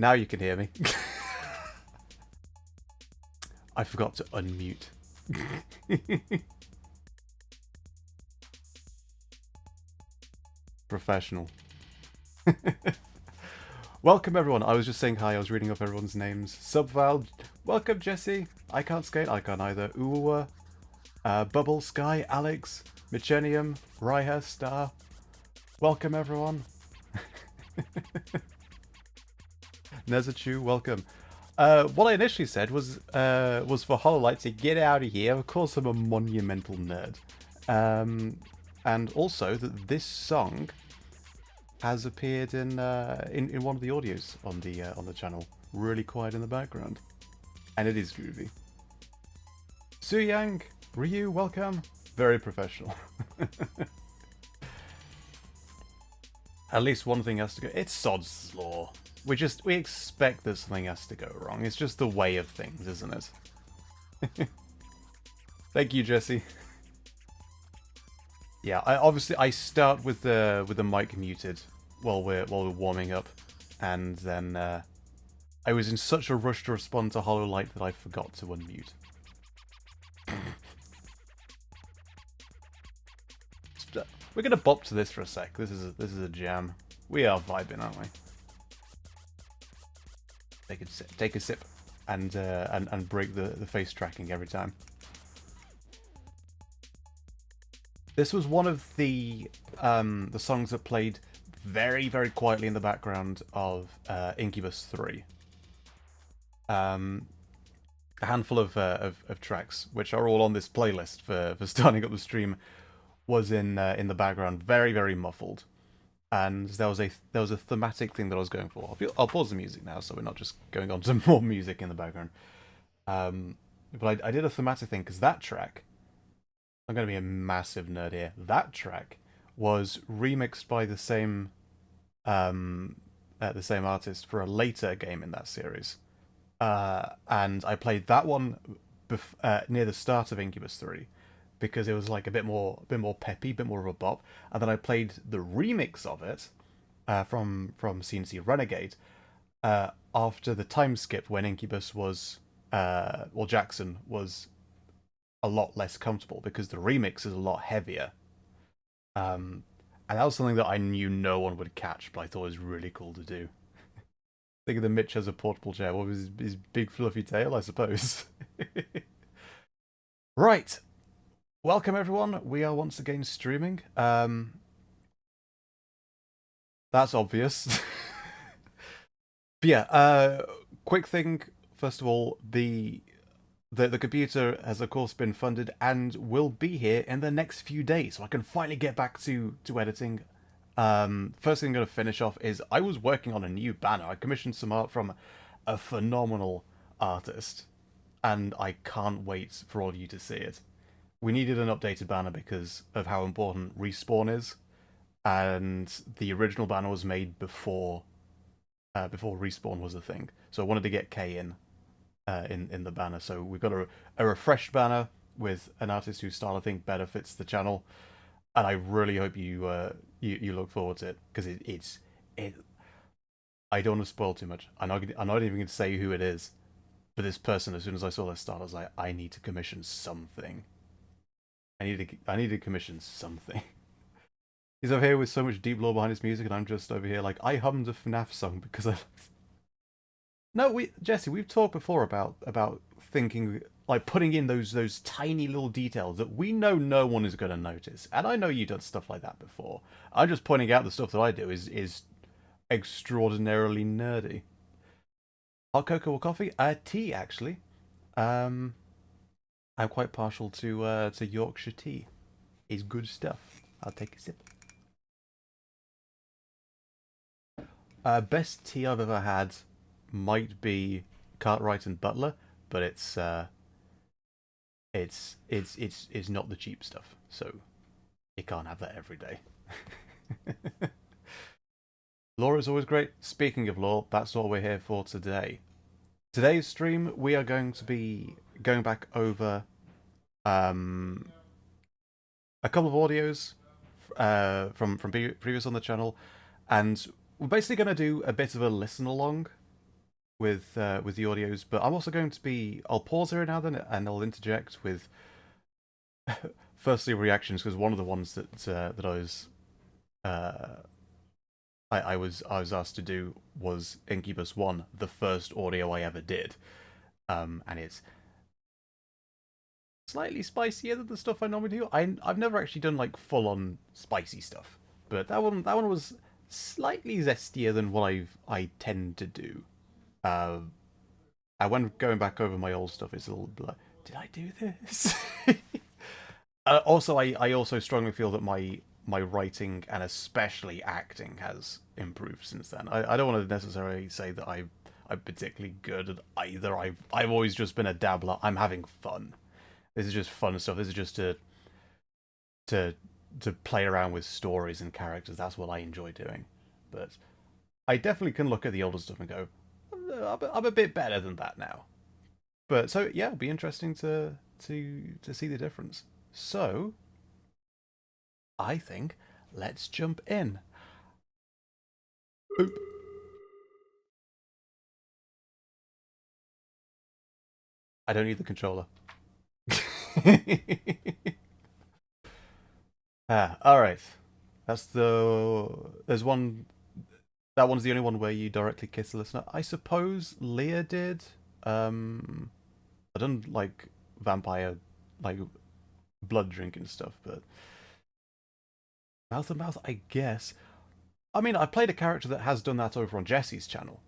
Now you can hear me. I forgot to unmute. Professional. Welcome everyone. I was just saying hi. I was reading up everyone's names. Subval. Welcome Jesse. I can't skate. I can't either. Uwa. Bubble. Sky. Alex. Michenium. Raiha. Star. Welcome everyone. Nezachu. Welcome. What I initially said was for Hololight to get out of here. Of course, I'm a monumental nerd, and also that this song has appeared in one of the audios on the channel. Really quiet in the background, and it is groovy. Suyang, Ryu, welcome. Very professional. At least one thing has to go. It's Sod's Law. We expect that something has to go wrong. It's just the way of things, isn't it? Thank you, Jesse. Yeah, I start with the mic muted while we're warming up, and then I was in such a rush to respond to Hololight that I forgot to unmute. We're gonna bop to this for a sec. This is a jam. We are vibing, aren't we? Take a sip, and break the face tracking every time. This was one of the songs that played very, very quietly in the background of Incubus 3. A handful of tracks, which are all on this playlist for starting up the stream, was in the background, very, very muffled. And there was a thematic thing that I was going for. I'll pause the music now, so we're not just going on to more music in the background. But I did a thematic thing because that track, I'm going to be a massive nerd here. That track was remixed by the same artist for a later game in that series, and I played that one near the start of Incubus 3. Because it was like a bit more peppy, a bit more of a bop, and then I played the remix of it from CNC Renegade after the time skip when Incubus was Jackson was a lot less comfortable because the remix is a lot heavier, and that was something that I knew no one would catch, but I thought it was really cool to do. Think of the Mitch as a portable chair. What was his big fluffy tail, I suppose. Right. Welcome everyone, we are once again streaming. That's obvious. But yeah, quick thing, first of all, the computer has of course been funded and will be here in the next few days, so I can finally get back to editing. First thing I'm going to finish off is I was working on a new banner. I commissioned some art from a phenomenal artist, and I can't wait for all of you to see it. We needed an updated banner because of how important Respawn is, and the original banner was made before Respawn was a thing. So I wanted to get K in the banner. So we've got a refreshed banner with an artist whose style I think better fits the channel, and I really hope you look forward to it because it's. I don't want to spoil too much. I'm not even going to say who it is, but this person, as soon as I saw their style, I was like, I need to commission something. I need to commission something. He's over here with so much deep lore behind his music, and I'm just over here like, I hummed a FNAF song because I... No, Jesse, we've talked before about thinking, like, putting in those tiny little details that we know no one is going to notice. And I know you've done stuff like that before. I'm just pointing out the stuff that I do is extraordinarily nerdy. Hot cocoa or coffee? Tea, actually. I'm quite partial to Yorkshire tea. It's good stuff. I'll take a sip. Best tea I've ever had might be Cartwright and Butler, but it's not the cheap stuff, so you can't have that every day. Lore is always great. Speaking of lore, that's what we're here for today. Today's stream, we are going to be going back over a couple of audios from previous on the channel, and we're basically going to do a bit of a listen along with the audios, but I'm also going to be. I'll pause here now then, and I'll interject with firstly reactions because one of the ones that uh, I was asked to do was Incubus 1, the first audio I ever did, and it's slightly spicier than the stuff I normally do. I've never actually done like full on spicy stuff, but that one was slightly zestier than what I tend to do. And when going back over my old stuff, it's a little bit like, did I do this? Also, I also strongly feel that my writing and especially acting has improved since then. I don't want to necessarily say that I'm particularly good at either. I've always just been a dabbler. I'm having fun. This is just fun stuff. This is just to to play around with stories and characters. That's what I enjoy doing. But I definitely can look at the older stuff and go, I'm a bit better than that now. But so yeah, it'll be interesting to see the difference. So I think let's jump in. Oop. I don't need the controller. All right. That's the. There's one. That one's the only one where you directly kiss the listener. I suppose Leah did. I don't like vampire, like blood drinking stuff, but mouth to mouth, I guess. I mean, I played a character that has done that over on Jesse's channel,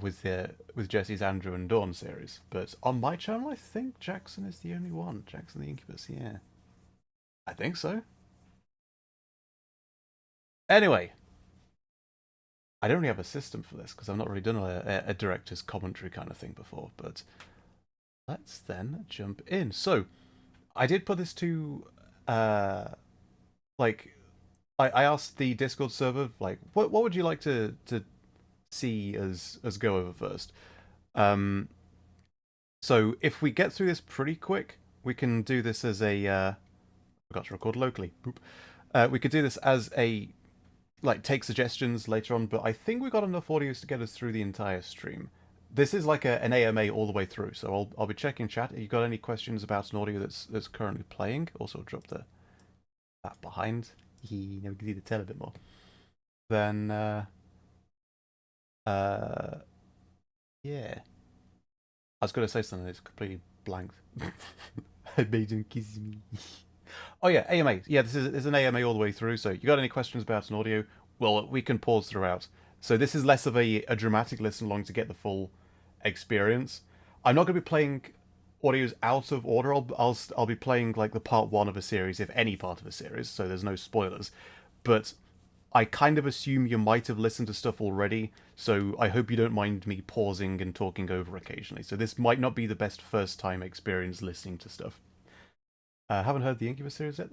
with Jesse's Andrew and Dawn series. But on my channel, I think Jackson is the only one. Jackson the Incubus, yeah. I think so. Anyway, I don't really have a system for this because I've not really done a director's commentary kind of thing before. But let's then jump in. So, I did put this to, like, I asked the Discord server, like, what would you like to see as go over first? So if we get through this pretty quick, we can do this as a forgot to record locally. Boop. We could do this as a like take suggestions later on, but I think we got enough audios to get us through the entire stream. This is like an AMA all the way through, so I'll be checking chat. If you got any questions about an audio that's currently playing, also drop that behind. Now we can see the tail a bit more. Then yeah. I was gonna say something that's completely blanked. I made him kiss me. Oh yeah, AMA. Yeah, this is an AMA all the way through. So you got any questions about an audio? Well, we can pause throughout. So this is less of a dramatic listen along to get the full experience. I'm not going to be playing audios out of order. I'll be playing like the part one of a series, if any part of a series. So there's no spoilers. But I kind of assume you might have listened to stuff already, so I hope you don't mind me pausing and talking over occasionally. So this might not be the best first time experience listening to stuff. Haven't heard the Incubus series yet?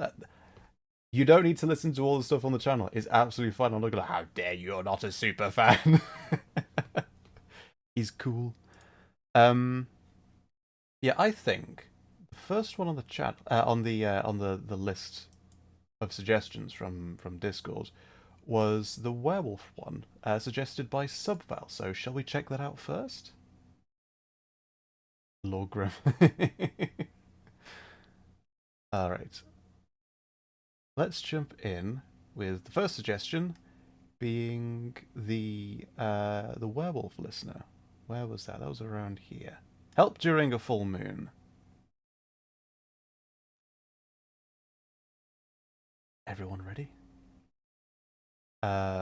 You don't need to listen to all the stuff on the channel. It's absolutely fine. I'm not gonna, how dare you're not a super fan. He's cool. Yeah, I think the first one on the chat, on the list of suggestions from Discord was the werewolf one, suggested by Subval. So shall we check that out first? Lord Grim. Alright. Let's jump in with the first suggestion being the werewolf listener. Where was that? That was around here. Help during a full moon. Everyone ready?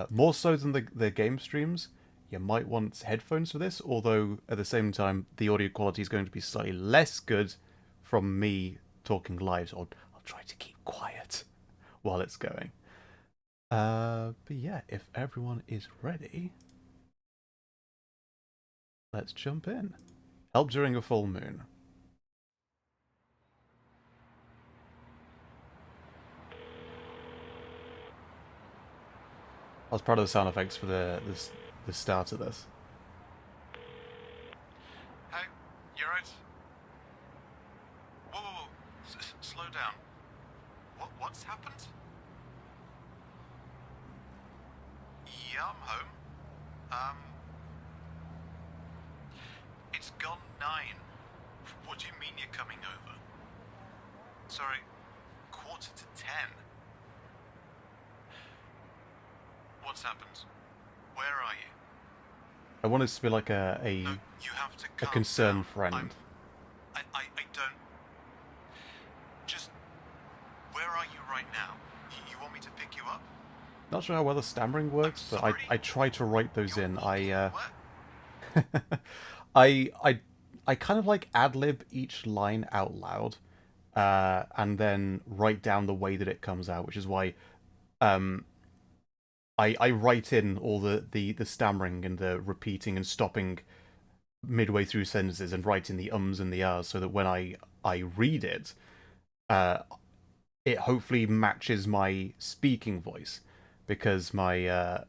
More so than the game streams, you might want headphones for this, although at the same time the audio quality is going to be slightly less good from me talking live, so I'll try to keep quiet while it's going. But yeah, if everyone is ready, let's jump in. Help during a full moon. I was proud of the sound effects for the start of this. Hey, you right? Whoa, whoa, whoa. Slow down. What's happened? Yeah, I'm home. It's gone 9. What do you mean you're coming over? Sorry, 9:45. What's happened? Where are you? I want this to be like No, you have to a calm concerned down. friend. I don't... Just... Where are you right now? You want me to pick you up? Not sure how well the stammering works, but sorry? I try to write those You're in. walking where? I kind of like ad-lib each line out loud, and then write down the way that it comes out, which is why I write in all the stammering and the repeating and stopping midway through sentences and write in the ums and the ahs so that when I read it, it hopefully matches my speaking voice, because my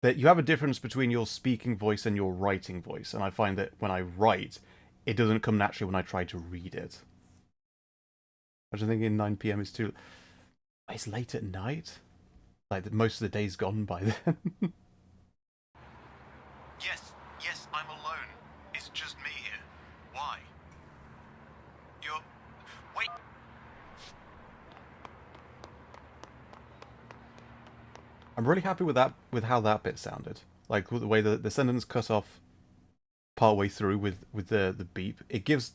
that you have a difference between your speaking voice and your writing voice, and I find that when I write, it doesn't come naturally when I try to read it. I was thinking 9 p.m. is too... It's late at night? Like, most of the day's gone by then. Yes, I'm alone. It's just me here. Why? You're... Wait! I'm really happy with that, with how that bit sounded. Like, the way the sentence cut off partway through with the beep. It gives...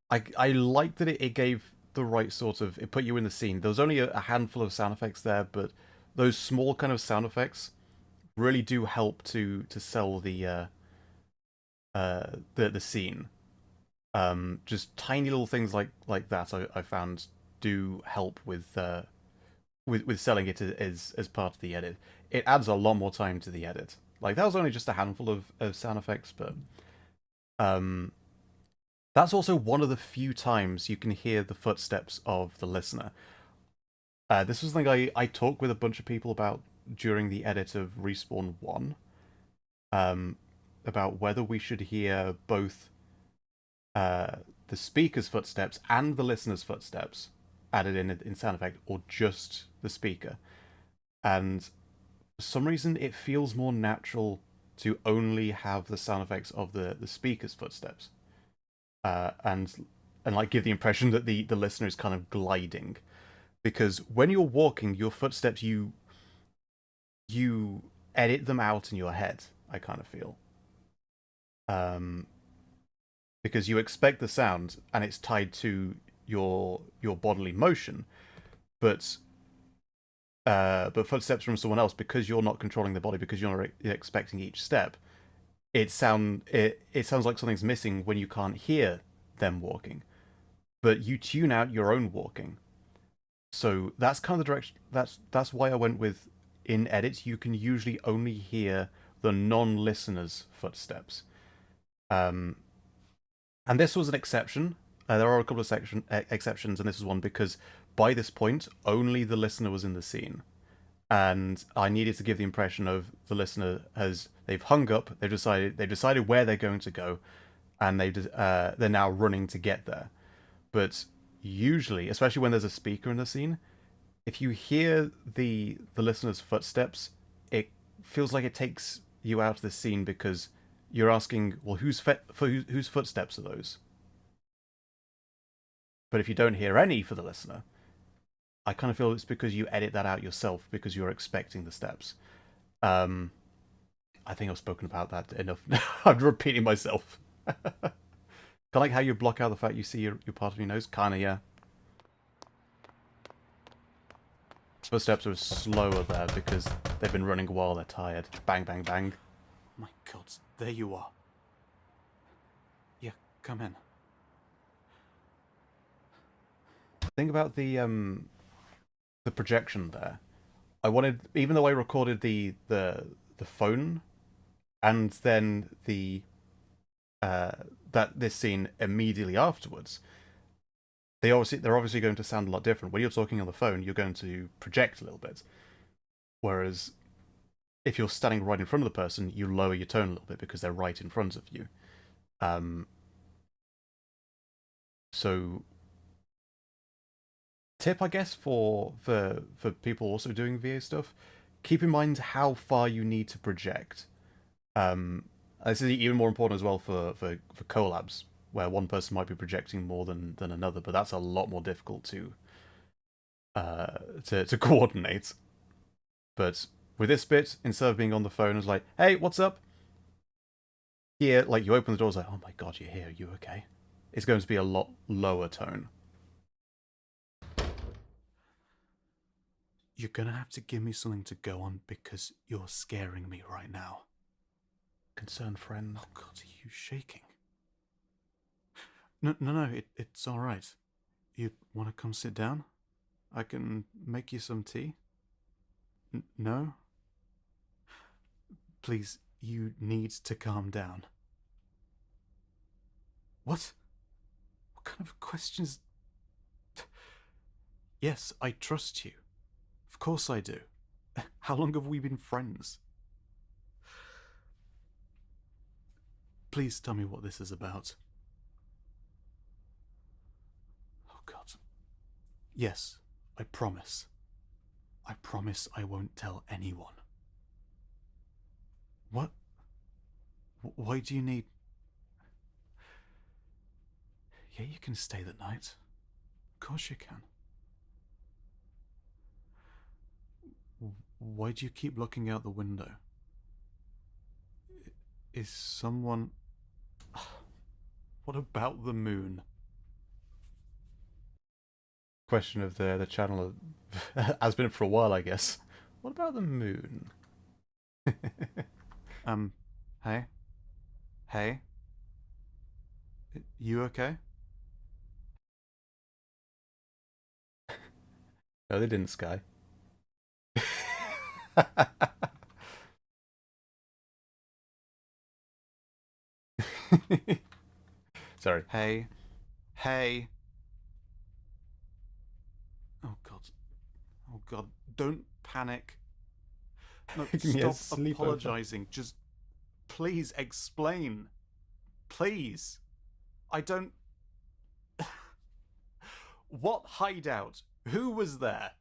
I like that it gave the right sort of... It put you in the scene. There was only a handful of sound effects there, but those small kind of sound effects really do help to sell the scene. Just tiny little things like that I found do help with selling it as part of the edit. It adds a lot more time to the edit. Like, that was only just a handful of sound effects, but that's also one of the few times you can hear the footsteps of the listener. This was something I talked with a bunch of people about during the edit of Respawn 1, about whether we should hear both the speaker's footsteps and the listener's footsteps added in sound effect, or just the speaker. And for some reason, it feels more natural to only have the sound effects of the speaker's footsteps, and like give the impression that the listener is kind of gliding. Because when you're walking, your footsteps, you edit them out in your head, I kind of feel. Because you expect the sound, and it's tied to your bodily motion, but footsteps from someone else, because you're not controlling the body, because you're not expecting each step, it sounds like something's missing when you can't hear them walking, but you tune out your own walking. So that's kind of the direction. That's why I went with, in edits, you can usually only hear the non-listener's footsteps. And this was an exception. There are a couple of exceptions, and this is one, because by this point, only the listener was in the scene. And I needed to give the impression of the listener as they've hung up, they've decided where they're going to go, and they're now running to get there. But usually, especially when there's a speaker in the scene, if you hear the listener's footsteps, it feels like it takes you out of the scene, because you're asking, well, whose footsteps are those? But if you don't hear any for the listener, I kind of feel it's because you edit that out yourself, because you're expecting the steps. I think I've spoken about that enough. I'm repeating myself. Kind of like how you block out the fact you see your part of your nose. Kind of, yeah. Footsteps are slower there because they've been running a while, they're tired. Bang, bang, bang. My God, there you are. Yeah, come in. Think about the projection there. I wanted, even though I recorded the phone, and then this scene immediately afterwards, they're obviously going to sound a lot different. When you're talking on the phone, you're going to project a little bit, whereas if you're standing right in front of the person, you lower your tone a little bit because they're right in front of you. So, tip, I guess, for people also doing VA stuff, keep in mind how far you need to project. This is even more important as well for collabs, where one person might be projecting more than another, but that's a lot more difficult to coordinate. But with this bit, instead of being on the phone, it's like, hey, what's up? Here, like, you open the door, it's like, oh my god, you're here, are you okay? It's going to be a lot lower tone. You're gonna have to give me something to go on because you're scaring me right now. Concerned friend. Oh god, are you shaking? No, it's alright. You wanna come sit down? I can make you some tea? No? Please, you need to calm down. What? What kind of questions? Yes, I trust you. Of course I do. How long have we been friends? Please tell me what this is about. Oh god. Yes, I promise. I promise I won't tell anyone. What? Why do you need... Yeah, you can stay the night. Of course you can. Why do you keep looking out the window? Is someone... What about the moon? Question of the channel has been for a while, I guess. What about the moon? Hey? Hey? You okay? No, they didn't, Sky. Sorry. Hey. Hey. Oh god. Oh god. Don't panic. No, stop apologizing. Just please explain. Please. I don't... What hideout? Who was there?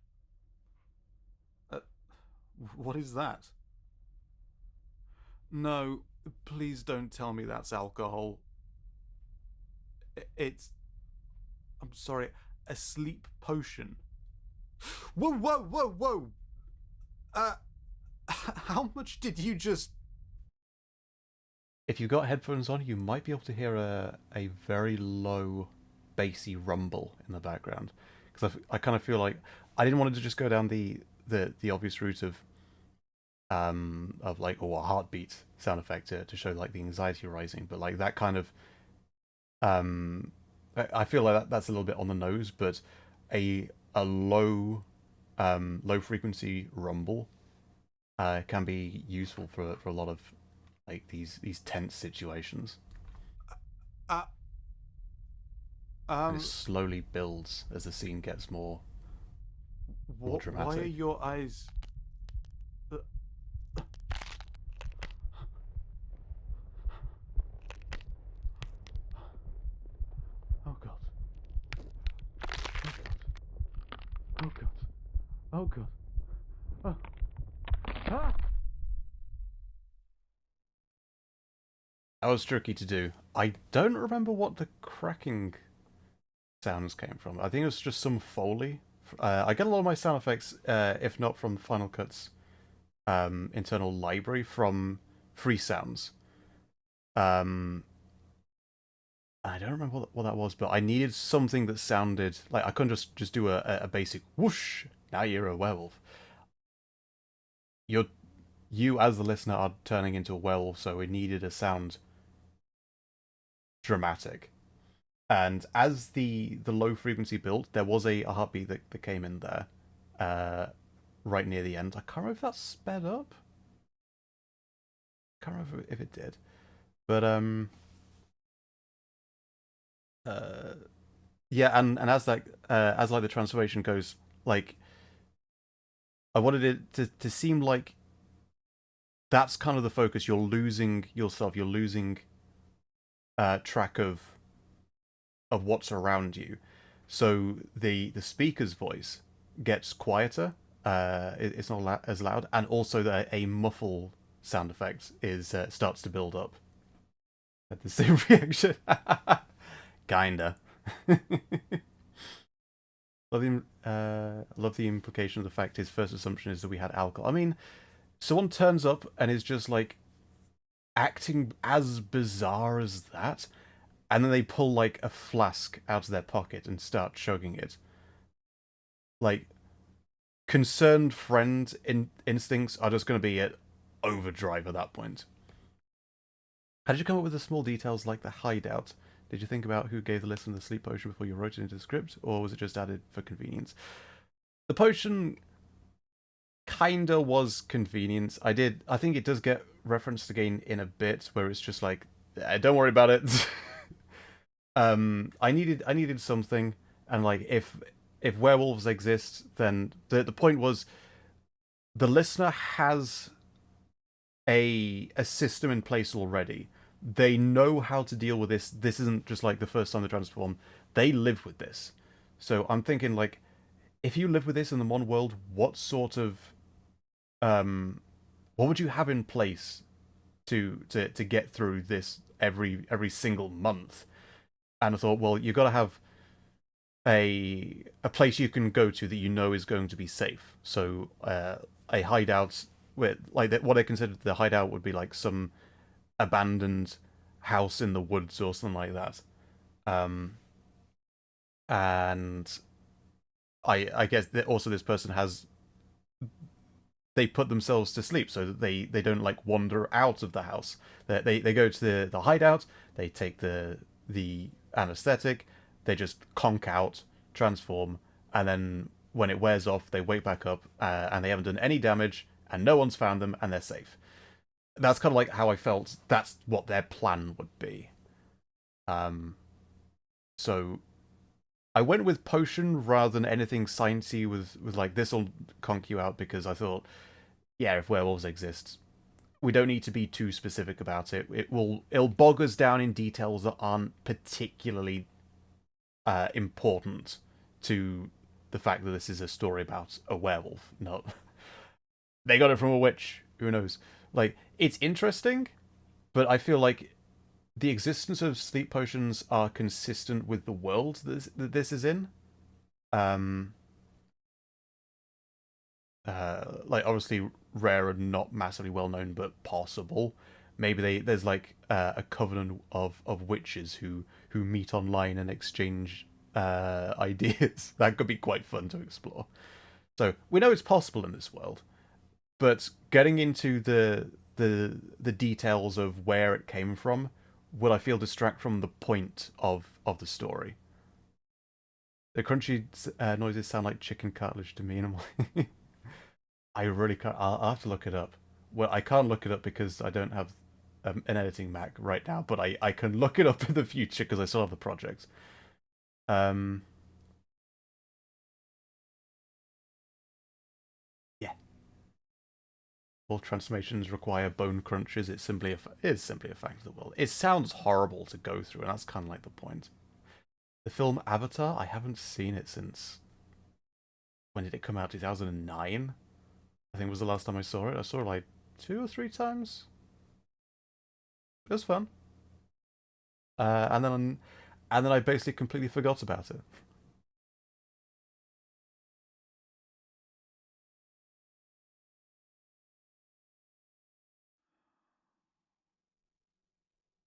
What is that? No, please don't tell me that's alcohol. It's... I'm sorry, a sleep potion. Whoa! How much did you just... If you've got headphones on, you might be able to hear a very low, bassy rumble in the background. Because I kind of feel like I didn't want it to just go down the obvious route of like, a heartbeat sound effect to show like the anxiety rising, but like that kind of I feel like that's a little bit on the nose, but a low low frequency rumble can be useful for a lot of like these tense situations. And it slowly builds as the scene gets more dramatic. Why are your eyes... Oh god. Oh god. Oh god. Oh. Ah! That was tricky to do. I don't remember what the cracking sounds came from. I think it was just some Foley. I get a lot of my sound effects, if not from Final Cut's internal library, from free sounds. I don't remember what that was, but I needed something that sounded like I couldn't just do a basic whoosh. Now you're a werewolf. You as the listener are turning into a werewolf, so we needed a sound dramatic. And as the low frequency built, there was a heartbeat that came in there, right near the end. I can't remember if that sped up. Can't remember if it did, but yeah, and as like the transformation goes, like I wanted it to seem like that's kind of the focus. You're losing yourself. You're losing track of what's around you. So the speaker's voice gets quieter. It's not as loud, and also a muffle sound effect is starts to build up Had the same reaction. Kinda. Love the implication of the fact his first assumption is that we had alcohol. I mean, someone turns up and is just like acting as bizarre as that, and then they pull like a flask out of their pocket and start chugging it. Like, concerned friend instincts are just going to be at overdrive at that point. How did you come up with the small details like the hideout? Did you think about who gave the listener the sleep potion before you wrote it into the script, or was it just added for convenience? The potion kinda was convenience. I think it does get referenced again in a bit, where it's just like, don't worry about it. I needed something, and like if werewolves exist, then the point was the listener has a system in place already. They know how to deal with this. This isn't just like the first time they transform. They live with this. So I'm thinking like, if you live with this in the modern world, what sort of what would you have in place to get through this every single month? And I thought, well, you've got to have a place you can go to that you know is going to be safe. So a hideout with like what I considered the hideout would be like some abandoned house in the woods or something like that. Um, and I guess that also this person has they put themselves to sleep so that they don't like wander out of the house. They go to the hideout, they take the anesthetic, they just conk out, transform, and then when it wears off, they wake back up and they haven't done any damage, and no one's found them, and they're safe. That's kind of like how I felt. That's what their plan would be. Um, so I went with potion rather than anything sciencey with like this will conk you out because I thought, yeah, if werewolves exist, we don't need to be too specific about it. It'll bog us down in details that aren't particularly important to the fact that this is a story about a werewolf. No, they got it from a witch. Who knows? Like, it's interesting, but I feel like the existence of sleep potions are consistent with the world that this is in. Um, like obviously rare and not massively well known, but possible. Maybe there's like a covenant of witches who meet online and exchange ideas. That could be quite fun to explore. So we know it's possible in this world, but getting into the details of where it came from would I feel distract from the point of the story. The crunchy noises sound like chicken cartilage to me, and I'm like, I really can't. I'll have to look it up. Well, I can't look it up because I don't have an editing Mac right now, but I can look it up in the future because I still have the project. Um, yeah, all transformations require bone crunches. It's simply a fact of the world. It sounds horrible to go through, and that's kind of like the point. The film Avatar, I haven't seen it since when did it come out? 2009, I think was the last time I saw it. I saw it like 2 or 3 times. It was fun. And then I basically completely forgot about it.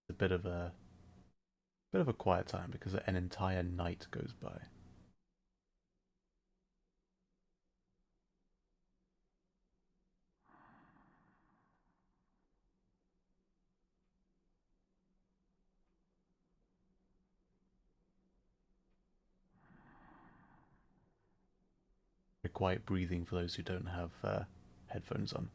A bit of a quiet time because an entire night goes by. A quiet breathing for those who don't have headphones on.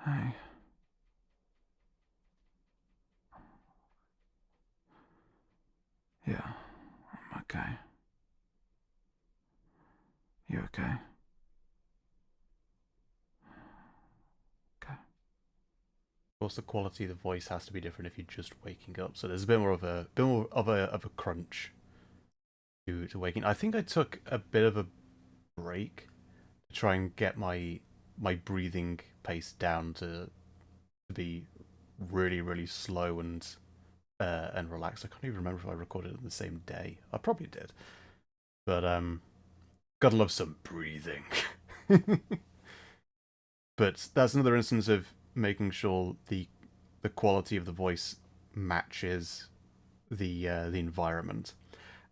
Hey. Yeah, I'm okay. You okay? Okay. Of course, the quality of the voice has to be different if you're just waking up. So there's a bit more of a crunch to waking. I think I took a bit of a break to try and get my breathing pace down to be really slow and relaxed. I can't even remember if I recorded it on the same day. I probably did, but gotta love some breathing. But that's another instance of making sure the quality of the voice matches the environment.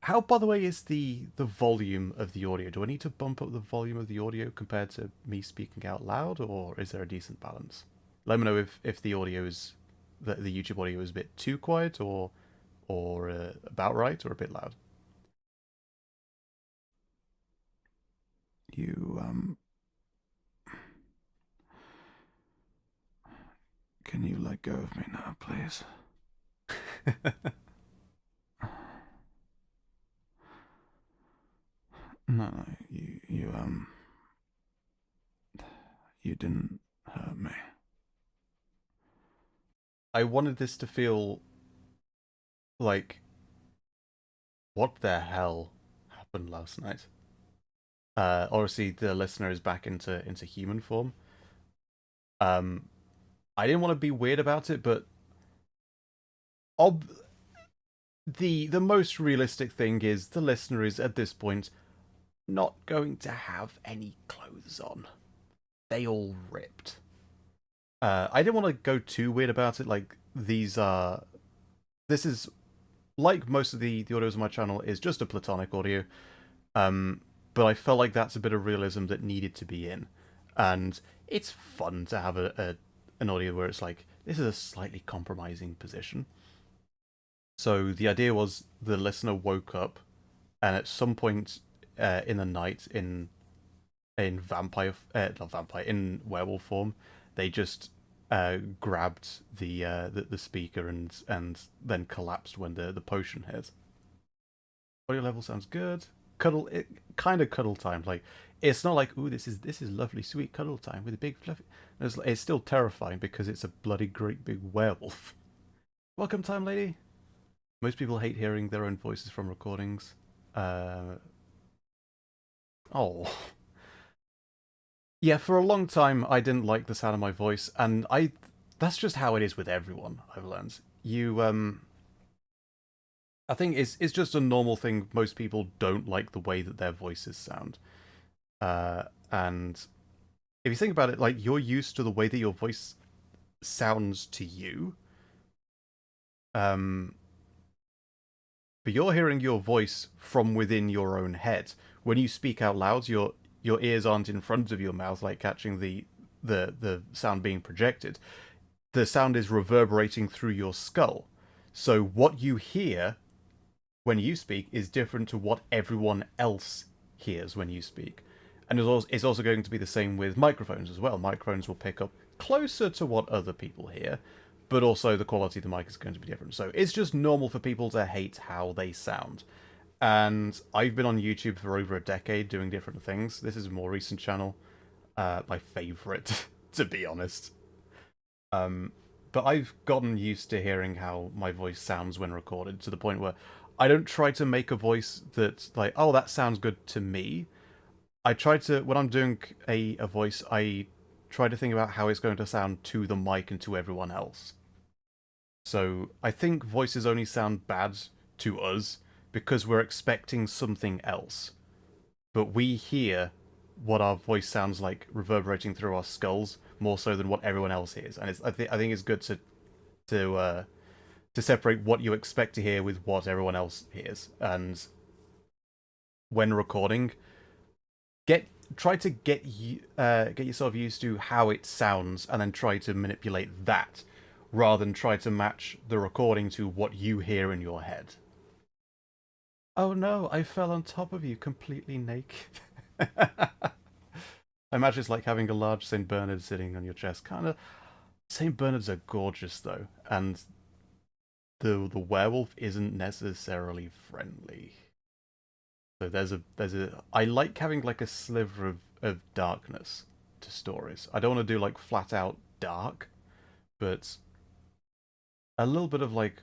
How, by the way, is the volume of the audio? Do I need to bump up the volume of the audio compared to me speaking out loud, or is there a decent balance? Let me know if the audio is the YouTube audio is a bit too quiet or about right or a bit loud. You can you let go of me now, please? No, you didn't hurt me. I wanted this to feel like what the hell happened last night. Obviously, the listener is back into human form. Um, I didn't want to be weird about it, but ob- the most realistic thing is the listener is at this point not going to have any clothes on. They all ripped. I didn't want to go too weird about it. Like these are, this is like most of the audios on my channel is just a platonic audio. Um, but I felt like that's a bit of realism that needed to be in, and it's fun to have an audio where it's like this is a slightly compromising position. So the idea was the listener woke up, and at some point in the night, in vampire, not vampire, in werewolf form, they just grabbed the speaker and then collapsed when the potion hit. Audio level sounds good. Cuddle, it kind of cuddle time. Like it's not like ooh, this is lovely, sweet cuddle time with a big fluffy. It's still terrifying because it's a bloody great big werewolf. Welcome time, lady. Most people hate hearing their own voices from recordings. Uh, oh, yeah. For a long time, I didn't like the sound of my voice, and I. That's just how it is with everyone. I've learned. I think it's just a normal thing. Most people don't like the way that their voices sound. And if you think about it, like you're used to the way that your voice sounds to you. Um, but you're hearing your voice from within your own head. When you speak out loud, your ears aren't in front of your mouth, like catching the sound being projected. The sound is reverberating through your skull. So what you hear when you speak is different to what everyone else hears when you speak. And it's also going to be the same with microphones as well. Microphones will pick up closer to what other people hear, but also the quality of the mic is going to be different. So it's just normal for people to hate how they sound. And I've been on YouTube for over a decade doing different things. This is a more recent channel, my favorite, to be honest. But I've gotten used to hearing how my voice sounds when recorded to the point where I don't try to make a voice that's like, oh, that sounds good to me. I try to, when I'm doing a voice, I try to think about how it's going to sound to the mic and to everyone else. So I think voices only sound bad to us because we're expecting something else. But we hear what our voice sounds like reverberating through our skulls more so than what everyone else hears. And I think it's good to to separate what you expect to hear with what everyone else hears. And when recording, get try to get yourself used to how it sounds, and then try to manipulate that, rather than try to match the recording to what you hear in your head. Oh no, I fell on top of you completely naked. I imagine it's like having a large St. Bernard sitting on your chest. Kind of. St. Bernards are gorgeous though, and the werewolf isn't necessarily friendly. So there's a I like having like a sliver of darkness to stories. I don't want to do like flat out dark, but a little bit of like,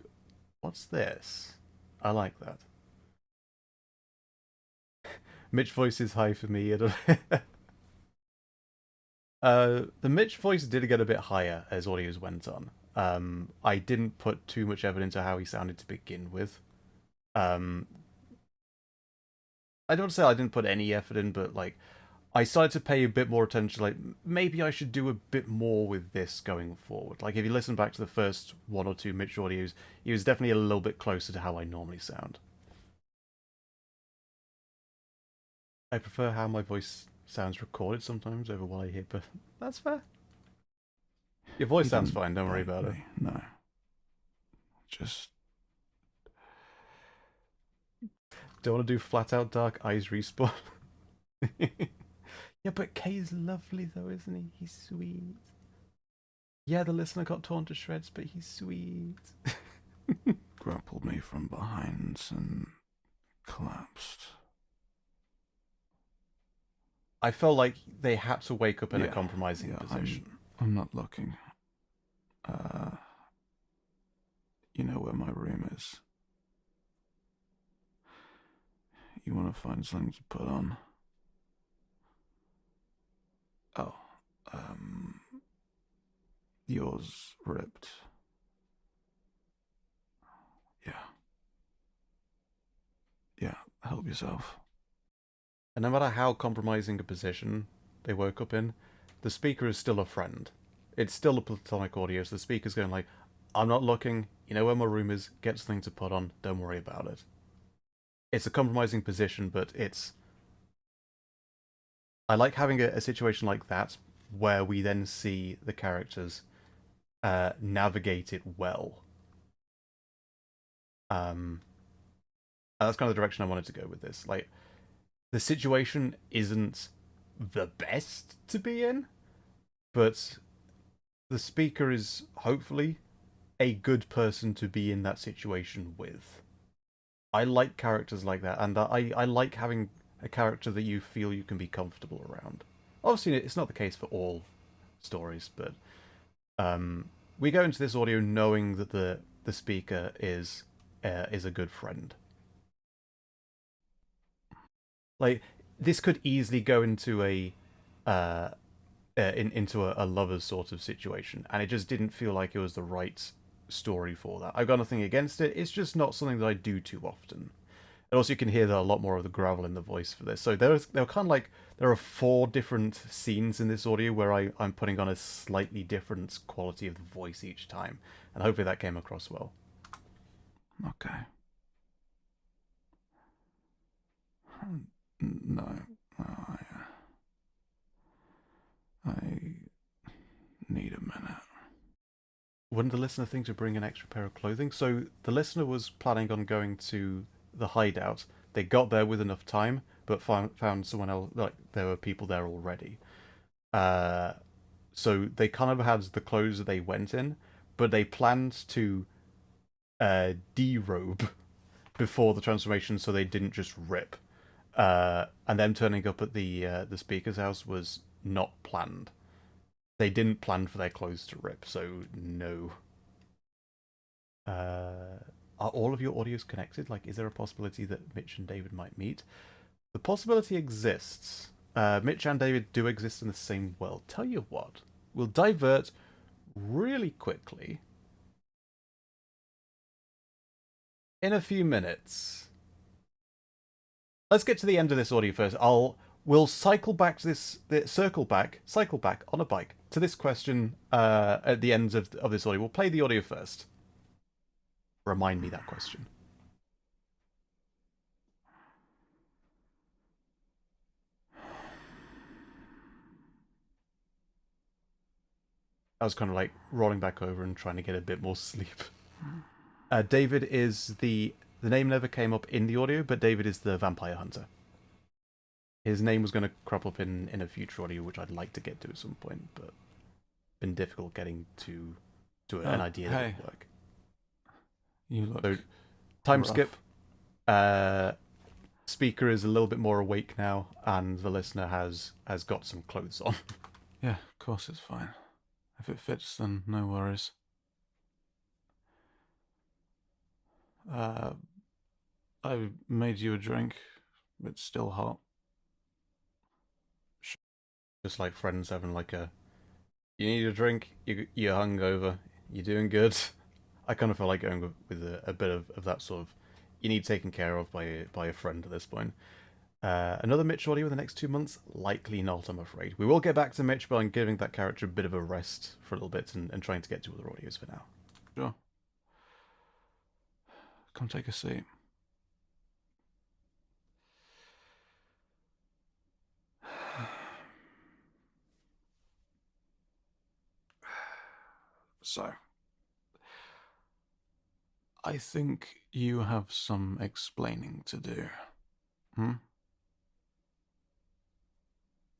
what's this? I like that. Mitch voice is high for me. The Mitch voice did get a bit higher as audios went on. I didn't put too much effort into how he sounded to begin with. Um, I don't say I didn't put any effort in, but like I started to pay a bit more attention. Like maybe I should do a bit more with this going forward. Like if you listen back to the first one or two Mitch audios, he was definitely a little bit closer to how I normally sound. I prefer how my voice sounds recorded sometimes over what I hear, but that's fair. Your voice You sounds don't fine. Don't worry like about it. me, no. Just Don't want to do flat out dark eyes respawn. Yeah, but Kay's lovely though, isn't he? He's sweet. Yeah, the listener got torn to shreds, but he's sweet. grappled me from behind and collapsed. I felt like they had to wake up in a Yeah, compromising position. I'm not looking. You know where my room is. You want to find something to put on? Oh, yours ripped. Yeah. Yeah, help yourself. And no matter how compromising a position they woke up in, the speaker is still a friend. It's still a platonic audio, so the speaker's going like, I'm not looking, you know where my room is, get something to put on, don't worry about it. It's a compromising position, but it's... I like having a situation like that, where we then see the characters navigate it well. That's kind of the direction I wanted to go with this. Like, the situation isn't the best to be in, but the speaker is hopefully a good person to be in that situation with. I like characters like that, and I like having a character that you feel you can be comfortable around. Obviously, it's not the case for all stories, but we go into this audio knowing that the speaker is a good friend. Like this could easily go into into a lover's sort of situation, and it just didn't feel like it was the right story for that. I've got nothing against it. It's just not something that I do too often. And also, you can hear a lot more of the gravel in the voice for this. So there are kind of like there are 4 different scenes in this audio where I'm putting on a slightly different quality of the voice each time, and hopefully that came across well. Okay. No, I need a minute. Wouldn't the listener think to bring an extra pair of clothing? So the listener was planning on going to the hideout. They got there with enough time, but found someone else. Like there were people there already. So they kind of had the clothes that they went in, but they planned to derobe before the transformation, so they didn't just rip. And them turning up at the speaker's house was not planned. They didn't plan for their clothes to rip, so no. Are all of your audios connected? Like, is there a possibility that Mitch and David might meet? The possibility exists. Mitch and David do exist in the same world. Tell you what, we'll divert really quickly in a few minutes. Let's get to the end of this audio first. We'll cycle back to cycle back on a bike to this question at the end of this audio. We'll play the audio first. Remind me that question. I was kind of like rolling back over and trying to get a bit more sleep. David is the name never came up in the audio, but David is the vampire hunter. His name was going to crop up in a future audio, which I'd like to get to at some point, but been difficult getting to an idea that hey. would work. You look So, time rough. skip. Speaker is a little bit more awake now, and the listener has got some clothes on. Yeah, of course it's fine. If it fits, then no worries. I made you a drink. It's still hot. Just like friends having like a, you need a drink, you're hungover, you're doing good. I kind of feel like going with a bit of that sort of, you need taken care of by a friend at this point. Another Mitch audio in the next 2 months? Likely not, I'm afraid. We will get back to Mitch, but I'm giving that character a bit of a rest for a little bit and trying to get to other audios for now. Sure. Come take a seat. So, I think you have some explaining to do. Hmm?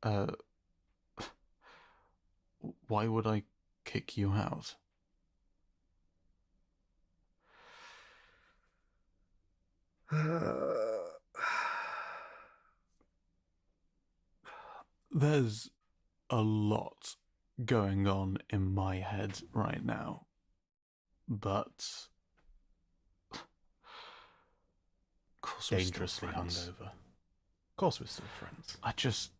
Uh, why would I kick you out? There's a lot going on in my head right now, but of course we're still Dangerously friends. hungover. Of course we're still friends. I just,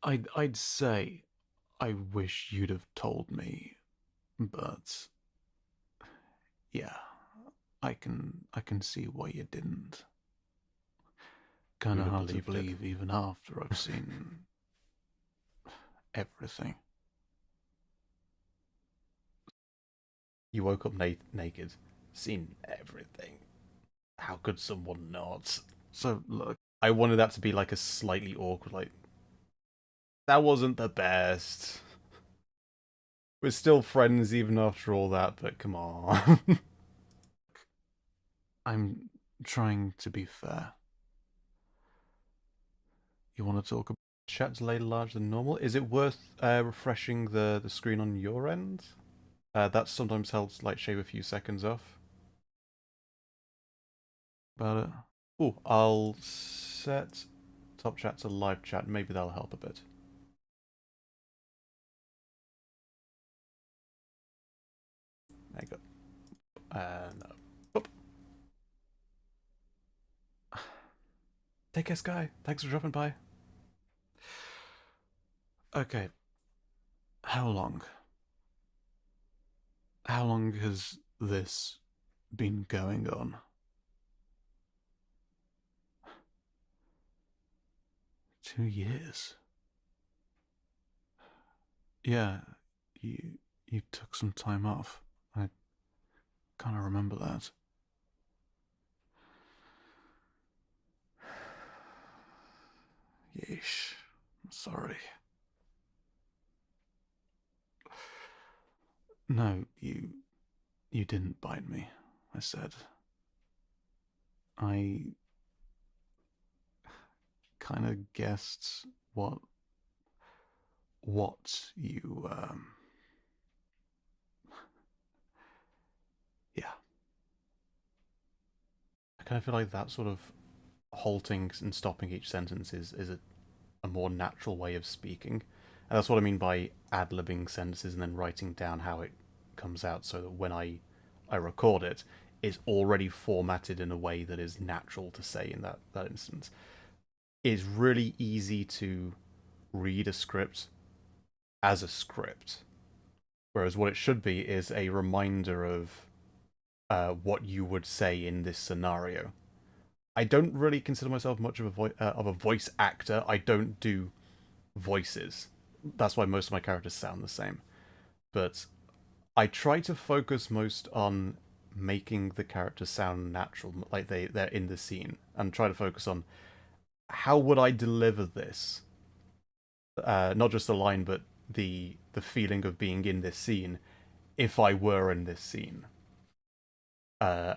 I'd say I wish you'd have told me, but yeah, I can see why you didn't. Kind Who'd of have hard to believed it? believe even after I've seen everything. You woke up naked, seen everything. How could someone not? So look, I wanted that to be like a slightly awkward, like, that wasn't the best. We're still friends even after all that, but come on. I'm trying to be fair. You want to talk about? Chat delay larger than normal. Is it worth refreshing the screen on your end? That sometimes helps like shave a few seconds off. About it? Oh, I'll set top chat to live chat. Maybe that'll help a bit. There you go. And up. Take care, Sky. Thanks for dropping by. Okay. How long? How long has this been going on? 2 years. Yeah, you took some time off. I kind of remember that. Yeesh. Sorry. No, you didn't bite me, I said. I kind of guessed what you yeah. I kind of feel like that sort of halting and stopping each sentence is a more natural way of speaking. And that's what I mean by ad-libbing sentences and then writing down how it comes out so that when I record it, it's already formatted in a way that is natural to say in that instance. It's really easy to read a script as a script, whereas what it should be is a reminder of what you would say in this scenario. I don't really consider myself much of a voice actor. I don't do voices. That's why most of my characters sound the same. But I try to focus most on making the characters sound natural, like they're in the scene, and try to focus on how would I deliver this. Not just the line, but the feeling of being in this scene if I were in this scene. Uh,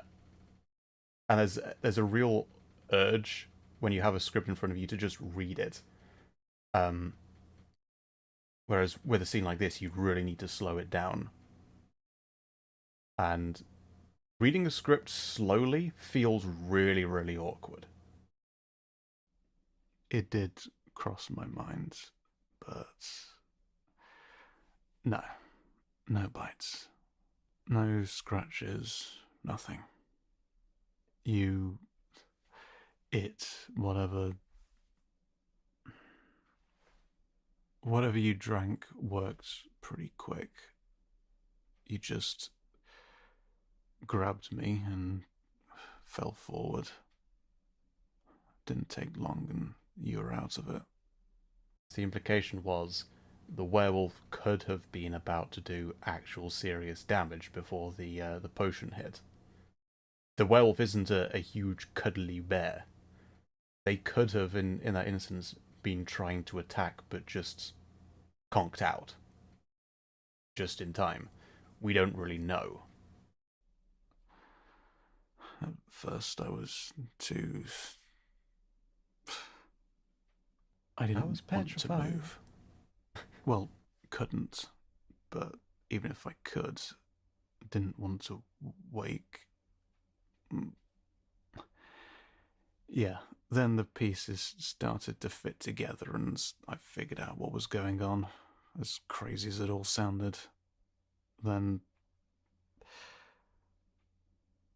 and there's a real urge when you have a script in front of you to just read it. Whereas with a scene like this, you really need to slow it down. And reading a script slowly feels really, really awkward. It did cross my mind, but no. No bites. No scratches. Nothing. Whatever you drank worked pretty quick. You just grabbed me and fell forward. Didn't take long and you were out of it. The implication was the werewolf could have been about to do actual serious damage before the potion hit. The werewolf isn't a huge cuddly bear. They could have, in that instance, been trying to attack, but just conked out. Just in time. We don't really know. At first I was too... I didn't want to move. Well, couldn't. But even if I could, didn't want to wake. Yeah, then the pieces started to fit together and I figured out what was going on, as crazy as it all sounded. Then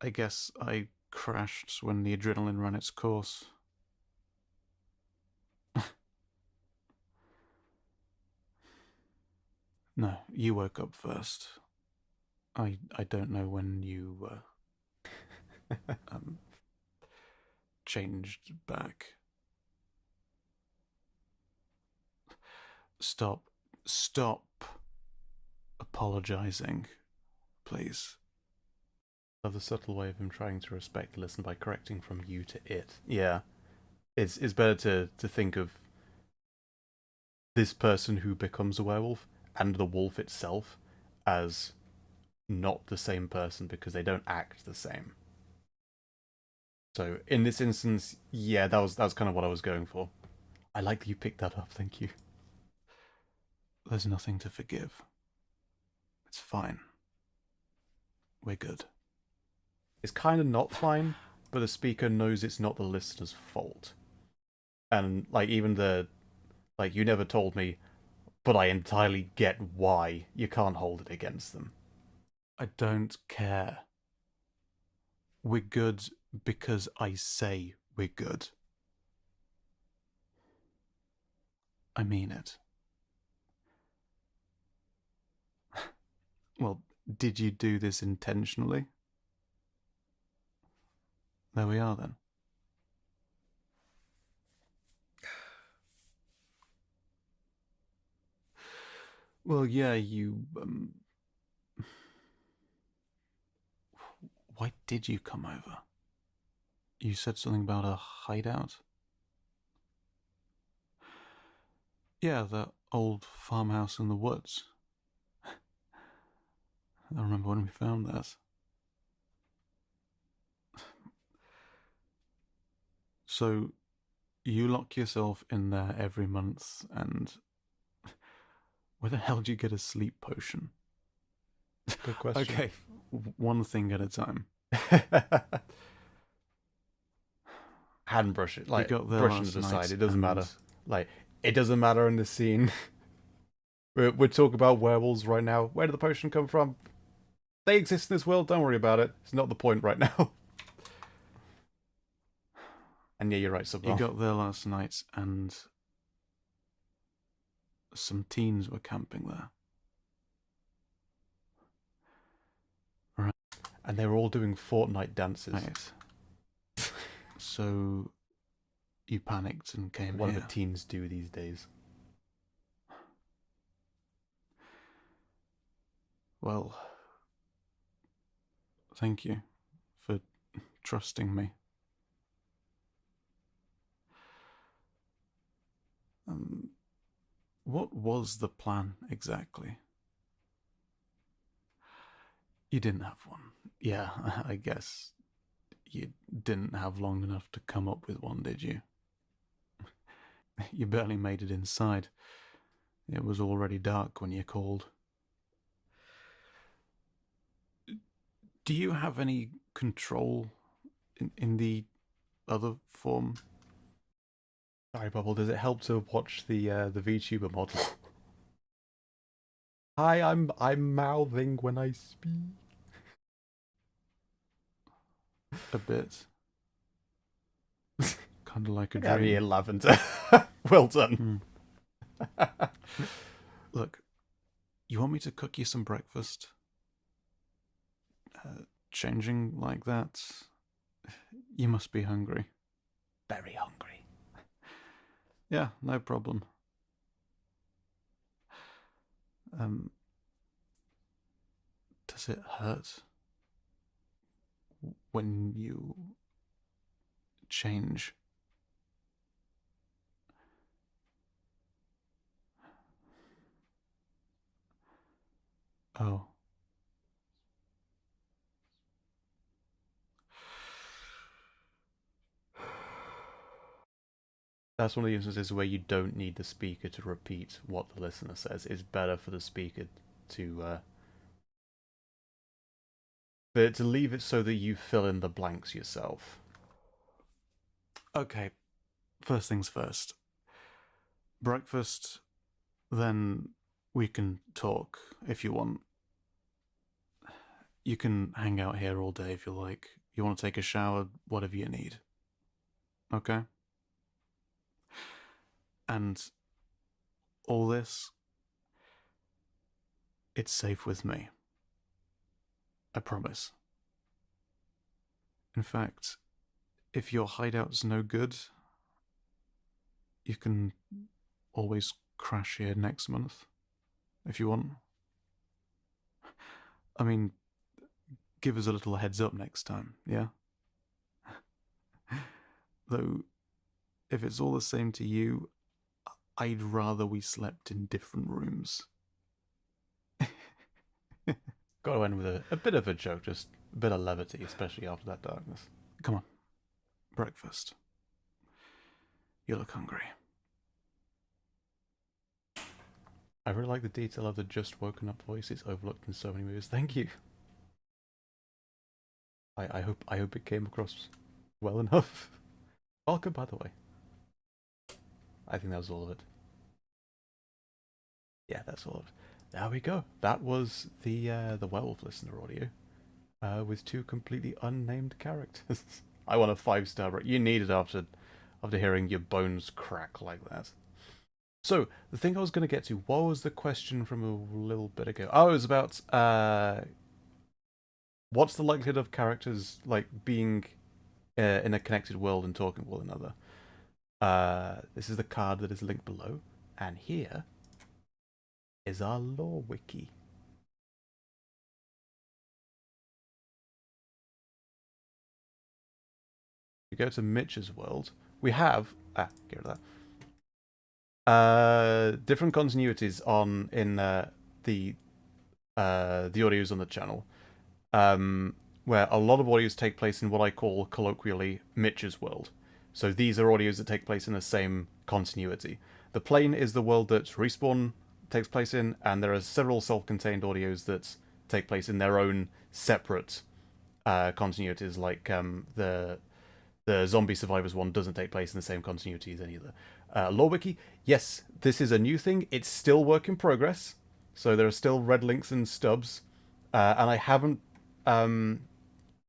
I guess I crashed when the adrenaline ran its course. No, you woke up first. I don't know when you changed back. Stop apologizing, please. Love the subtle way of him trying to respect the listener by correcting from you to it. Yeah. It's better to think of this person who becomes a werewolf and the wolf itself as not the same person because they don't act the same. So in this instance, yeah, that was kind of what I was going for. I like that you picked that up, thank you. There's nothing to forgive. It's fine. We're good. It's kind of not fine, but the speaker knows it's not the listener's fault. And like even you never told me, but I entirely get why you can't hold it against them. I don't care. We're good because I say we're good. I mean it. Well, did you do this intentionally? There we are then. Well, yeah, you, Why did you come over? You said something about a hideout? Yeah, the old farmhouse in the woods. I remember when we found that. So, you lock yourself in there every month, and where the hell do you get a sleep potion? Good question. Okay, one thing at a time. Hand brush it, like You got there brushing last it aside. night It doesn't matter. and- Like it doesn't matter in this scene. We're talking about werewolves right now. Where did the potion come from? They exist in this world. Don't worry about it. It's not the point right now. And yeah, you're right, Subwell. You got there last night and some teens were camping there. Right. And they were all doing Fortnite dances. Right. So you panicked and came What do here. the teens do these days? Well, thank you for trusting me. What was the plan exactly? You didn't have one. Yeah, I guess You didn't have long enough to come up with one, did you? You barely made it inside. It was already dark when you called. Do you have any control in the other form? Sorry, Bubble. Does it help to watch the VTuber model? Hi, I'm mouthing when I speak. A bit. Kind of like a Yeah, dream. me in lavender. Well done. Look, you want me to cook you some breakfast? Changing like that, you must be hungry. Very hungry. Yeah, no problem. Does it hurt when you change? Oh. That's one of the instances where you don't need the speaker to repeat what the listener says. It's better for the speaker to leave it so that you fill in the blanks yourself. Okay, first things first. Breakfast, then we can talk if you want. You can hang out here all day if you like. You want to take a shower, whatever you need. Okay? And all this, it's safe with me. I promise. In fact, if your hideout's no good, you can always crash here next month, if you want. I mean, give us a little heads up next time, yeah? Though, if it's all the same to you, I'd rather we slept in different rooms. Got to end with a bit of a joke, just a bit of levity, especially after that darkness. Come on. Breakfast. You look hungry. I really like the detail of the just woken up voice. It's overlooked in so many movies. Thank you. I hope it came across well enough. Welcome, by the way. I think that was all of it. Yeah, that's all of it. There we go. That was the werewolf listener audio, with two completely unnamed characters. I want a 5-star. You need it after hearing your bones crack like that. So the thing I was going to get to, what was the question from a little bit ago? Oh, it was about what's the likelihood of characters like being in a connected world and talking to one another. This is the card that is linked below, and here is our lore wiki. We go to Mitch's world. We have get rid of that. Different continuities in the audios on the channel, where a lot of audios take place in what I call colloquially Mitch's world. So these are audios that take place in the same continuity. The plane is the world that Respawn takes place in, and there are several self-contained audios that take place in their own separate continuities, like the Zombie Survivors one doesn't take place in the same continuity as any other. Lore Wiki, yes, this is a new thing. It's still work in progress, so there are still red links and stubs, and I haven't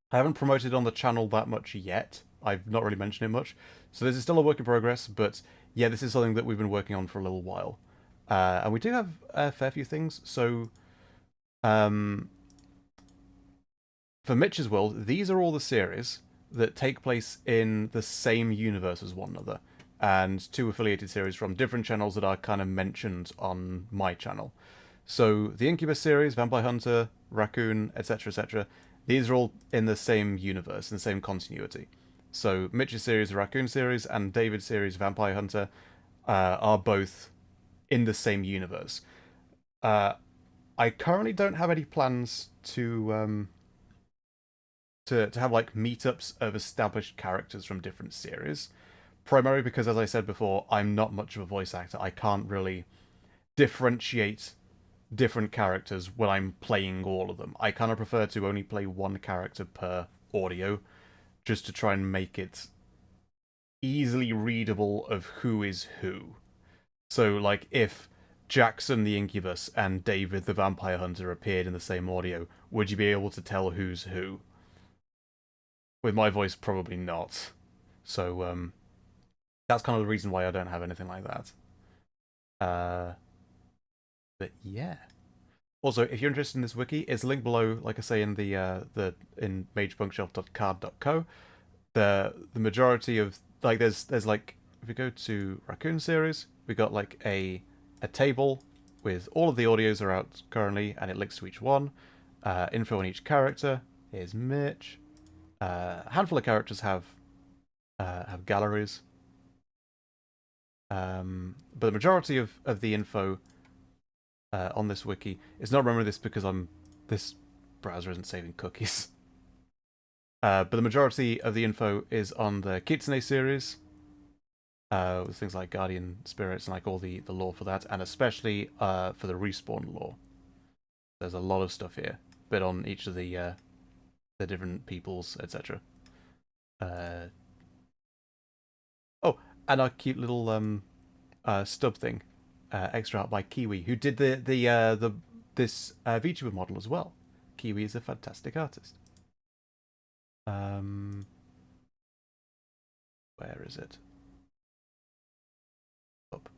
promoted it on the channel that much yet. I've not really mentioned it much, so this is still a work in progress. But yeah, this is something that we've been working on for a little while, and we do have a fair few things. So, for Mitch's world, these are all the series that take place in the same universe as one another, and two affiliated series from different channels that are kind of mentioned on my channel. So the Incubus series, Vampire Hunter, Raccoon, etc., etc., these are all in the same universe, in the same continuity. So Mitch's series, the Raccoon series, and David's series, Vampire Hunter, are both in the same universe. I currently don't have any plans to to have like meetups of established characters from different series. Primarily because, as I said before, I'm not much of a voice actor. I can't really differentiate different characters when I'm playing all of them. I kind of prefer to only play one character per audio, just to try and make it easily readable of who is who. So, like, if Jackson the Incubus and David the Vampire Hunter appeared in the same audio, would you be able to tell who's who? With my voice, probably not. So, that's kind of the reason why I don't have anything like that. But yeah. Also, if you're interested in this wiki, it's linked below, like I say, in the in magebunkshelf.card.co. The majority of like there's like, if we go to Raccoon series, we got like a table with all of the audios are out currently, and it links to each one. Info on each character. Here's Mitch. A handful of characters have galleries. But the majority of the info on this wiki is not remembering this because this browser isn't saving cookies. But the majority of the info is on the Kitsune series, with things like Guardian Spirits and like all the lore for that, and especially for the Respawn lore. There's a lot of stuff here, bit on each of the different peoples, etc. Oh, and our cute little stub thing, extra art by Kiwi, who did this VTuber model as well. Kiwi is a fantastic artist. Where is it? Up.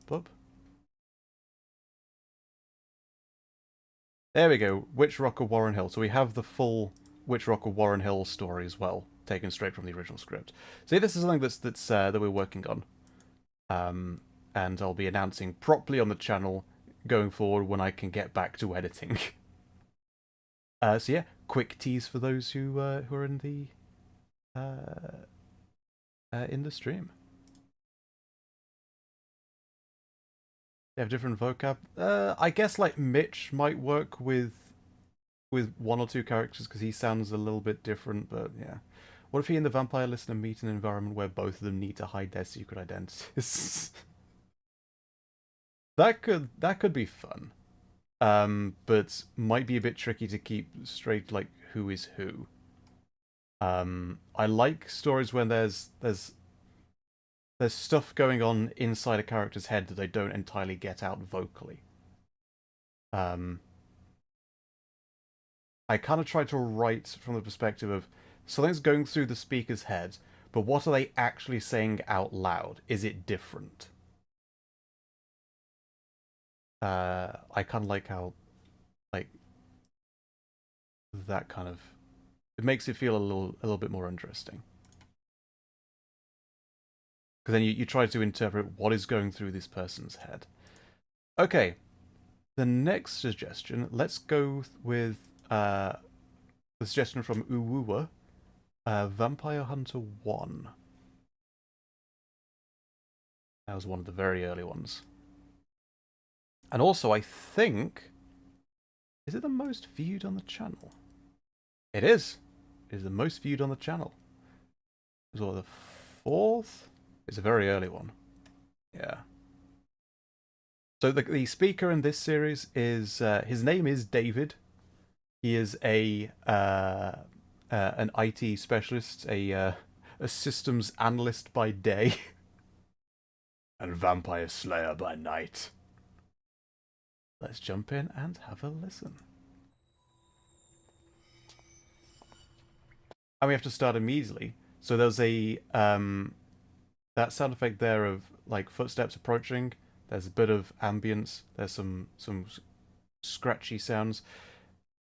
There we go. Witch Rocker Warren Hill. So we have the full Witch Rocker Warren Hill story as well, taken straight from the original script. So this is something that we're working on, and I'll be announcing properly on the channel going forward when I can get back to editing. So yeah, quick tease for those who are in the stream. They have different vocab. I guess like Mitch might work with one or two characters because he sounds a little bit different. But yeah, what if he and the vampire listener meet in an environment where both of them need to hide their secret identities? that could be fun. But might be a bit tricky to keep straight, like, who is who. I like stories when there's stuff going on inside a character's head that they don't entirely get out vocally. I kind of try to write from the perspective of something's going through the speaker's head, but what are they actually saying out loud? Is it different? I kind of like how, like, that kind of, it makes it feel a little bit more interesting. Because then you try to interpret what is going through this person's head. Okay, the next suggestion, let's go with the suggestion from Uwuwa, Vampire Hunter 1. That was one of the very early ones. And also, I think, is it the most viewed on the channel? It is. It is the most viewed on the channel. It was the 4th? It's a very early one. Yeah. So the speaker in this series is his name is David. He is an IT specialist, a systems analyst by day, and vampire slayer by night. Let's jump in and have a listen. And we have to start immediately. So there's a that sound effect there of like footsteps approaching. There's a bit of ambience. There's some scratchy sounds.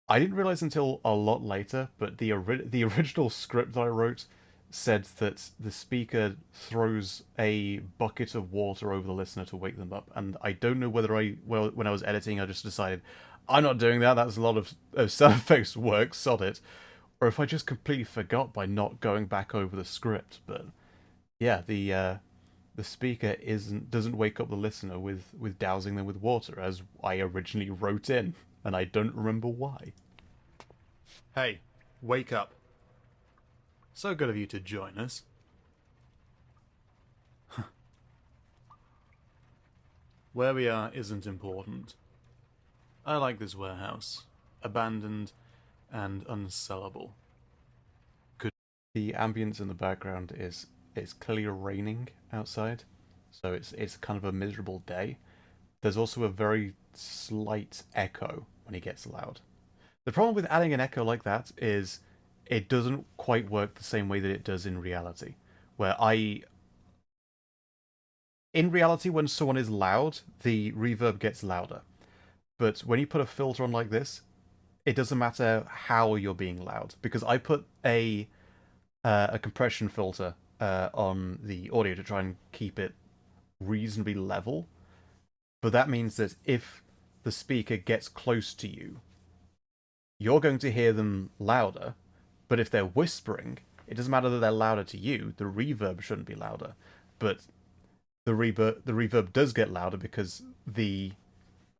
I didn't realize until a lot later, but the original script that I wrote said that the speaker throws a bucket of water over the listener to wake them up. And I don't know whether when I was editing, I just decided I'm not doing that. That's a lot of sound effects work, sod it. Or if I just completely forgot by not going back over the script. But yeah, the speaker doesn't wake up the listener with dousing them with water, as I originally wrote in, and I don't remember why. Hey, wake up. So good of you to join us. Where we are isn't important. I like this warehouse. Abandoned and unsellable. The ambience in the background is it's clearly raining outside, so it's kind of a miserable day. There's also a very slight echo when he gets loud. The problem with adding an echo like that is it doesn't quite work the same way that it does in reality. In reality, when someone is loud, the reverb gets louder. But when you put a filter on like this, it doesn't matter how you're being loud. Because I put a compression filter on the audio to try and keep it reasonably level. But that means that if the speaker gets close to you, you're going to hear them louder. But if they're whispering, it doesn't matter that they're louder to you. The reverb shouldn't be louder. But the reverb does get louder because the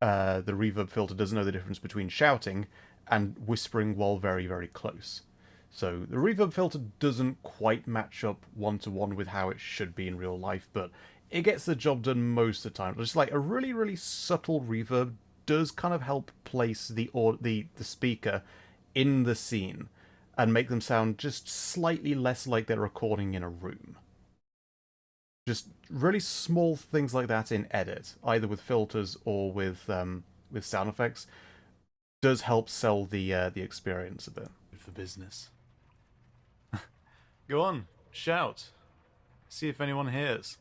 reverb filter doesn't know the difference between shouting and whispering while very, very close. So the reverb filter doesn't quite match up one-to-one with how it should be in real life, but it gets the job done most of the time. Just like a really, really subtle reverb does kind of help place the speaker in the scene and make them sound just slightly less like they're recording in a room. Just really small things like that in edit, either with filters or with sound effects, does help sell the experience a bit. Good for business. Go on, shout. See if anyone hears.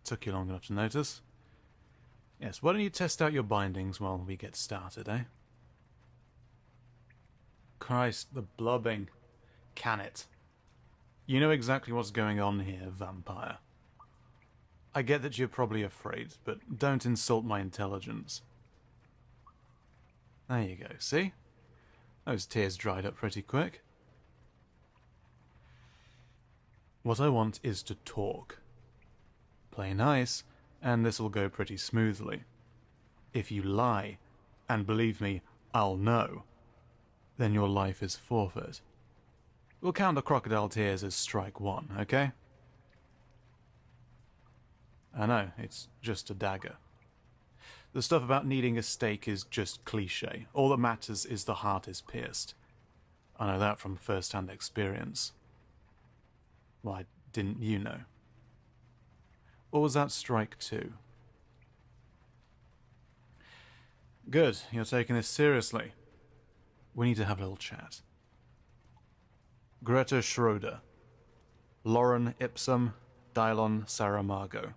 Took you long enough to notice. Yes, why don't you test out your bindings while we get started, eh? Christ, the blubbing. Can it? You know exactly what's going on here, vampire. I get that you're probably afraid, but don't insult my intelligence. There you go, see? Those tears dried up pretty quick. What I want is to talk. Play nice, and this will go pretty smoothly. If you lie, and believe me, I'll know, then your life is forfeit. We'll count the crocodile tears as strike one, okay? I know, it's just a dagger. The stuff about needing a stake is just cliché. All that matters is the heart is pierced. I know that from first-hand experience. Why, didn't you know? Or was that strike two? Good, you're taking this seriously. We need to have a little chat. Greta Schroeder, Lauren Ipsum, Dylon Saramago.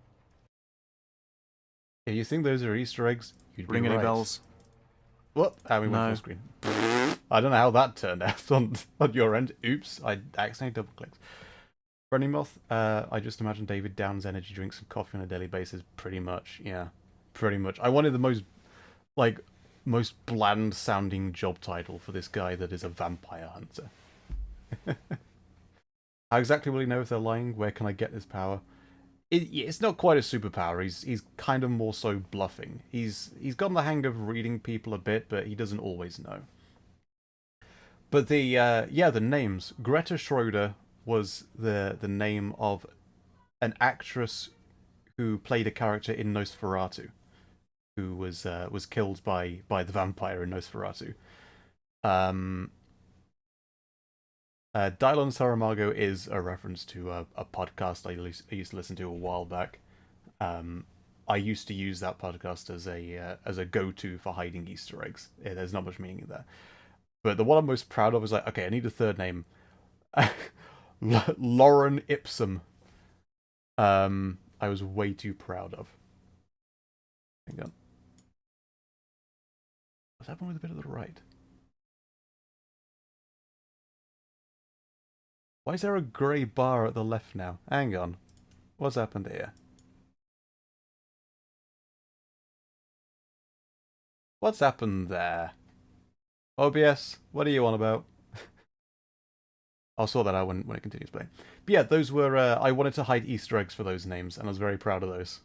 If you think those are Easter eggs, you'd Ring be any right. bells? What? We went full screen. I don't know how that turned out on your end. Oops, I accidentally double-clicked. Friendly Moth, I just imagine David Downs energy drinks and coffee on a daily basis. Pretty much, yeah. Pretty much. I wanted the most bland-sounding job title for this guy that is a vampire hunter. How exactly will he know if they're lying? Where can I get this power? It's not quite a superpower. He's kind of more so bluffing. He's gotten the hang of reading people a bit, but he doesn't always know. But the names. Greta Schroeder was the name of an actress who played a character in Nosferatu, who was killed by the vampire in Nosferatu. Dylon Saramago is a reference to a podcast I used to listen to a while back. I used to use that podcast as a go-to for hiding Easter eggs. There's not much meaning in there. But the one I'm most proud of is like, okay, I need a third name. Lauren Ipsum. I was way too proud of. Hang on. What's happened with a bit of the right? Why is there a grey bar at the left now? Hang on. What's happened here? What's happened there? OBS, what are you on about? I'll sort that out when it continues playing. But yeah, those were... I wanted to hide Easter eggs for those names, and I was very proud of those.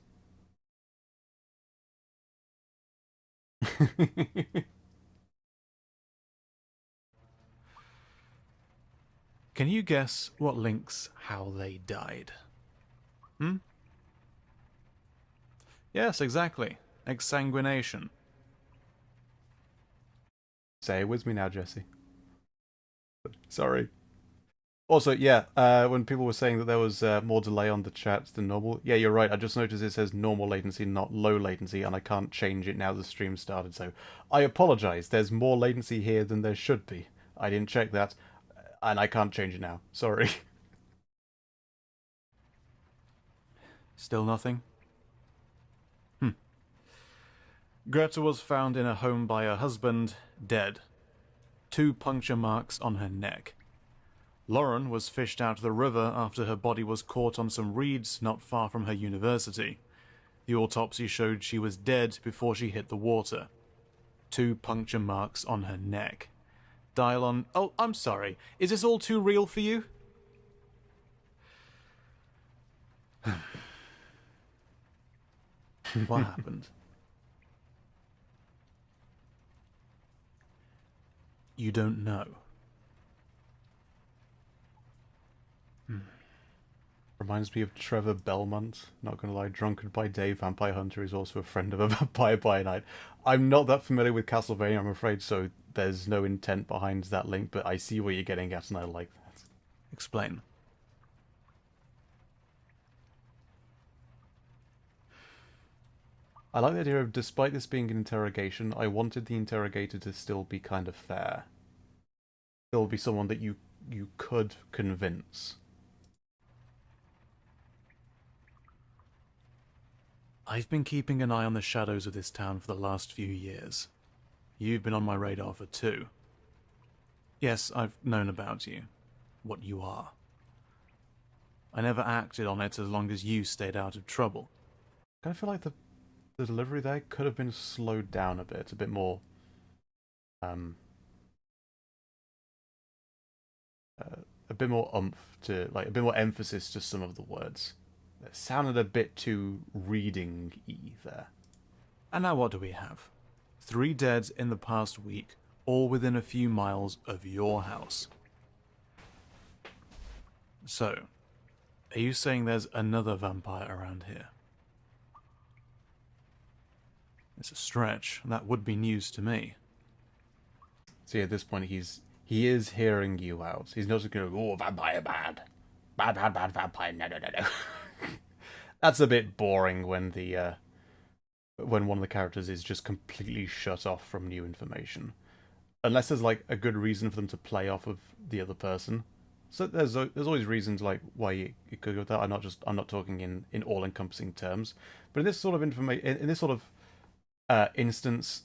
Can you guess what links how they died? Hmm? Yes, exactly. Exsanguination. Say it with me now, Jesse. Sorry. Also, yeah, when people were saying that there was more delay on the chat than normal, yeah, you're right. I just noticed it says normal latency, not low latency, and I can't change it now the stream started, so I apologize. There's more latency here than there should be. I didn't check that, and I can't change it now. Sorry. Still nothing? Greta was found in a home by her husband, dead. 2 puncture marks on her neck. Lauren was fished out of the river after her body was caught on some reeds not far from her university. The autopsy showed she was dead before she hit the water. 2 puncture marks on her neck. Dial on... Oh, I'm sorry. Is this all too real for you? What happened? You don't know. Reminds me of Trevor Belmont. Not gonna lie, Drunkard by Day, Vampire Hunter is also a friend of a Vampire by Night. I'm not that familiar with Castlevania, I'm afraid, so there's no intent behind that link, but I see what you're getting at, and I like that. Explain. I like the idea of, despite this being an interrogation, I wanted the interrogator to still be kind of fair. Still be someone that you could convince. I've been keeping an eye on the shadows of this town for the last few years. You've been on my radar for 2. Yes, I've known about you. What you are. I never acted on it as long as you stayed out of trouble. I kind of feel like the delivery there could have been slowed down a bit more, a bit more oomph to, like, a bit more emphasis to some of the words. It sounded a bit too reading-y there. And now what do we have? 3 dead in the past week, all within a few miles of your house. So, are you saying there's another vampire around here? It's a stretch. That would be news to me. See, at this point, he is hearing you out. He's not just going, "Oh, vampire bad. Bad, bad, bad vampire. No, no, no, no." That's a bit boring when when one of the characters is just completely shut off from new information. Unless there's, like, a good reason for them to play off of the other person. So there's always reasons, like, why you could go with that. I'm not talking in all-encompassing terms. But in this sort of in this sort of instance,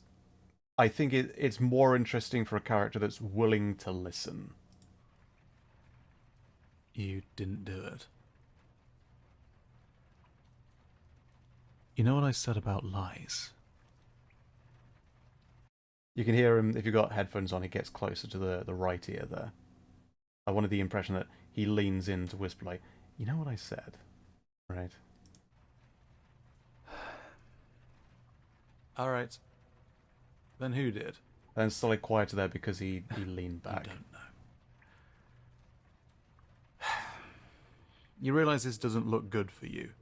I think it's more interesting for a character that's willing to listen. You didn't do it. You know what I said about lies? You can hear him, if you've got headphones on, he gets closer to the right ear there. I wanted the impression that he leans in to whisper, like, "You know what I said?" Right? Alright. Then who did? And slightly quieter there because he leaned back. You don't know. You realize this doesn't look good for you.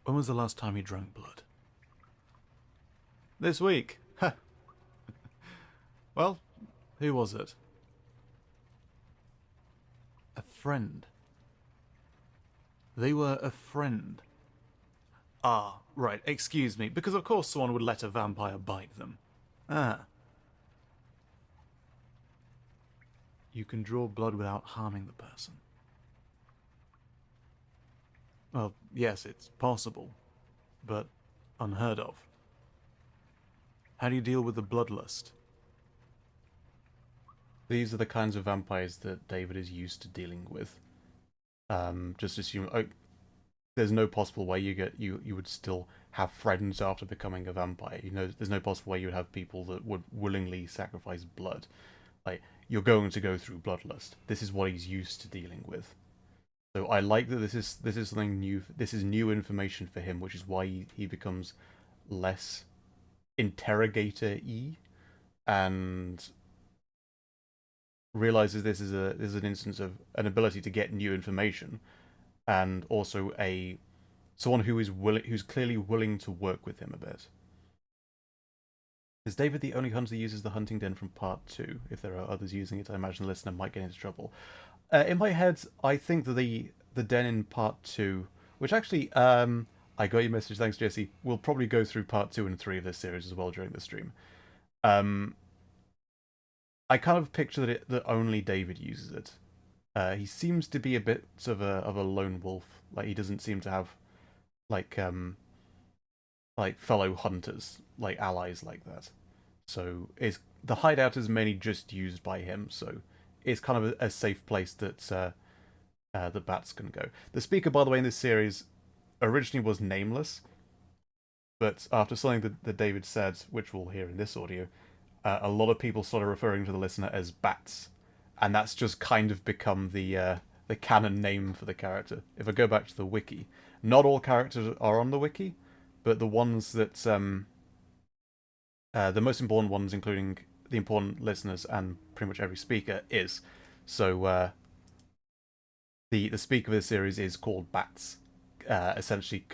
When was the last time you drank blood? This week. Well, who was it? A friend. They were a friend. Ah, right, excuse me, because of course someone would let a vampire bite them. Ah. You can draw blood without harming the person. Well, yes, it's possible, but unheard of. How do you deal with the bloodlust? These are the kinds of vampires that David is used to dealing with. Just assume, there's no possible way you would still have friends after becoming a vampire. You know, there's no possible way you would have people that would willingly sacrifice blood. Like, you're going to go through bloodlust. This is what he's used to dealing with. So I like that this is something new. This is new information for him, which is why he becomes less interrogator-y and realizes this is an instance of an ability to get new information, and also someone who's clearly willing to work with him a bit. Is David the only hunter who uses the hunting den from part 2? If there are others using it, I imagine the listener might get into trouble. In my head, I think that the den in part 2, which actually, I got your message, thanks Jesse, we'll probably go through part 2 and 3 of this series as well during the stream. I kind of picture that only David uses it. He seems to be a bit of a lone wolf. Like, he doesn't seem to have like fellow hunters, like allies like that. So the hideout is mainly just used by him. So it's kind of a safe place that the bats can go. The speaker, by the way, in this series originally was nameless, but after something that David said, which we'll hear in this audio, a lot of people started referring to the listener as Bats, and that's just kind of become the canon name for the character. If I go back to the wiki, not all characters are on the wiki, but the ones that the most important ones, including the important listeners and pretty much every speaker, is. So the speaker of this series is called Bats. Essentially,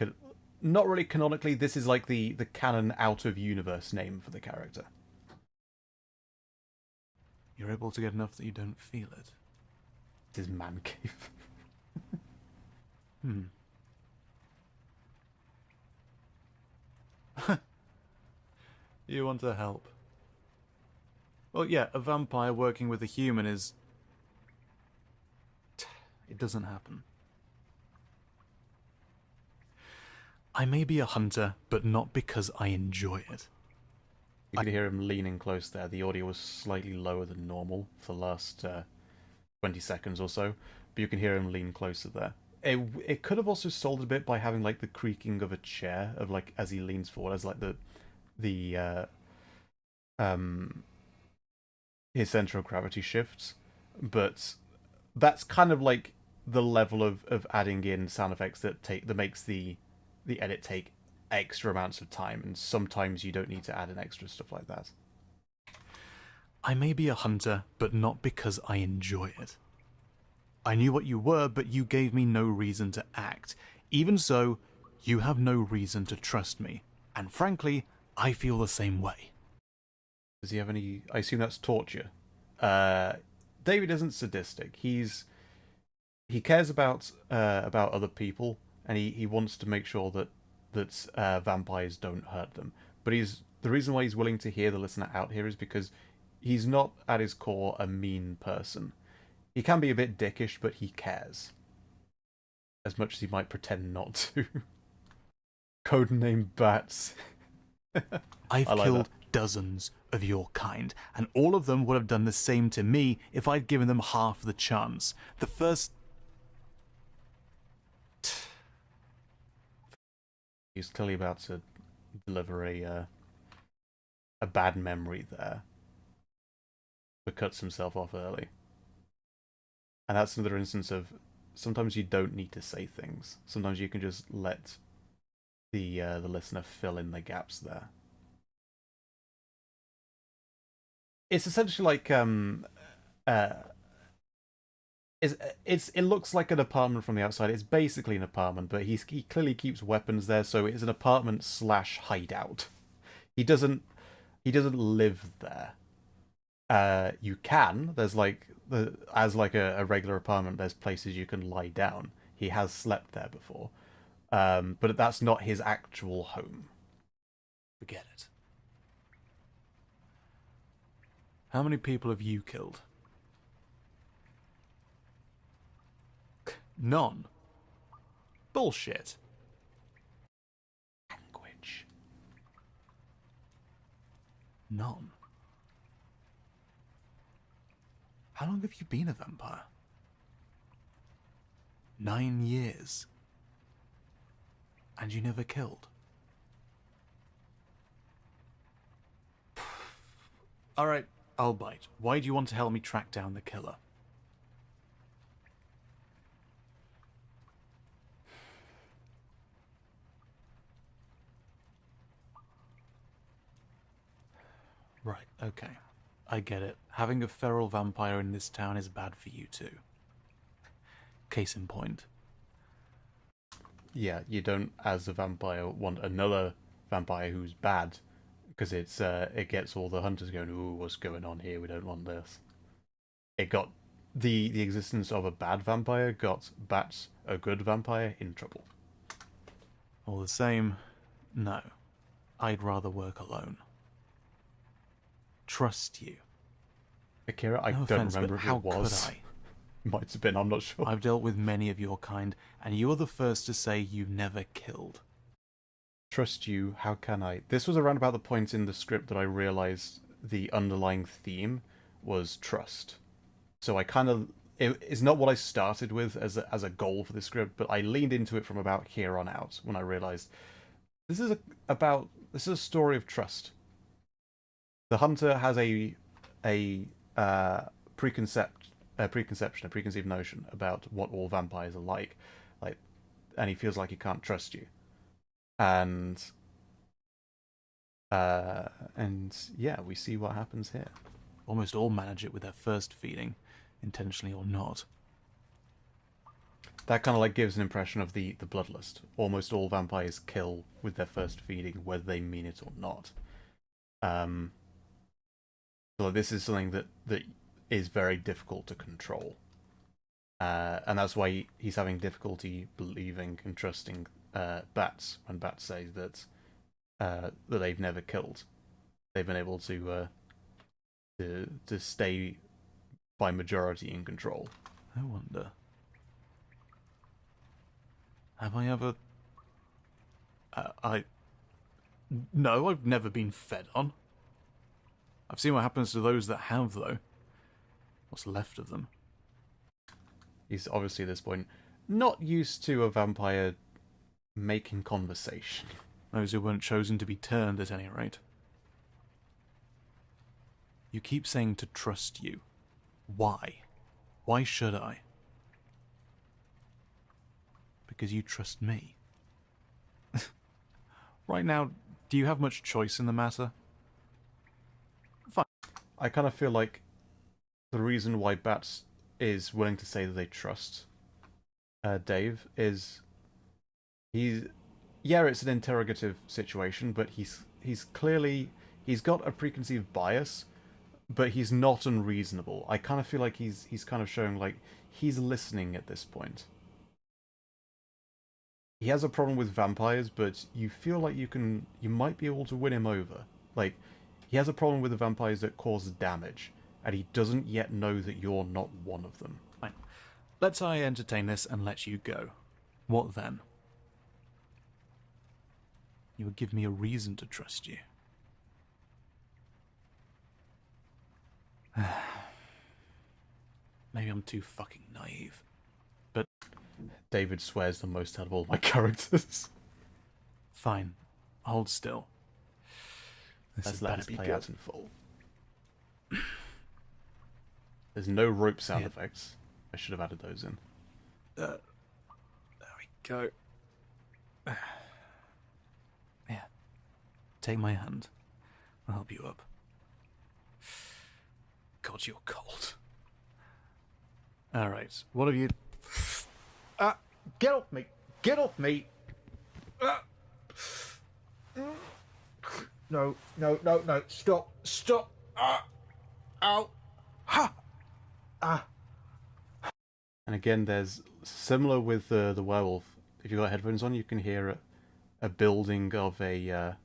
not really canonically. This is like the canon out of universe name for the character. You're able to get enough that you don't feel it. This is man cave. You want to help? Well, yeah, a vampire working with a human is... It doesn't happen. I may be a hunter, but not because I enjoy it. You could hear him leaning close there. The audio was slightly lower than normal for the last 20 seconds or so, but you can hear him lean closer there. It could have also sold a bit by having like the creaking of a chair of like as he leans forward, as like his center of gravity shifts, but that's kind of like the level of adding in sound effects that makes the edit take extra amounts of time, and sometimes you don't need to add in extra stuff like that. I may be a hunter, but not because I enjoy it. I knew what you were, but you gave me no reason to act. Even so, you have no reason to trust me. And frankly, I feel the same way. Does he have any... I assume that's torture. David isn't sadistic. He cares about other people, and he wants to make sure that vampires don't hurt them. But the reason why he's willing to hear the listener out here is because he's not at his core a mean person. He can be a bit dickish, but he cares. As much as he might pretend not to. Codename Bats. I've killed dozens of your kind, and all of them would have done the same to me if I'd given them half the chance. The first... He's clearly about to deliver a bad memory there, but cuts himself off early. And that's another instance of sometimes you don't need to say things. Sometimes you can just let the listener fill in the gaps there. It's essentially like it looks like an apartment from the outside. It's basically an apartment, but he clearly keeps weapons there, so it's an apartment / hideout. He doesn't live there. You can. There's like as a regular apartment, there's places you can lie down. He has slept there before, but that's not his actual home. Forget it. How many people have you killed? None. Bullshit. Language. None. How long have you been a vampire? 9 years. And you never killed? Alright, I'll bite. Why do you want to help me track down the killer? Right, okay. I get it. Having a feral vampire in this town is bad for you too. Case in point. Yeah, you don't, as a vampire, want another vampire who's bad, because it gets all the hunters going, ooh, what's going on here? We don't want this. It got the existence of a bad vampire got Bats, a good vampire, in trouble. All the same, no. I'd rather work alone. Trust you. Akira, I No don't offense, remember but if how it was. could I? Might have been, I'm not sure. I've dealt with many of your kind, and you're the first to say you've never killed. Trust you, how can I? This was around about the point in the script that I realized the underlying theme was trust. So I kind of... It's not what I started with as a goal for the script, but I leaned into it from about here on out when I realized this is a story of trust. The hunter has a preconceived notion about what all vampires are like, and he feels like he can't trust you, and yeah, we see what happens here. Almost all manage it with their first feeding, intentionally or not. That kind of like gives an impression of the bloodlust. Almost all vampires kill with their first feeding, whether they mean it or not. So this is something that is very difficult to control. And that's why he's having difficulty believing and trusting Bats when Bats says that they've never killed. They've been able to stay by majority in control. I wonder. Have I ever... No, I've never been fed on. I've seen what happens to those that have, though. What's left of them. He's obviously at this point not used to a vampire making conversation. Those who weren't chosen to be turned, at any rate. You keep saying to trust you. Why? Why should I? Because you trust me. Right now, do you have much choice in the matter? Fine. I kind of feel like the reason why Bats is willing to say that they trust Dave is it's an interrogative situation, but he's got a preconceived bias, but he's not unreasonable. I kind of feel like he's kind of showing like he's listening at this point. He has a problem with vampires, but you feel like you might be able to win him over. Like, he has a problem with the vampires that cause damage, and he doesn't yet know that you're not one of them. Fine. Let's I entertain this and let you go. What then? You would give me a reason to trust you. Maybe I'm too fucking naive. But David swears the most out of all my characters. Fine. Hold still. Let's let this play out in full. There's no rope sound effects. I should have added those in. There we go. Yeah. Take my hand. I'll help you up. God, you're cold. Alright, what have you... Get off me! Get off me! No, no, no, no. Stop, stop! Ow! Ha! Ah! And again, there's similar with the werewolf. If you've got headphones on, you can hear a building of a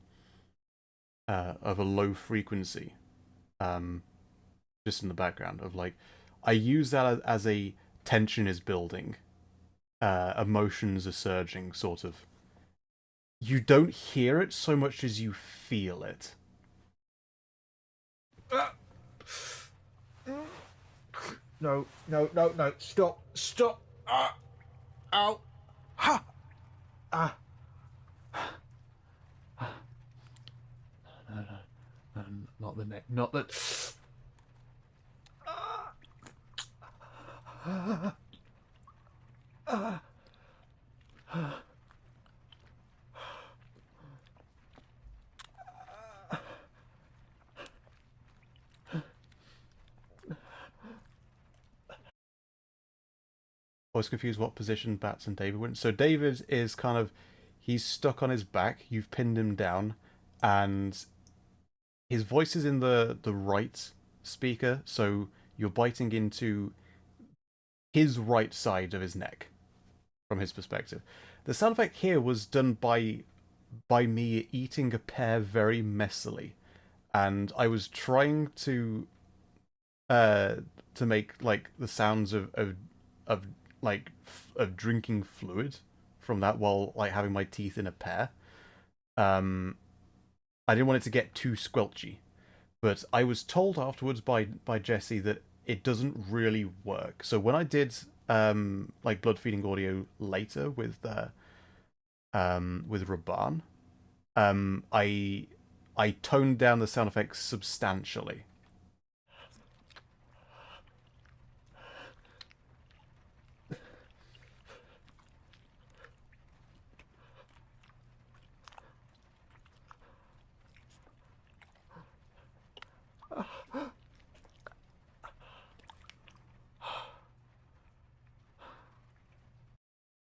low frequency, just in the background of like, I use that as a tension is building, emotions are surging, sort of. You don't hear it so much as you feel it. No, no, no, no. Stop, stop! Ow! Ha! Ah! No, not the neck. Not the... was confused what position Bats and David were in. So David is kind of, he's stuck on his back. You've pinned him down, and his voice is in the right speaker. So you're biting into his right side of his neck from his perspective. The sound effect here was done by me eating a pear very messily, and I was trying to make like the sounds of like of drinking fluid from that while like having my teeth in a pear. I didn't want it to get too squelchy, but I was told afterwards by Jesse that it doesn't really work. So when I did like blood feeding audio later with Raban, I toned down the sound effects substantially.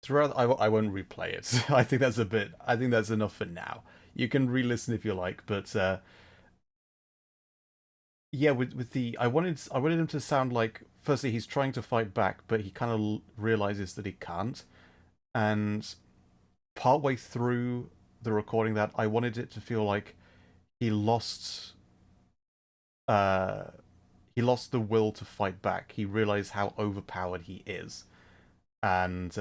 Throughout, I won't replay it. I think that's a bit. I think that's enough for now. You can re-listen if you like, but yeah, with the I wanted him to sound like, firstly he's trying to fight back, but he kind of realizes that he can't, and partway through the recording that I wanted it to feel like he lost the will to fight back. He realized how overpowered he is, and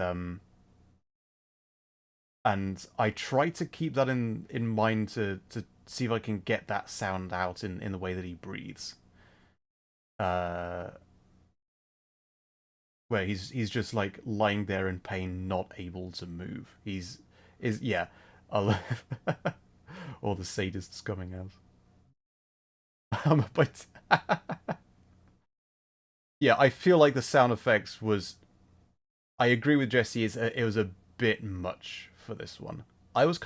I try to keep that in mind to see if I can get that sound out in the way that he breathes. Where he's just like lying there in pain, not able to move. Yeah, all the sadists coming out. But yeah, I feel like the sound effects was. I agree with Jesse. It was a bit much for this one. I was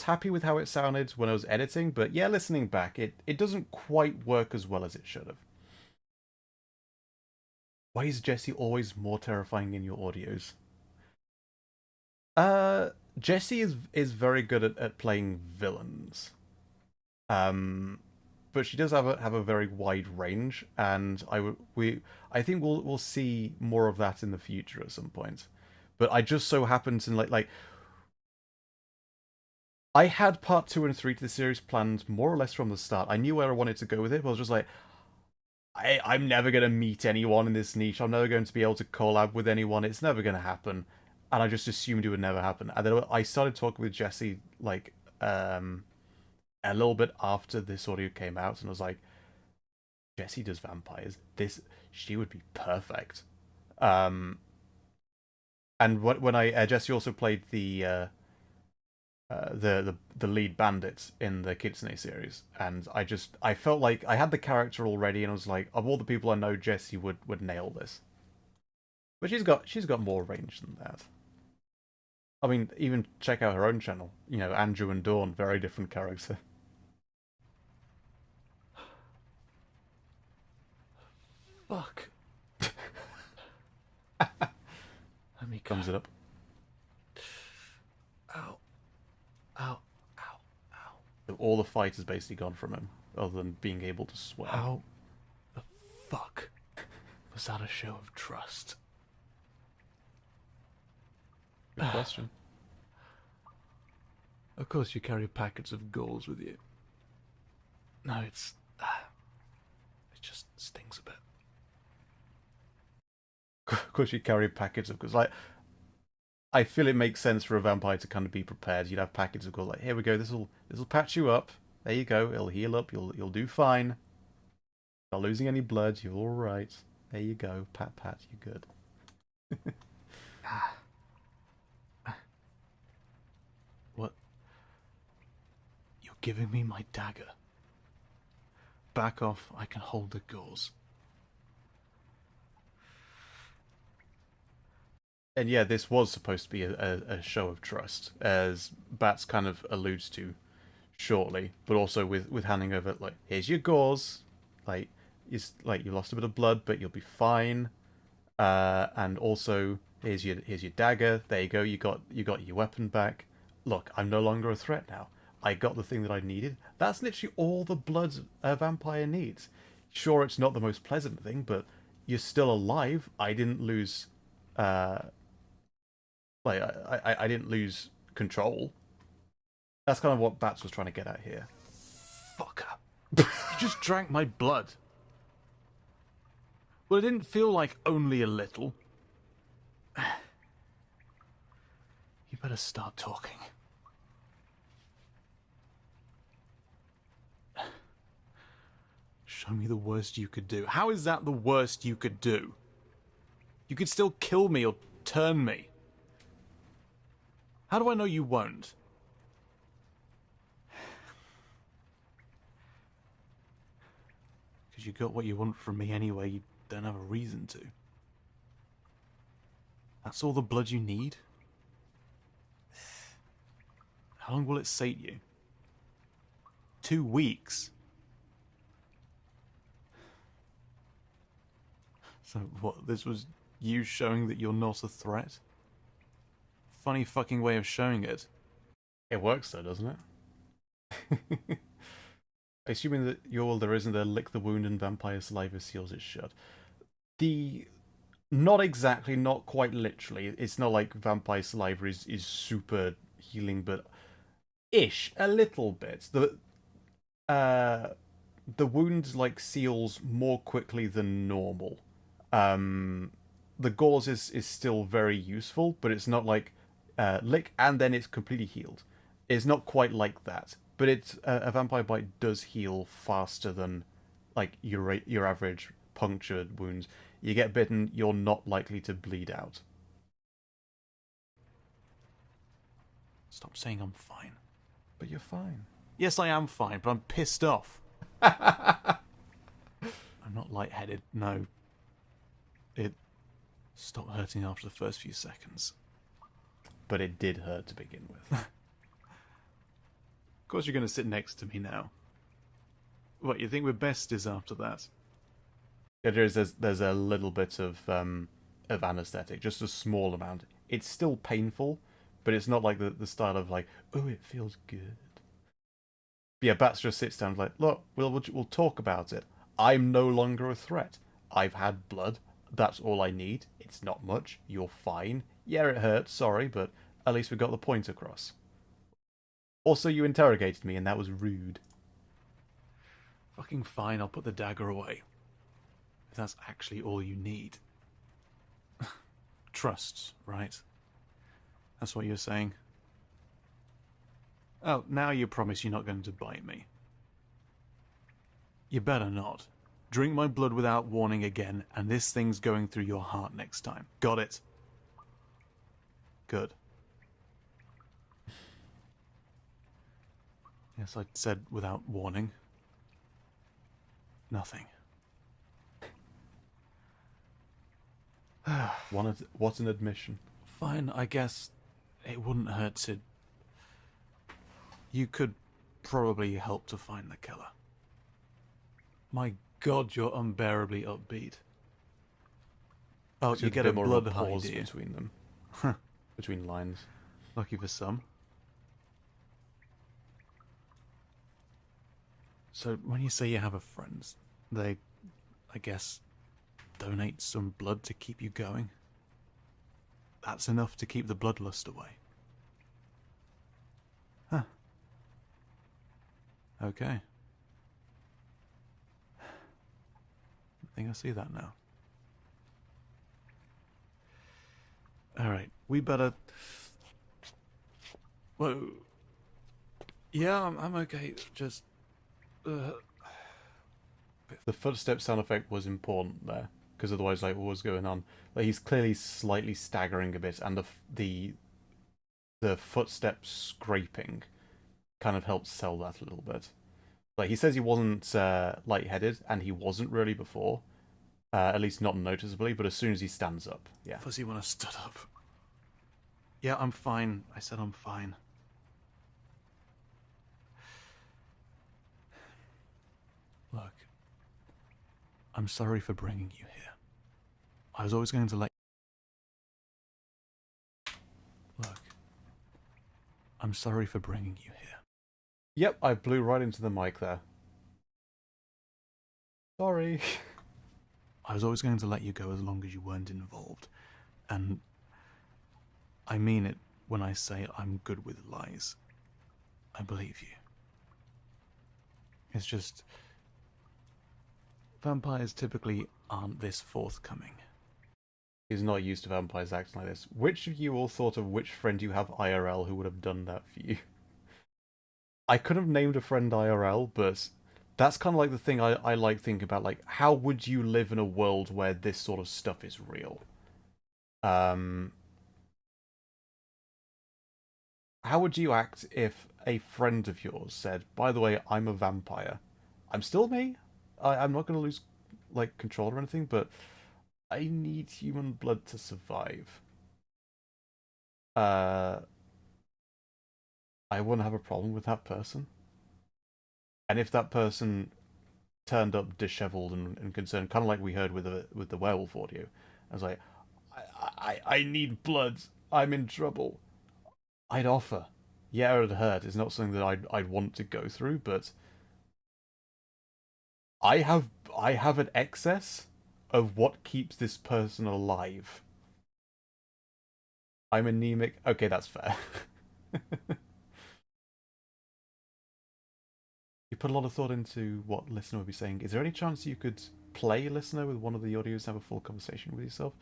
happy with how it sounded when I was editing, but yeah, listening back, it doesn't quite work as well as it should have. Why is Jesse always more terrifying in your audios? Jesse is very good at playing villains. But she does have a very wide range, and I think we'll see more of that in the future at some point. But I just so happened to like I had part 2 and 3 to the series planned more or less from the start. I knew where I wanted to go with it, but I was just like, I'm never going to meet anyone in this niche. I'm never going to be able to collab with anyone. It's never going to happen. And I just assumed it would never happen. And then I started talking with Jesse, like, a little bit after this audio came out, and I was like, Jesse does vampires. She would be perfect. And when Jesse also played the lead bandit in the Kitsune series, and I felt like I had the character already, and I was like, of all the people I know, Jesse would nail this. But she's got more range than that. I mean, even check out her own channel. You know, Andrew and Dawn, very different character. Fuck. Let me Comes it up. Ow. Ow. Ow. Ow. So all the fight has basically gone from him, other than being able to swear. How the fuck was that a show of trust? Good question. Of course you carry packets of gauze with you. No, it just stings a bit. Of course, you carry packets of, because like, I feel it makes sense for a vampire to kind of be prepared. You'd have packets of gold, like, here we go, this'll patch you up. There you go, it'll heal up. You'll do fine. Not losing any blood. You're all right. There you go, pat pat. You're good. What? You're giving me my dagger. Back off. I can hold the gauze. And yeah, this was supposed to be a show of trust, as Bats kind of alludes to shortly, but also with handing over, like, here's your gauze, like, you lost a bit of blood, but you'll be fine. And also Here's your dagger. There you go. You got your weapon back. Look, I'm no longer a threat now. I got the thing that I needed. That's literally all the blood a vampire needs. Sure, it's not the most pleasant thing, but you're still alive. I didn't lose, I didn't lose control. That's kind of what Bats was trying to get at here. Fucker. You just drank my blood. Well, it didn't feel like only a little. You better start talking. Show me the worst you could do. How is that the worst you could do? You could still kill me or turn me. How do I know you won't? Because you got what you want from me anyway, you don't have a reason to. That's all the blood you need? How long will it sate you? 2 weeks? So what, this was you showing that you're not a threat? Funny fucking way of showing it. It works though, doesn't it? Assuming that all there isn't a lick the wound and vampire saliva seals it shut. Not exactly, not quite literally. It's not like vampire saliva is super healing, but ish, a little bit. The wound like seals more quickly than normal. The gauze is still very useful, but it's not like lick and then it's completely healed. It's not quite like that, but it's a vampire bite does heal faster than like your average punctured wounds. You get bitten, you're not likely to bleed out. Stop saying I'm fine. But you're fine. Yes, I am fine, but I'm pissed off. I'm not lightheaded, no. It stopped hurting after the first few seconds. But it did hurt to begin with. Of course you're going to sit next to me now. What, you think we're besties after that? Yeah, there's a little bit of anesthetic, just a small amount. It's still painful, but it's not like the style of like, oh, it feels good. But yeah, Bats just sits down like, look, we'll talk about it. I'm no longer a threat. I've had blood. That's all I need. It's not much. You're fine. Yeah, it hurts. Sorry, but at least we got the point across. Also, you interrogated me, and that was rude. Fucking fine, I'll put the dagger away. If that's actually all you need. Trust, right? That's what you're saying? Oh, now you promise you're not going to bite me. You better not. Drink my blood without warning again, and this thing's going through your heart next time. Got it? Good. Yes, I said without warning. Nothing. What an admission. Fine, I guess it wouldn't hurt to... You could probably help to find the killer. My God, you're unbearably upbeat. Oh, you get a blood pause high, between them. Between lines. Lucky for some. So, when you say you have a friend, they, I guess, donate some blood to keep you going? That's enough to keep the bloodlust away? Huh. Okay. I think I see that now. Alright, we better... Whoa. Yeah, I'm okay, just... The footstep sound effect was important there, because otherwise, like, what was going on? Like, he's clearly slightly staggering a bit, and the footsteps scraping kind of helps sell that a little bit. Like, he says he wasn't lightheaded, and he wasn't really before, at least not noticeably. But as soon as he stands up, yeah. Fuzzy when I stood up. Yeah, I'm fine. I said I'm fine. Look, I'm sorry for bringing you here. I was always going to let I'm sorry for bringing you here. Yep, I blew right into the mic there. Sorry. I was always going to let you go as long as you weren't involved. And I mean it when I say I'm good with lies. I believe you. It's just... vampires typically aren't this forthcoming. He's not used to vampires acting like this. Which of you all thought of which friend you have IRL who would have done that for you? I could have named a friend IRL, but that's kind of like the thing I like thinking about. Like, how would you live in a world where this sort of stuff is real? How would you act if a friend of yours said, by the way, I'm a vampire. I'm still me. I'm not going to lose, like, control or anything, but I need human blood to survive. I wouldn't have a problem with that person. And if that person turned up disheveled and concerned, kind of like we heard with the werewolf audio, I was like, I need blood. I'm in trouble. I'd offer. Yeah, it hurt. It's not something that I'd want to go through, but I have an excess of what keeps this person alive. I'm anemic. Okay, that's fair. You put a lot of thought into what listener would be saying. Is there any chance you could play listener with one of the audios and have a full conversation with yourself?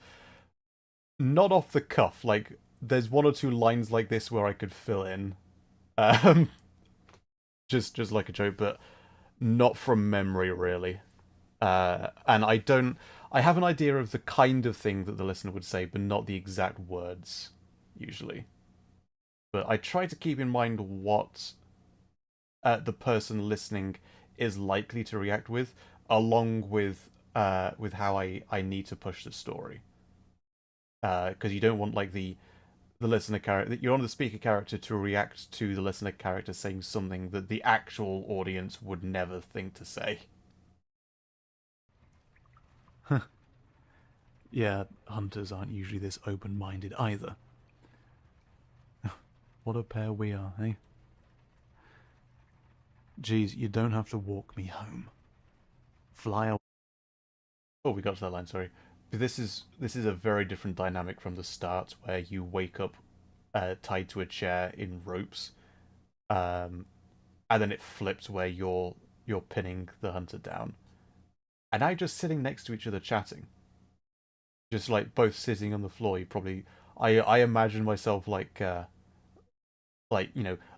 Not off the cuff. Like, there's one or two lines like this where I could fill in. Just like a joke, but not from memory, really. And I have an idea of the kind of thing that the listener would say, but not the exact words, usually. But I try to keep in mind what the person listening is likely to react with, along with how I need to push the story. Because you don't want, like, the listener character, you want the speaker character to react to the listener character saying something that the actual audience would never think to say. Yeah, hunters aren't usually this open-minded either. What a pair we are, eh? Geez, you don't have to walk me home. Fly away. Oh, we got to that line, sorry. This is a very different dynamic from the start, where you wake up tied to a chair in ropes, and then it flips where you're pinning the hunter down, and now just sitting next to each other chatting, just like both sitting on the floor. You probably I imagine myself like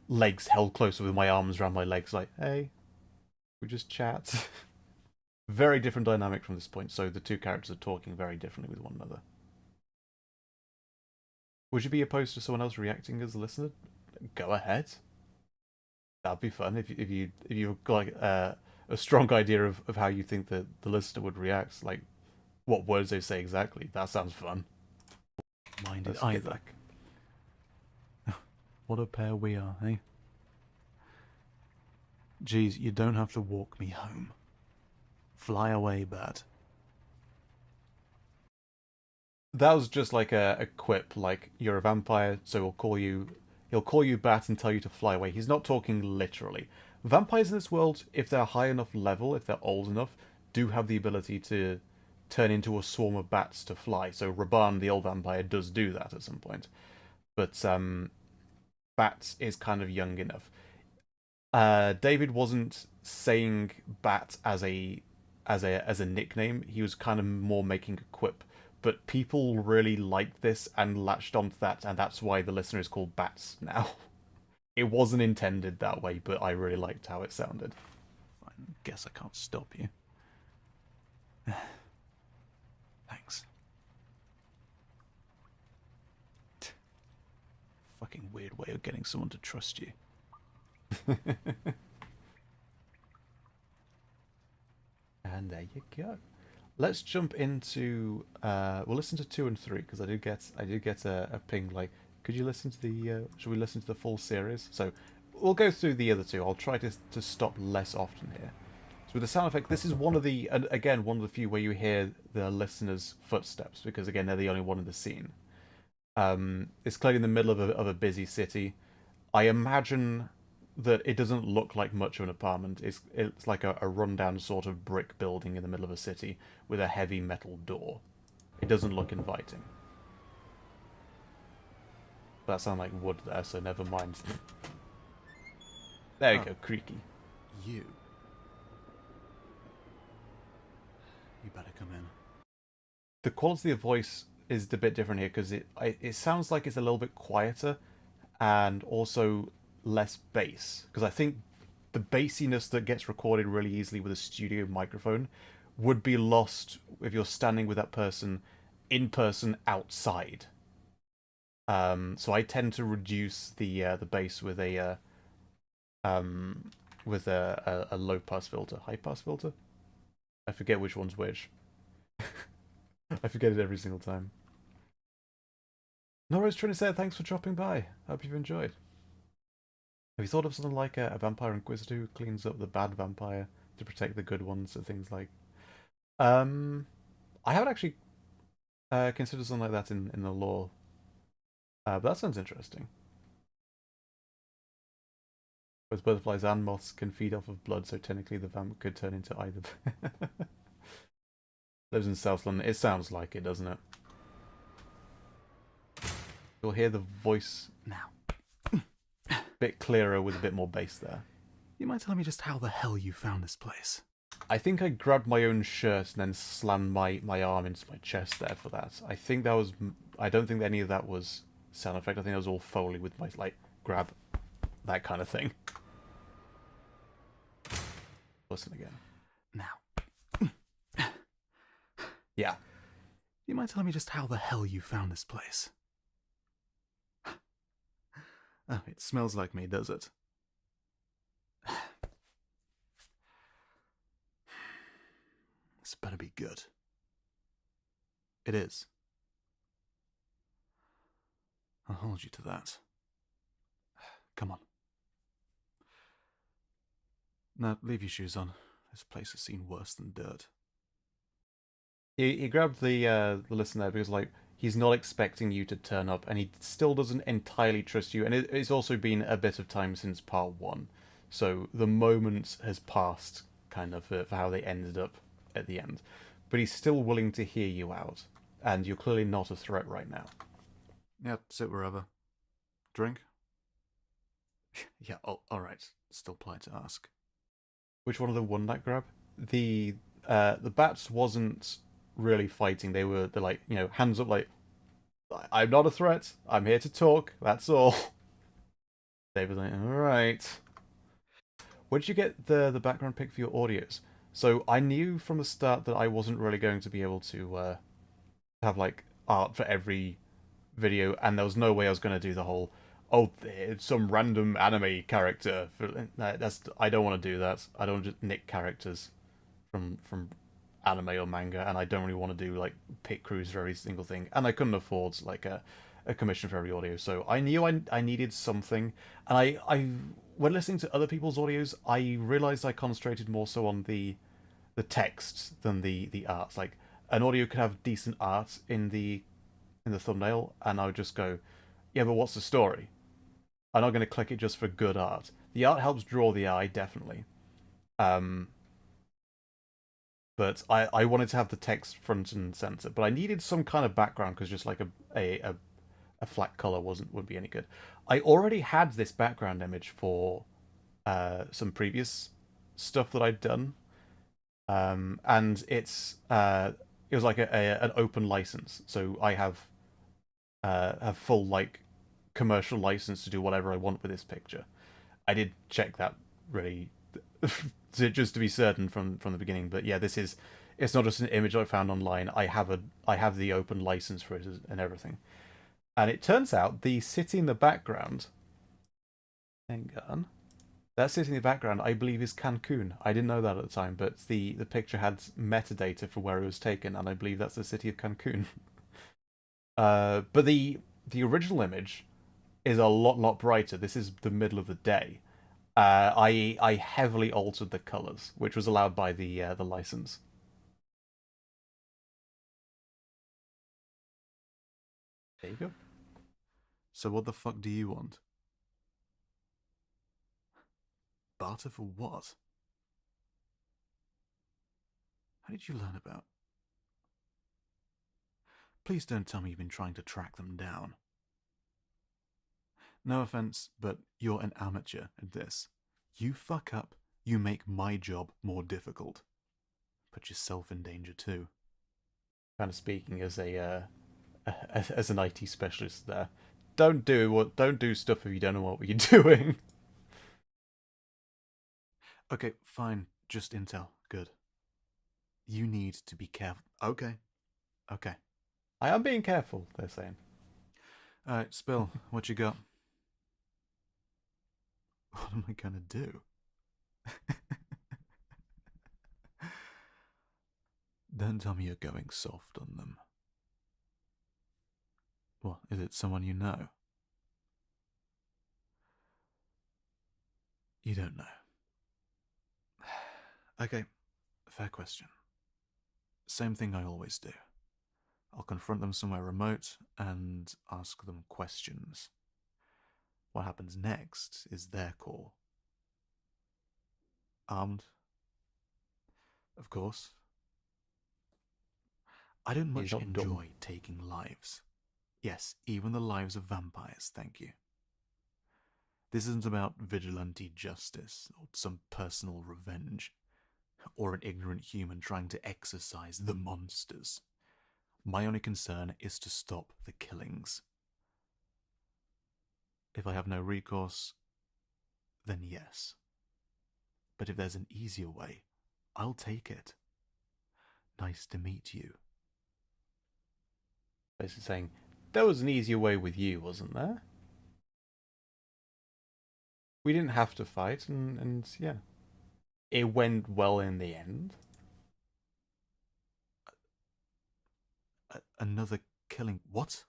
legs held closer with my arms around my legs, like, hey, we just chat. Very different dynamic from this point, so the two characters are talking very differently with one another. Would you be opposed to someone else reacting as a listener? Go ahead. That'd be fun if you've got like a strong idea of how you think that the listener would react, like what words they say exactly. That sounds fun. Minded either. What a pair we are, eh? Geez, you don't have to walk me home. Fly away, bat. That was just like a quip, like, you're a vampire, so he'll call you bat and tell you to fly away. He's not talking literally. Vampires in this world, if they're high enough level, if they're old enough, do have the ability to turn into a swarm of bats to fly. So Raban, the old vampire, does do that at some point. But Bat is kind of young enough. David wasn't saying Bat as a nickname. He was kind of more making a quip. But people really liked this and latched onto that, and that's why the listener is called Bats now. It wasn't intended that way, but I really liked how it sounded. Fine, guess I can't stop you. Thanks. Fucking weird way of getting someone to trust you. And there you go. Let's jump into we'll listen to 2 and 3, because I did get a ping like, could you listen to the should we listen to the full series? So we'll go through the other 2. I'll try to stop less often here. So with the sound effect, this is one of the few where you hear the listener's footsteps, because again they're the only one in the scene. It's clearly in the middle of a busy city. I imagine that it doesn't look like much of an apartment. It's like a rundown sort of brick building in the middle of a city with a heavy metal door. It doesn't look inviting. That sounded like wood there, so never mind. There you go, creaky. You better come in. The quality of voice is a bit different here because it sounds like it's a little bit quieter and also less bass. Because I think the bassiness that gets recorded really easily with a studio microphone would be lost if you're standing with that person in person outside. So I tend to reduce the bass with a low pass filter, high pass filter. I forget which one's which. I forget it every single time. Nora's trying to say thanks for dropping by. Hope you've enjoyed. Have you thought of something like a vampire inquisitor who cleans up the bad vampire to protect the good ones and things like? I haven't actually considered something like that in the lore. But that sounds interesting. Both butterflies and moths can feed off of blood, so technically the vamp could turn into either. Lives in South London. It sounds like it, doesn't it? You'll hear the voice Now, a bit clearer with a bit more bass there. you mind telling me just how the hell you found this place? I think I grabbed my own shirt and then slammed my arm into my chest there for that. I think that was... I don't think any of that was sound effect. I think that was all Foley with my, like, grab, that kind of thing. Listen again. Now, Yeah. you mind telling me just how the hell you found this place? Oh, it smells like me, does it? This better be good. It is. I'll hold you to that. Come on. Now, leave your shoes on. This place has seen worse than dirt. He grabbed the listener because, like, he's not expecting you to turn up, and he still doesn't entirely trust you. And it's also been a bit of time since part 1, so the moment has passed, kind of, for how they ended up at the end. But he's still willing to hear you out, and you're clearly not a threat right now. Yeah, sit wherever. Drink? Yeah, alright. Still polite to ask. Which one of them won that grab? The bats wasn't really fighting. They're like, you know, hands up, like, I'm not a threat. I'm here to talk. That's all. They were like, all right. Where did you get the background pick for your audios? So I knew from the start that I wasn't really going to be able to have like art for every video, and there was no way I was going to do the whole it's some random anime character. I don't want to do that. I don't just nick characters from anime or manga, and I don't really want to do like pit crews for every single thing, and I couldn't afford like a commission for every audio, so I knew I needed something. And I when listening to other people's audios, I realized I concentrated more so on the text than the art. Like, an audio could have decent art in the thumbnail, and I would just go, yeah, but what's the story? I'm not going to click it just for good art. The art helps draw the eye, definitely. But I wanted to have the text front and center. But I needed some kind of background, because just like a flat color wouldn't be any good. I already had this background image for some previous stuff that I'd done. And it was like an open license. So I have full, like, commercial license to do whatever I want with this picture. I did check that really just to be certain from the beginning. But yeah, it's not just an image I found online. I have the open license for it and everything. And it turns out the city in the background, hang on, that city in the background, I believe, is Cancun. I didn't know that at the time, but the picture had metadata for where it was taken, and I believe that's the city of Cancun. But the original image is a lot brighter. This is the middle of the day. I heavily altered the colors, which was allowed by the license. There you go. So what the fuck do you want? Barter for what? How did you learn about... Please don't tell me you've been trying to track them down. No offense, but you're an amateur at this. You fuck up, you make my job more difficult. Put yourself in danger too. Kind of speaking as a as an IT specialist there. Don't do stuff if you don't know what you're doing. Okay, fine. Just intel. Good. You need to be careful. Okay. I am being careful, they're saying. Alright, Spill, what you got? What am I gonna do? Don't tell me you're going soft on them. What, is it someone you know? You don't know. Okay, fair question. Same thing I always do. I'll confront them somewhere remote and ask them questions. What happens next is their call. Armed? Of course. I don't much enjoy taking lives. Yes, even the lives of vampires, thank you. This isn't about vigilante justice or some personal revenge, or an ignorant human trying to exorcise the monsters. My only concern is to stop the killings. If I have no recourse, then yes. But if there's an easier way, I'll take it. Nice to meet you. Basically saying, there was an easier way with you, wasn't there? We didn't have to fight, and yeah. It went well in the end. Another killing? What?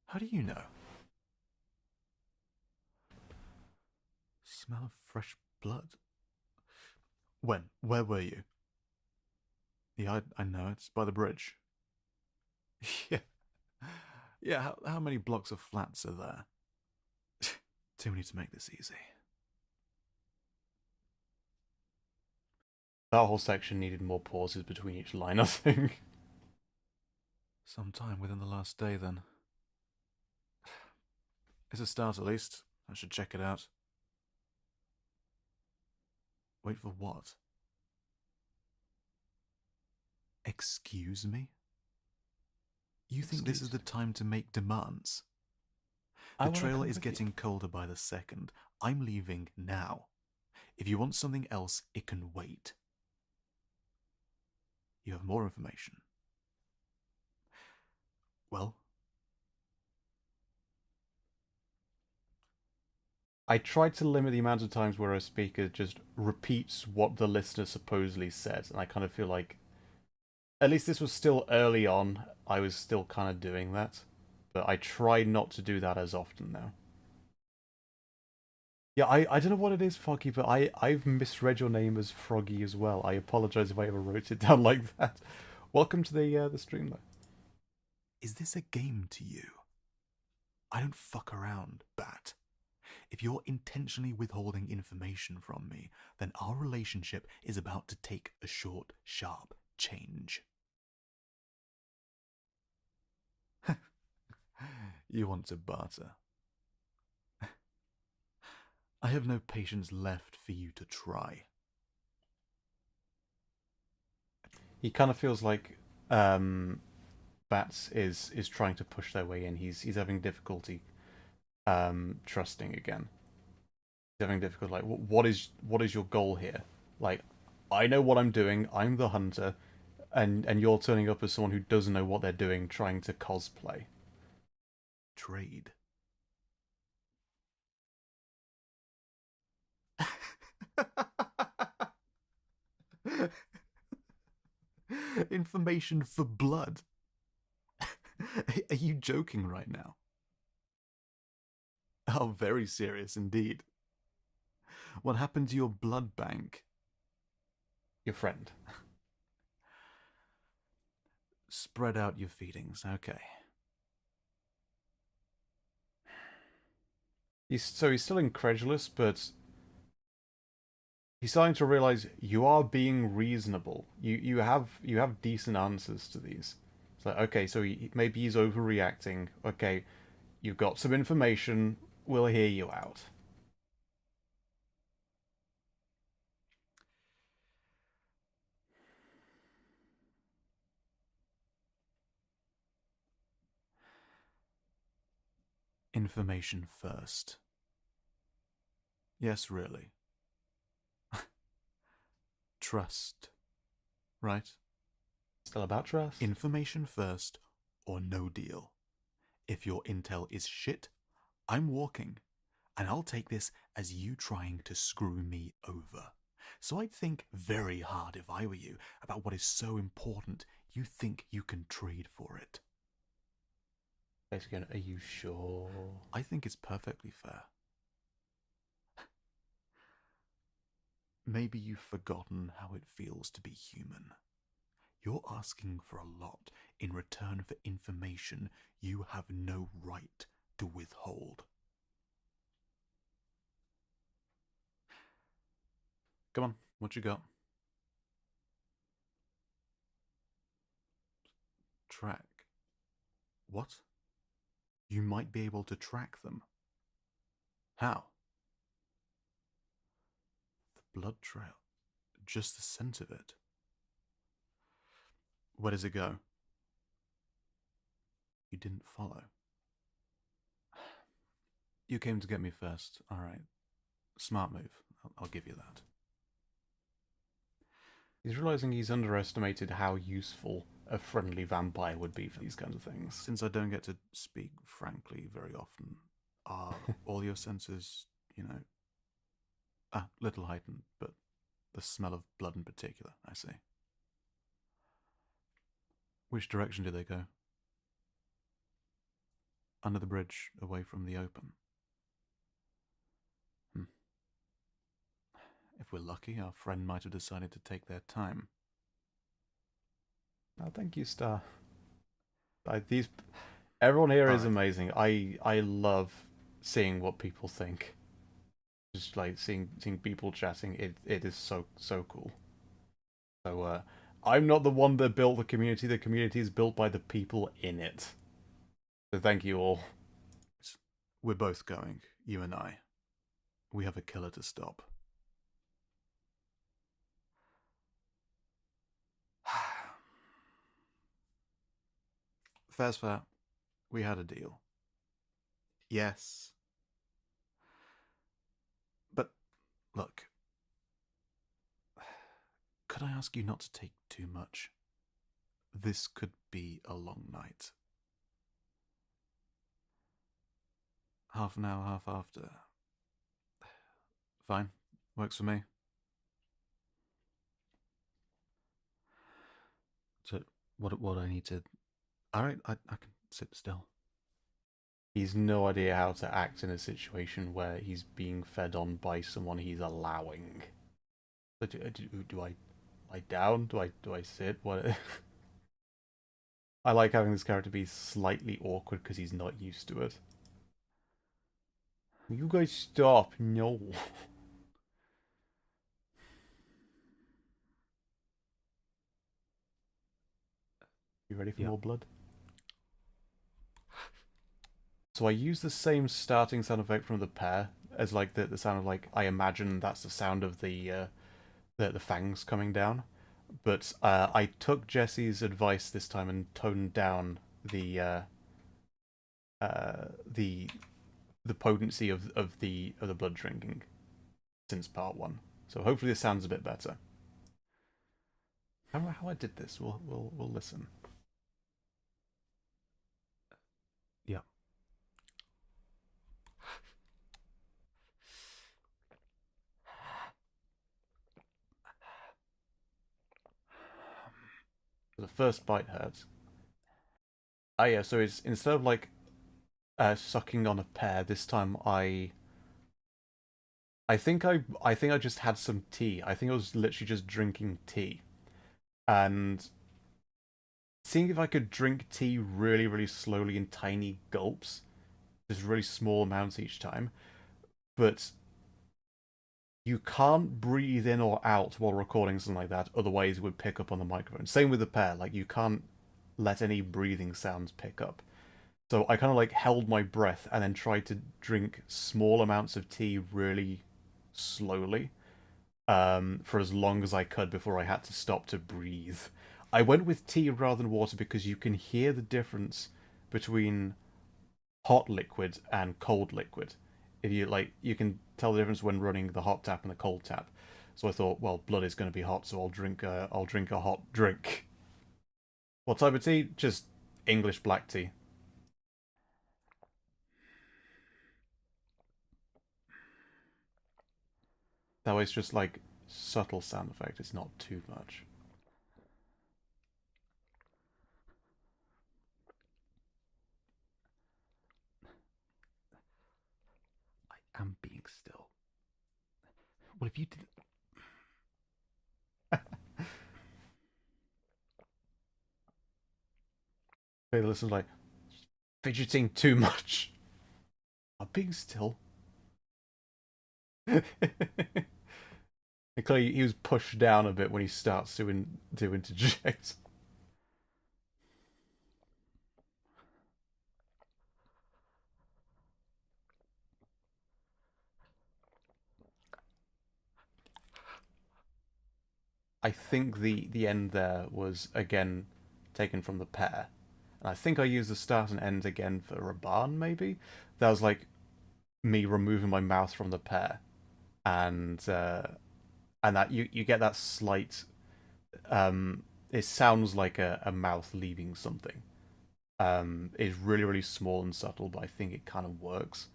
How do you know? Smell of fresh blood. When? Where were you? Yeah, I know, it's by the bridge. Yeah, how many blocks of flats are there? Too many to make this easy. That whole section needed more pauses between each line, I think. Sometime within the last day, then. It's a start, at least. I should check it out. Wait for what? Excuse me? You think this is the time to make demands? The trail is getting colder by the second. I'm leaving now. If you want something else, it can wait. You have more information. Well? I tried to limit the amount of times where a speaker just repeats what the listener supposedly said, and I kind of feel like, at least this was still early on, I was still kind of doing that. But I try not to do that as often now. Yeah, I don't know what it is, Foggy, but I've misread your name as Froggy as well. I apologize if I ever wrote it down like that. Welcome to the stream, though. Is this a game to you? I don't fuck around, Bat. If you're intentionally withholding information from me, then our relationship is about to take a short, sharp change. You want to barter? I have no patience left for you to try. He kind of feels like Bats is trying to push their way in. He's having difficulty trusting again. He's having difficulty like, what is your goal here? Like, I know what I'm doing. I'm the hunter, and you're turning up as someone who doesn't know what they're doing, trying to cosplay. Trade. Information for blood. Are you joking right now? Oh, very serious indeed. What happened to your blood bank? Your friend. Spread out your feedings, okay. He's still incredulous, but he's starting to realize you are being reasonable. You have decent answers to these. It's like, okay, so maybe he's overreacting. Okay, you've got some information. We'll hear you out. Information first. Yes, really. Trust. Right? Still about trust? Information first or no deal. If your intel is shit, I'm walking, and I'll take this as you trying to screw me over. So I'd think very hard if I were you about what is so important you think you can trade for it. Basically, are you sure? I think it's perfectly fair. Maybe you've forgotten how it feels to be human. You're asking for a lot in return for information you have no right to withhold. Come on, what you got? Track. What? You might be able to track them. How? The blood trail. Just the scent of it. Where does it go? You didn't follow. You came to get me first. All right. Smart move. I'll give you that. He's realizing he's underestimated how useful a friendly vampire would be for these kinds of things. Since I don't get to speak frankly very often, are all your senses, little heightened, but the smell of blood in particular, I see. Which direction do they go? Under the bridge, away from the open. If we're lucky, our friend might have decided to take their time. Oh, thank you, Star. Everyone here is amazing. I love seeing what people think. Just like seeing people chatting. It is so cool. So I'm not the one that built the community. The community is built by the people in it. So thank you all. We're both going, you and I. We have a killer to stop. Fair's fair. We had a deal. Yes. But, look. Could I ask you not to take too much? This could be a long night. Half now, half after. Fine. Works for me. So, what I need to... Alright, I can sit still. He's no idea how to act in a situation where he's being fed on by someone he's allowing. Do I lie down? Do I sit? What? I like having this character be slightly awkward because he's not used to it. You guys stop. No. You ready for more blood? So I use the same starting sound effect from the pair as like the sound of like I imagine that's the sound of the fangs coming down. But I took Jesse's advice this time and toned down the potency of the blood drinking since part 1. So hopefully this sounds a bit better. I don't know how I did this. We'll listen. Yeah. The first bite hurts. Ah, yeah. So it's instead of like sucking on a pear, this time I think I just had some tea. I think I was literally just drinking tea, and seeing if I could drink tea really, really slowly in tiny gulps, just really small amounts each time. But you can't breathe in or out while recording something like that, otherwise it would pick up on the microphone. Same with the pair, like you can't let any breathing sounds pick up. So I kind of like held my breath and then tried to drink small amounts of tea really slowly, for as long as I could before I had to stop to breathe. I went with tea rather than water because you can hear the difference between hot liquid and cold liquid. If you like, you can tell the difference when running the hot tap and the cold tap. So I thought, well, blood is going to be hot, so I'll drink a hot drink. What type of tea? Just English black tea. That way it's just like subtle sound effect. It's not too much. I am being still. What if you didn't? Okay, listen, like fidgeting too much. I'm being still. And clearly, he was pushed down a bit when he starts to interject. I think the end there was again taken from the pair, and I think I used the start and end again for Raban. Maybe that was like me removing my mouth from the pair, and that you get that slight. It sounds like a mouth leaving something. It's really small and subtle, but I think it kind of works.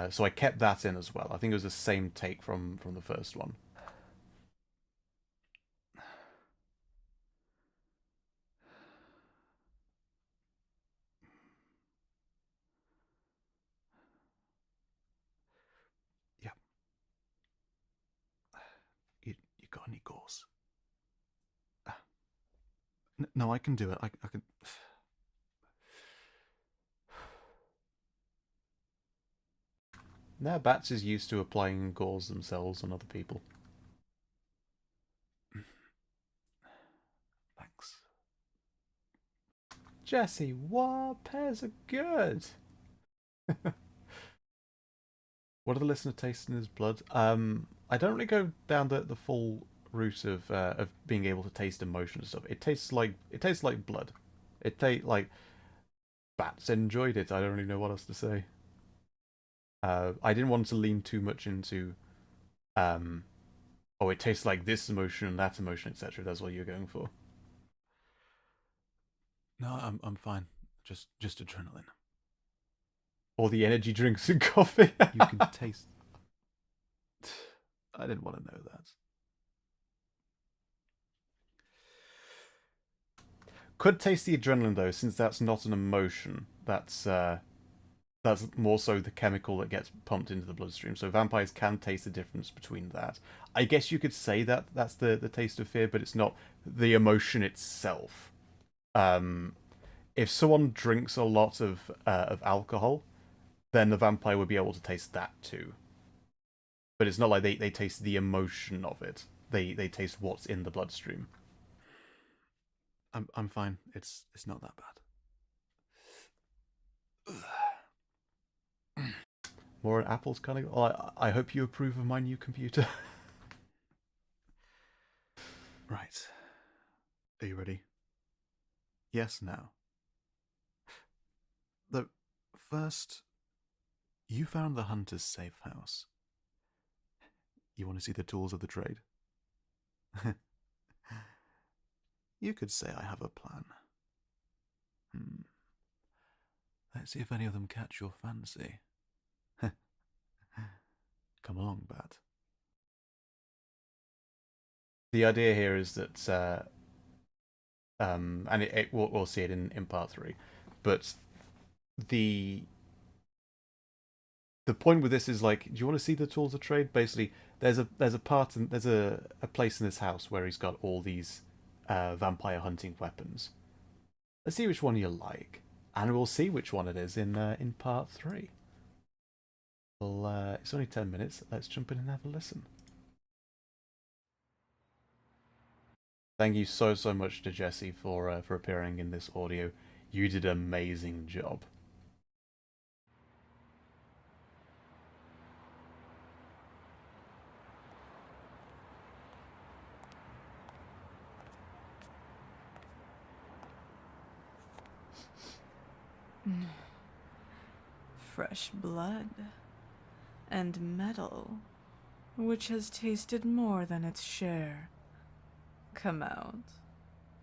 So I kept that in as well. I think it was the same take from the first one. Yeah. You got any gauze? No, I can do it. I can. Now Bats is used to applying gauze themselves on other people. Thanks. Jesse, what? Pears are good. What are the listener tasting in his blood? I don't really go down the full route of being able to taste emotion and stuff. It tastes like blood. It tastes like Bats enjoyed it. I don't really know what else to say. I didn't want to lean too much into um, oh, it tastes like this emotion and that emotion, etc. That's what you're going for. No, I'm fine. Just adrenaline. Or the energy drinks and coffee. You can taste. I didn't want to know that. Could taste the adrenaline though, since that's not an emotion. That's more so the chemical that gets pumped into the bloodstream. So vampires can taste the difference between that. I guess you could say that that's the taste of fear, but it's not the emotion itself. If someone drinks a lot of alcohol, then the vampire would be able to taste that too. But it's not like they taste the emotion of it. They taste what's in the bloodstream. I'm fine. It's not that bad. More apples kind of. Well, I hope you approve of my new computer. Right. Are you ready? Yes, now. The first, you found the hunter's safe house. You want to see the tools of the trade? You could say I have a plan. Let's see if any of them catch your fancy. Come along, Bat. The idea here is that, and we'll see it in part 3, but the point with this is like, do you want to see the tools of trade? Basically, there's a place in this house where he's got all these vampire hunting weapons. Let's see which one you like, and we'll see which one it is in part 3. Well, it's only 10 minutes. Let's jump in and have a listen. Thank you so much to Jesse for appearing in this audio. You did an amazing job. Fresh blood and metal, which has tasted more than its share. Come out.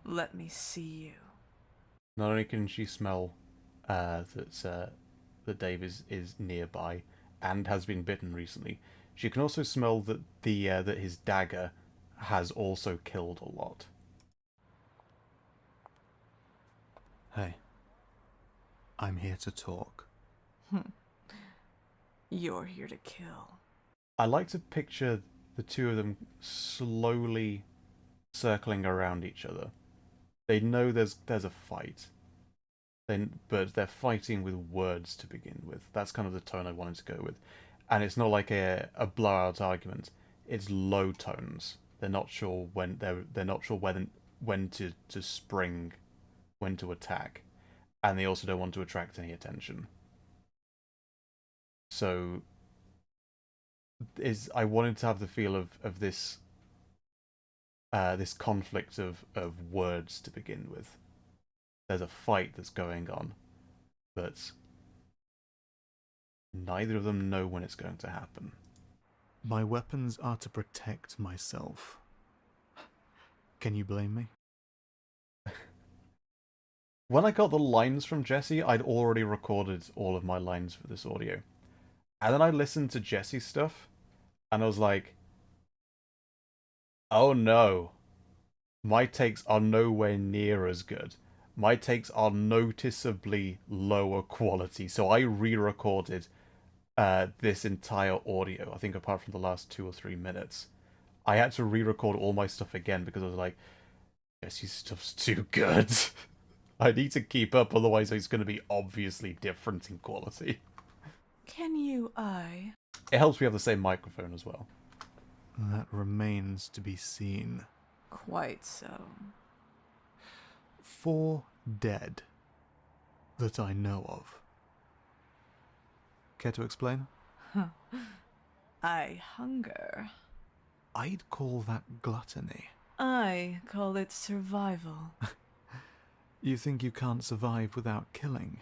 Let me see you. Not only can she smell that Dave is nearby and has been bitten recently, she can also smell that that his dagger has also killed a lot. Hey, I'm here to talk. You're here to kill. I like to picture the two of them slowly circling around each other. They know there's a fight, but they're fighting with words to begin with. That's kind of the tone I wanted to go with, and it's not like a blowout argument. It's low tones. They're not sure when they're not sure when to spring, when to attack, and they also don't want to attract any attention. So I wanted to have the feel of this this conflict of words to begin with. There's a fight that's going on, but neither of them know when it's going to happen. My weapons are to protect myself. Can you blame me? When I got the lines from Jesse, I'd already recorded all of my lines for this audio. And then I listened to Jesse's stuff, and I was like, oh no. My takes are nowhere near as good. My takes are noticeably lower quality, so I re-recorded this entire audio, I think apart from the last 2 or 3 minutes. I had to re-record all my stuff again because I was like, Jesse's stuff's too good. I need to keep up, otherwise it's going to be obviously different in quality. Can you eye? It helps we have the same microphone as well. That remains to be seen. Quite so. 4 dead that I know of. Care to explain? I hunger. I'd call that gluttony. I call it survival. You think you can't survive without killing?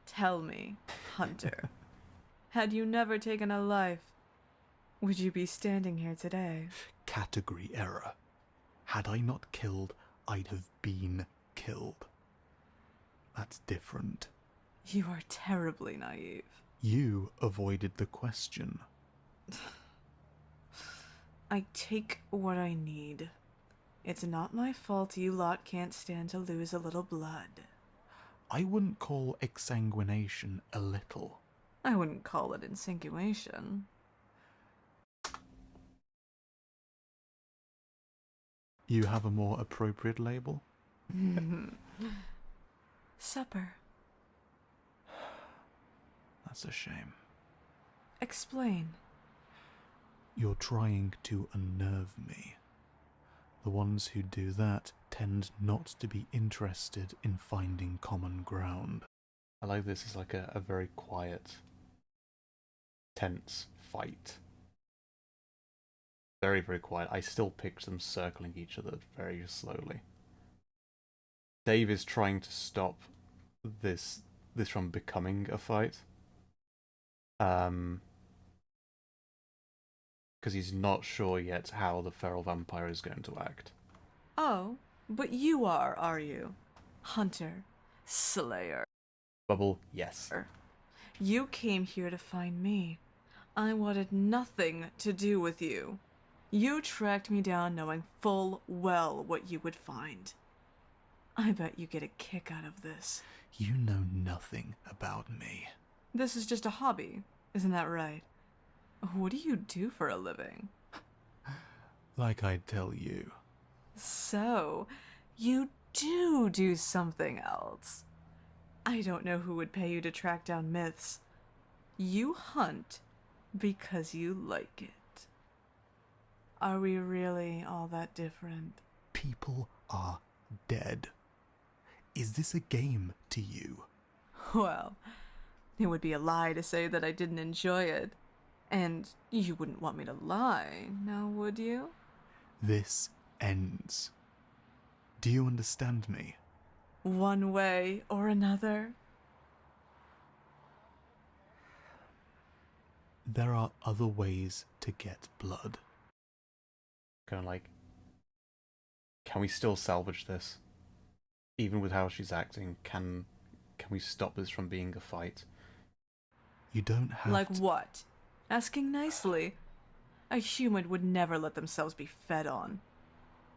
Tell me, Hunter, had you never taken a life, would you be standing here today? Category error. Had I not killed, I'd have been killed. That's different. You are terribly naive. You avoided the question. I take what I need. It's not my fault you lot can't stand to lose a little blood. I wouldn't call exsanguination a little. I wouldn't call it insinuation. You have a more appropriate label? Supper. That's a shame. Explain. You're trying to unnerve me. The ones who do that tend not to be interested in finding common ground. I like this as like a very quiet, tense fight. Very, very quiet. I still picture them circling each other very slowly. Dave is trying to stop this from becoming a fight. Because he's not sure yet how the feral vampire is going to act. Oh, but you are you? Hunter, Slayer. Bubble, yes. You came here to find me. I wanted nothing to do with you. You tracked me down knowing full well what you would find. I bet you get a kick out of this. You know nothing about me. This is just a hobby, isn't that right? What do you do for a living? Like I'd tell you. So, you do something else. I don't know who would pay you to track down myths. You hunt Because you like it. Are we really all that different? People are dead. Is this a game to you? Well, it would be a lie to say that I didn't enjoy it. And you wouldn't want me to lie, now would you? This ends. Do you understand me? One way or another? There are other ways to get blood. Kind of like, can we still salvage this? Even with how she's acting, can we stop this from being a fight? You don't have Like to... what? Asking nicely. A human would never let themselves be fed on.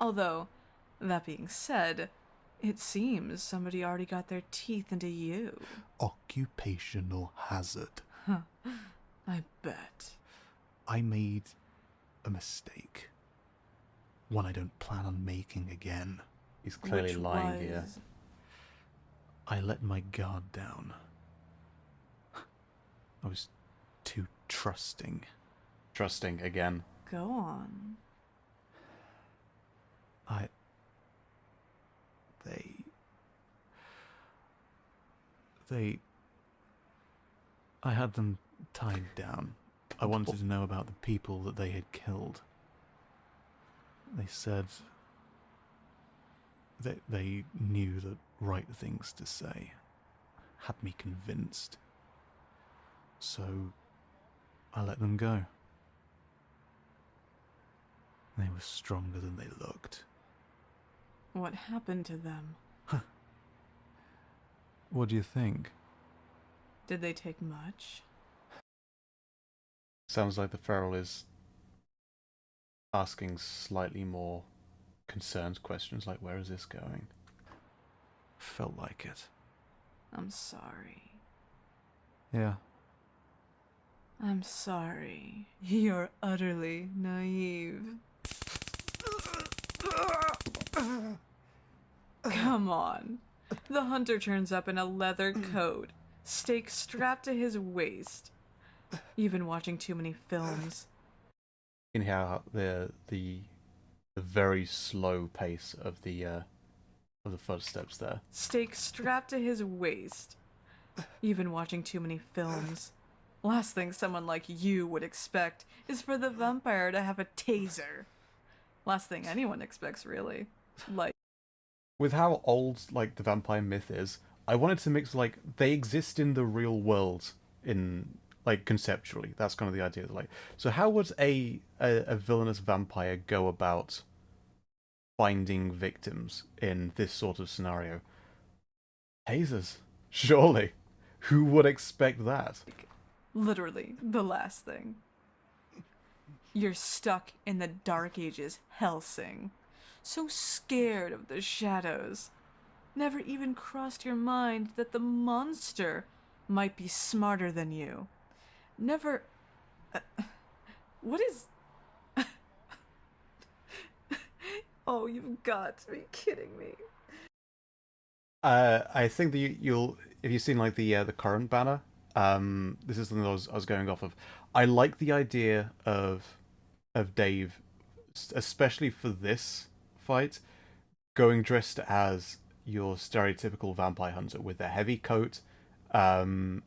Although, that being said, it seems somebody already got their teeth into you. Occupational hazard. I bet. I made a mistake. One I don't plan on making again. He's clearly Which lying here. was- I let my guard down. I was too trusting. Trusting again. Go on. I had them tied down. I wanted to know about the people that they had killed. They said that they knew the right things to say. Had me convinced. So I let them go. They were stronger than they looked. What happened to them? What do you think? Did they take much? Sounds like the feral is asking slightly more concerned questions, like, where is this going? Felt like it. I'm sorry. Yeah. I'm sorry. You're utterly naive. Come on. The hunter turns up in a leather coat, stake strapped to his waist. You've been watching too many films. In how the very slow pace of the footsteps there. Stake strapped to his waist. You've been watching too many films. Last thing someone like you would expect is for the vampire to have a taser. Last thing anyone expects, really. Like, With how old like the vampire myth is, I wanted to mix like they exist in the real world in like conceptually. That's kind of the idea. Like, so how would a villainous vampire go about finding victims in this sort of scenario? Tasers, surely. Who would expect that? literally, the last thing. You're stuck in the Dark Ages, Helsing. So scared of the shadows. Never even crossed your mind that the monster might be smarter than you. Never... what is... Oh, you've got to be kidding me. I think that you'll if you've seen like the current banner, this is something I was going off of. I like the idea of Dave, especially for this fight, going dressed as your stereotypical vampire hunter with a heavy coat, and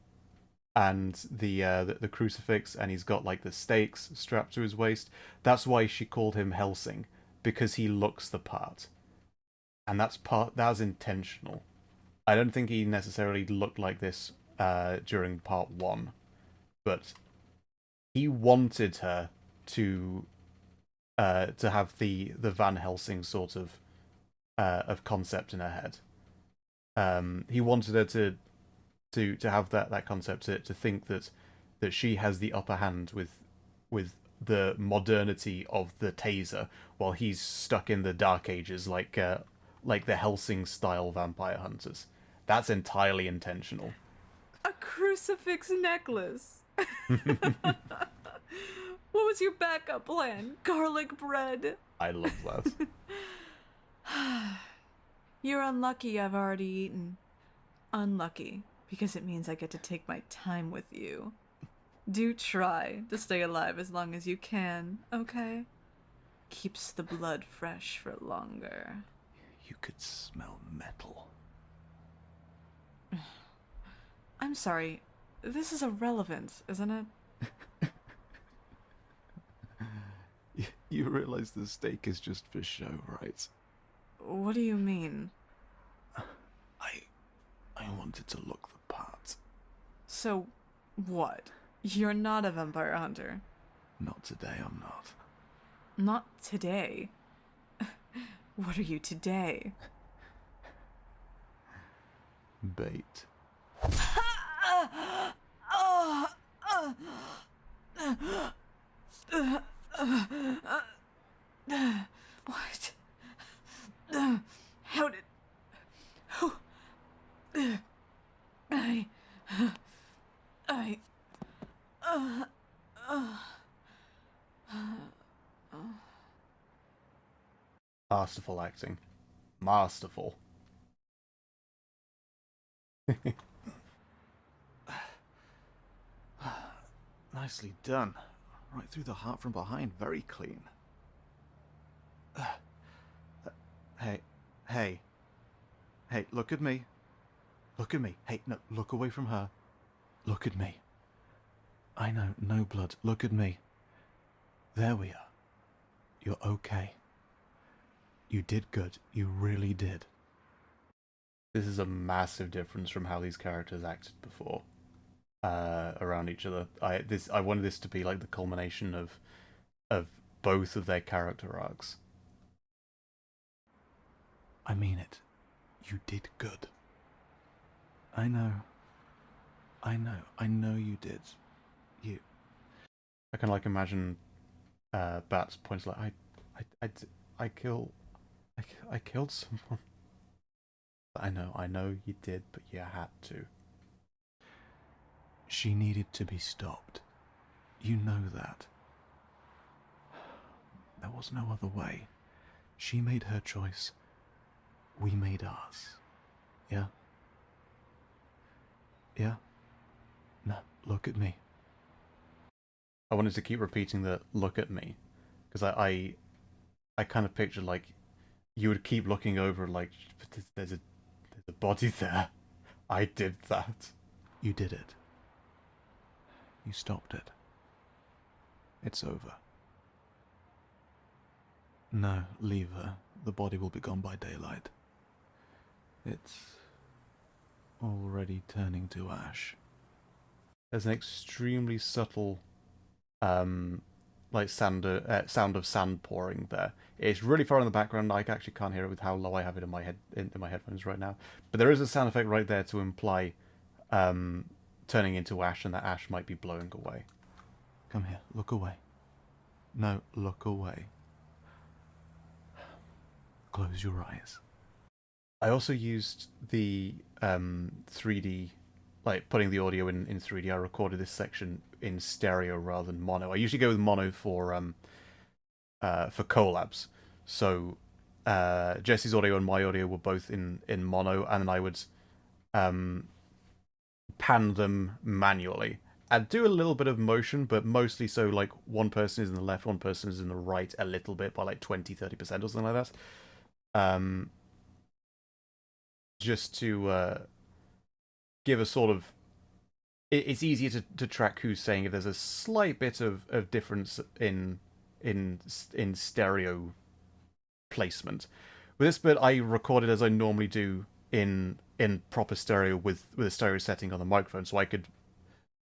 the crucifix, and he's got like the stakes strapped to his waist. That's why she called him Helsing, because he looks the part. And that's intentional. I don't think he necessarily looked like this during part 1, but he wanted her to have the Van Helsing sort of concept in her head. He wanted her to have that concept, to think that she has the upper hand with the modernity of the taser, while he's stuck in the Dark Ages like the Helsing style vampire hunters. That's entirely intentional. A crucifix necklace. What was your backup plan? Garlic bread? I love that. You're unlucky I've already eaten. Unlucky, because it means I get to take my time with you. Do try to stay alive as long as you can, okay? Keeps the blood fresh for longer. You could smell metal. I'm sorry. This is irrelevant, isn't it? You realize the steak is just for show, right? What do you mean? I wanted to look the part. So, what? You're not a vampire hunter. Not today, I'm not. Not today. What are you today? Bait. What? How did... Who... I... Masterful acting. Masterful. Nicely done. Right through the heart from behind, very clean. Hey, look at me. Look at me. Hey, no, look away from her. Look at me. I know, no blood. Look at me. There we are. You're okay. You did good. You really did. This is a massive difference from how these characters acted before, around each other. I wanted this to be like the culmination of both of their character arcs. I mean it. You did good. I know you did. I can like imagine Bat's points like I killed someone. I know you did, but you had to. She needed to be stopped. You know that. There was no other way. She made her choice. We made ours. Yeah? Yeah? No, look at me. I wanted to keep repeating the "look at me" because I kind of pictured like you would keep looking over like there's a body there. I did that. You did it. You stopped it. It's over. No, leave her. The body will be gone by daylight. It's already turning to ash. There's an extremely subtle like sound of sand pouring there. It's really far in the background. I actually can't hear it with how low I have it in my headphones right now. But there is a sound effect right there to imply turning into ash, and that ash might be blowing away. Come here, look away. No, look away. Close your eyes. I also used the 3D, like putting the audio in 3D. I recorded this section in stereo rather than mono. I usually go with mono for collabs. So Jesse's audio and my audio were both in mono, and then I would pan them manually. I'd do a little bit of motion, but mostly so like one person is in the left, one person is in the right a little bit by like 20-30% or something like that. Just to give a sort of... It's easier to track who's saying if there's a slight bit of difference in stereo placement. With this bit, I recorded as I normally do in proper stereo with a stereo setting on the microphone, so I could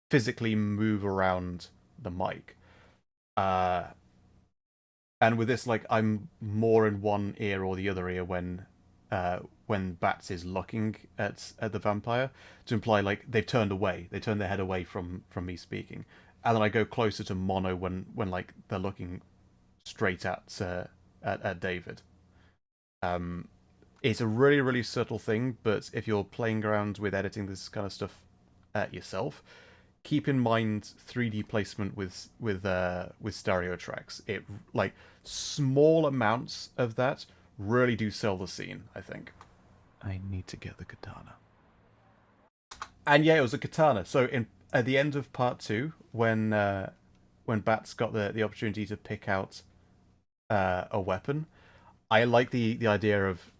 physically move around the mic. And with this, like, I'm more in one ear or the other ear when Bats is looking at the vampire, to imply like they've turned away, they turn their head away from me speaking, and then I go closer to mono when like they're looking straight at David. It's a really, really subtle thing, but if you're playing around with editing this kind of stuff yourself, keep in mind 3D placement with stereo tracks. It like small amounts of that really do sell the scene, I think. I need to get the katana. And yeah, it was a katana. So at the end of part 2, when Bats got the opportunity to pick out a weapon, I like the idea of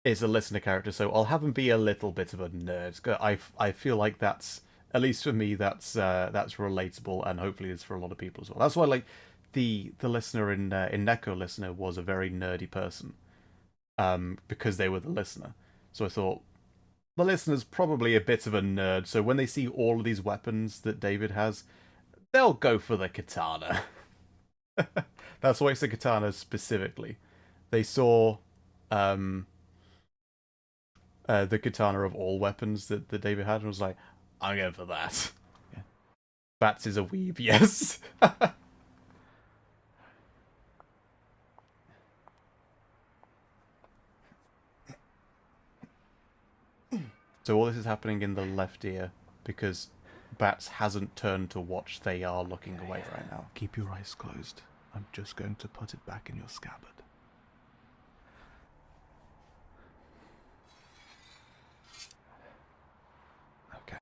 it's a listener character, so I'll have him be a little bit of a nerd. I feel like that's, at least for me, that's relatable, and hopefully it's for a lot of people as well. That's why like the listener in Neko Listener was a very nerdy person, because they were the listener. So I thought the listener's probably a bit of a nerd. So when they see all of these weapons that David has, they'll go for the katana. That's why it's the katana specifically. They saw the katana of all weapons that David had and was like, I'm going for that. Yeah. Bats is a weeb, yes. So all this is happening in the left ear because Bats hasn't turned to watch. They are looking away right now. Keep your eyes closed. I'm just going to put it back in your scabbard. Okay.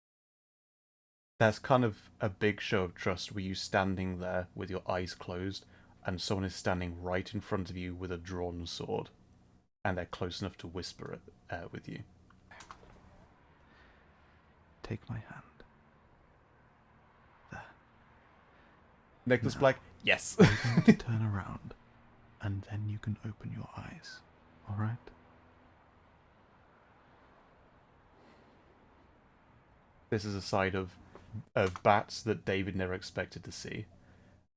That's kind of a big show of trust where you standing there with your eyes closed and someone is standing right in front of you with a drawn sword and they're close enough to whisper it with you. Take my hand. There. Nicholas Black, yes. I'm going to turn around, and then you can open your eyes. All right? This is a side of Bats that David never expected to see,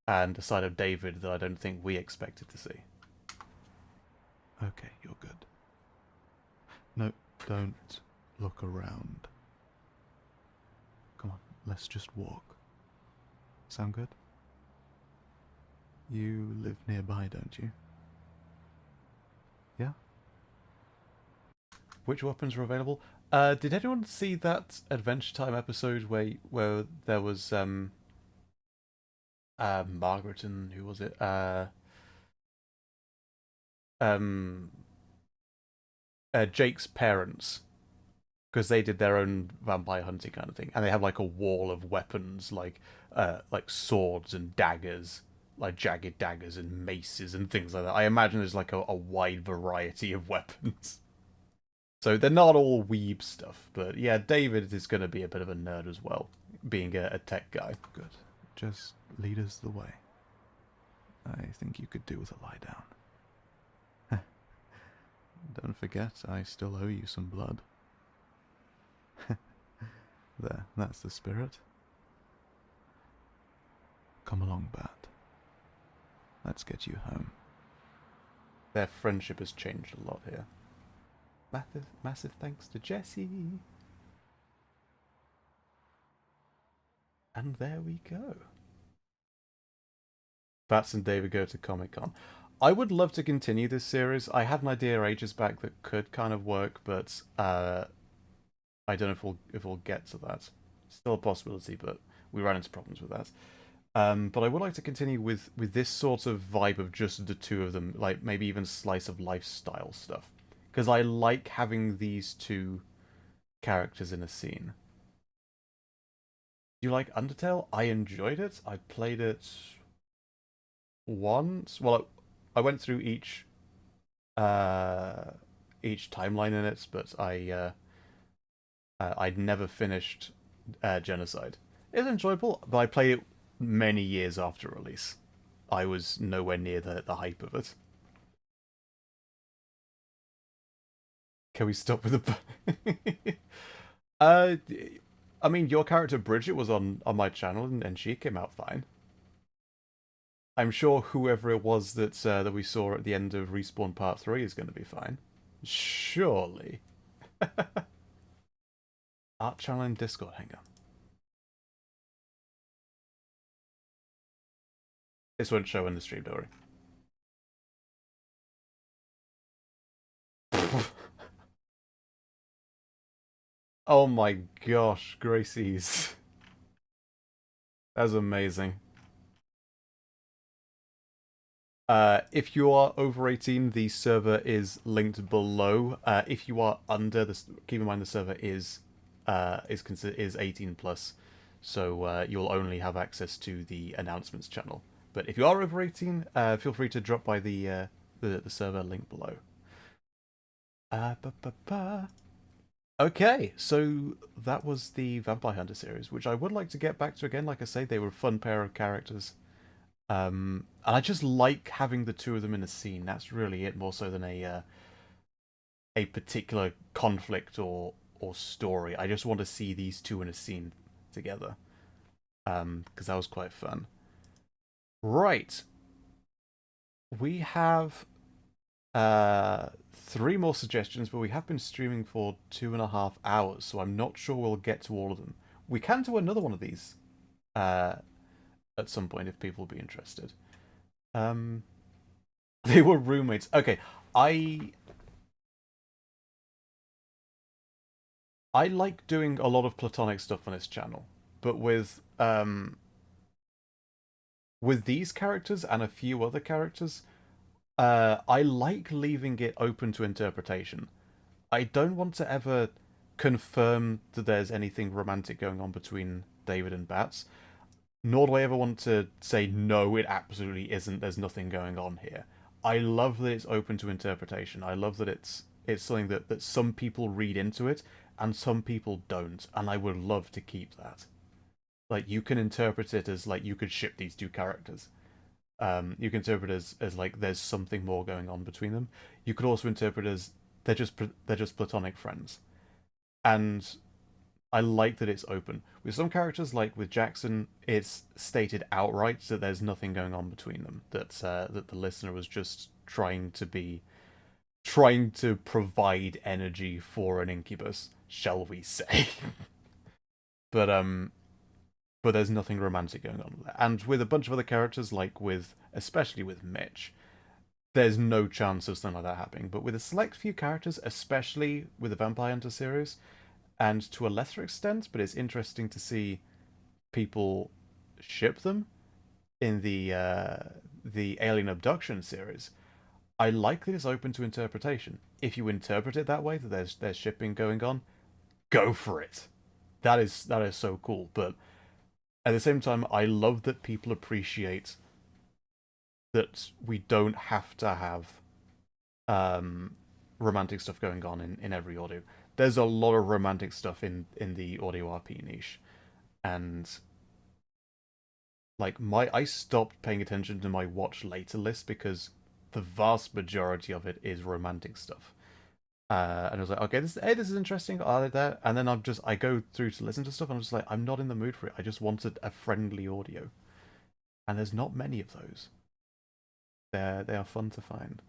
and a side of David that I don't think we expected to see. Okay, you're good. No, don't look around. Come on, let's just walk. Sound good? You live nearby, don't you? Yeah? Which weapons are available? Did anyone see that Adventure Time episode where there was Margaret and who was it? Jake's parents, because they did their own vampire hunting kind of thing, and they have like a wall of weapons, like swords and daggers, like jagged daggers and maces and things like that. I imagine there's like a wide variety of weapons. So they're not all weeb stuff, but yeah, David is going to be a bit of a nerd as well, being a tech guy. Good. Just lead us the way. I think you could do with a lie down. Don't forget, I still owe you some blood. There, that's the spirit. Come along, Bat. Let's get you home. Their friendship has changed a lot here. Massive thanks to Jesse. And there we go. Bats and David go to Comic-Con. I would love to continue this series. I had an idea ages back that could kind of work, but I don't know if we'll get to that. Still a possibility, but we ran into problems with that. But I would like to continue with this sort of vibe of just the two of them, like maybe even slice of lifestyle stuff. Because I like having these two characters in a scene. Do you like Undertale? I enjoyed it. I played it once. Well, I went through each timeline in it, but I'd never finished Genocide. It was enjoyable, but I played it many years after release. I was nowhere near the hype of it. Can we stop with the... I mean, your character Bridget was on my channel, and she came out fine. I'm sure whoever it was that we saw at the end of Respawn Part 3 is going to be fine. Surely. Art channel in Discord, hang on. This won't show in the stream, don't worry. Oh my gosh, Gracie's. That's amazing. If you are over 18, the server is linked below. If you are under, keep in mind the server is 18 plus. so you'll only have access to the announcements channel. But if you are over 18, feel free to drop by the server link below. Okay, so that was the Vampire Hunter series, which I would like to get back to again. Like I say, they were a fun pair of characters. And I just like having the two of them in a scene. That's really it, more so than a particular conflict or story. I just want to see these two in a scene together. Because that was quite fun. Right. We have 3 more suggestions, but we have been streaming for 2.5 hours, so I'm not sure we'll get to all of them. We can do another one of these at some point if people will be interested. They were roommates. Okay, I like doing a lot of platonic stuff on this channel, but with these characters and a few other characters, I like leaving it open to interpretation. I don't want to ever confirm that there's anything romantic going on between David and Bats, nor do I ever want to say, no, it absolutely isn't, there's nothing going on here. I love that it's open to interpretation. I love that it's something that some people read into it, and some people don't, and I would love to keep that. Like, you can interpret it as, like, you could ship these two characters. You can interpret it as like there's something more going on between them. You could also interpret it as they're just platonic friends. And I like that it's open. With some characters, like with Jackson, it's stated outright that there's nothing going on between them. That the listener was just trying to provide energy for an incubus, shall we say? But there's nothing romantic going on with that. And with a bunch of other characters, especially with Mitch, there's no chance of something like that happening. But with a select few characters, especially with the Vampire Hunter series, and to a lesser extent, but it's interesting to see people ship them in the Alien Abduction series. I like that it's open to interpretation. If you interpret it that way, that there's shipping going on, go for it. That is so cool. But at the same time, I love that people appreciate that we don't have to have romantic stuff going on in every audio. There's a lot of romantic stuff in the audio RP niche. And like I stopped paying attention to my watch later list because the vast majority of it is romantic stuff. And I was like, okay, this is interesting. I like that. And then I go through to listen to stuff, and I'm just like, I'm not in the mood for it. I just wanted a friendly audio, and there's not many of those. They are fun to find.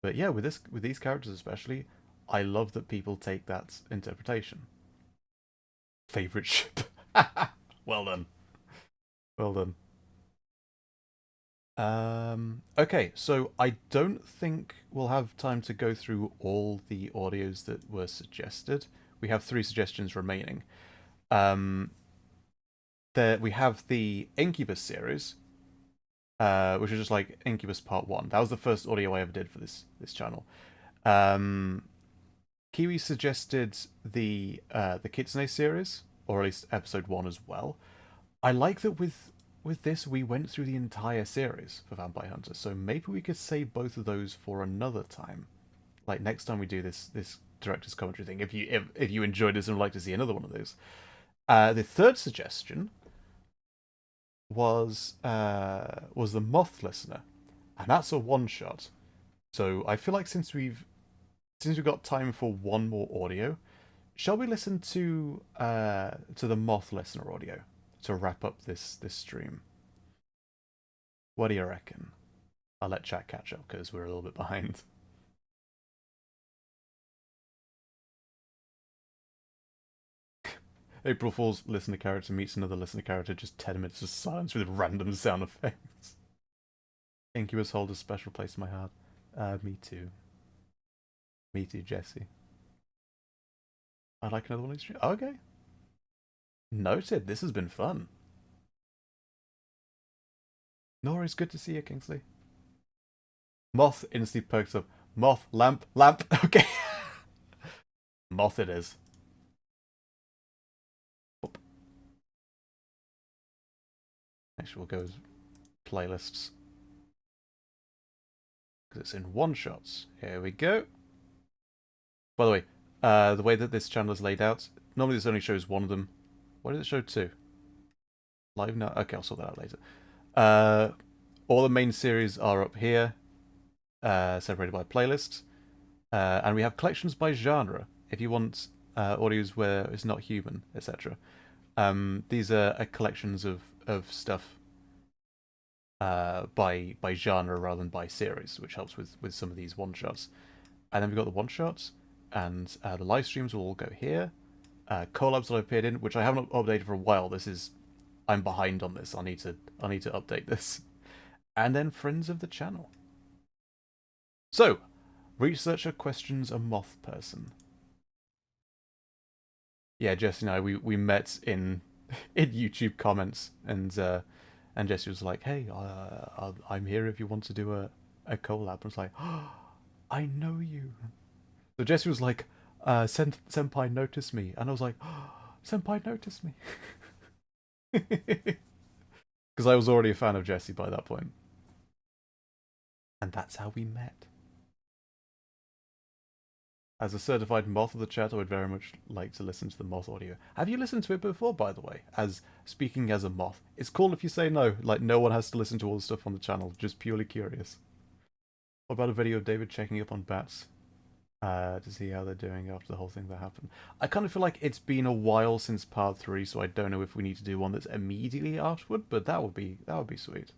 But yeah, with these characters especially, I love that people take that interpretation. Favorite ship. Well done. Well done. Okay, so I don't think we'll have time to go through all the audios that were suggested. We have 3 suggestions remaining. We have the Incubus series, which is just like Incubus Part 1. That was the first audio I ever did for this channel. Kiwi suggested the Kitsune series, or at least episode 1 as well. I like that with this, we went through the entire series for Vampire Hunter, so maybe we could save both of those for another time. Like next time we do this director's commentary thing, if you enjoyed this and would like to see another one of those. The third suggestion was the Moth listener, and that's a one-shot. So I feel like since we've got time for one more audio, shall we listen to the Moth listener audio to wrap up this stream? What do you reckon? I'll let chat catch up because we're a little bit behind. April Fool's listener character meets another listener character, just 10 minutes of silence with random sound effects. Incubus hold a special place in my heart. Me too. Me too, Jesse. I'd like another one of these streams. Okay. Noted. This has been fun. Nora, it's good to see you, Kingsley. Moth instantly perks up. Moth, lamp. Okay. Moth it is. Actually, we'll go with playlists. Because it's in one-shots. Here we go. By the way, the way that this channel is laid out, normally this only shows one of them. Why does it show two? Live now? Okay, I'll sort that out later. All the main series are up here, separated by playlists. And we have collections by genre, if you want audios where it's not human, etc. These are collections of stuff by genre rather than by series, which helps with some of these one-shots. And then we've got the one-shots, and the live streams will all go here. Collabs that I've appeared in, which I haven't updated for a while. I'm behind on this. I need to update this. And then friends of the channel. So, researcher questions a moth person. Yeah, Jesse and I we met in YouTube comments, and Jesse was like, "Hey, I'm here if you want to do a collab." I was like, "Oh, I know you." So Jesse was like, "Senpai noticed me," and I was like, "Oh, Senpai noticed me," because I was already a fan of Jesse by that point, and that's how we met. As a certified Moth of the chat, I would very much like to listen to the Moth audio. Have you listened to it before, by the way? As speaking as a Moth. It's cool if you say no. Like, no one has to listen to all the stuff on the channel. Just purely curious. What about a video of David checking up on bats? To see how they're doing after the whole thing that happened. I kind of feel like it's been a while since part 3, so I don't know if we need to do one that's immediately afterward, but that would be sweet.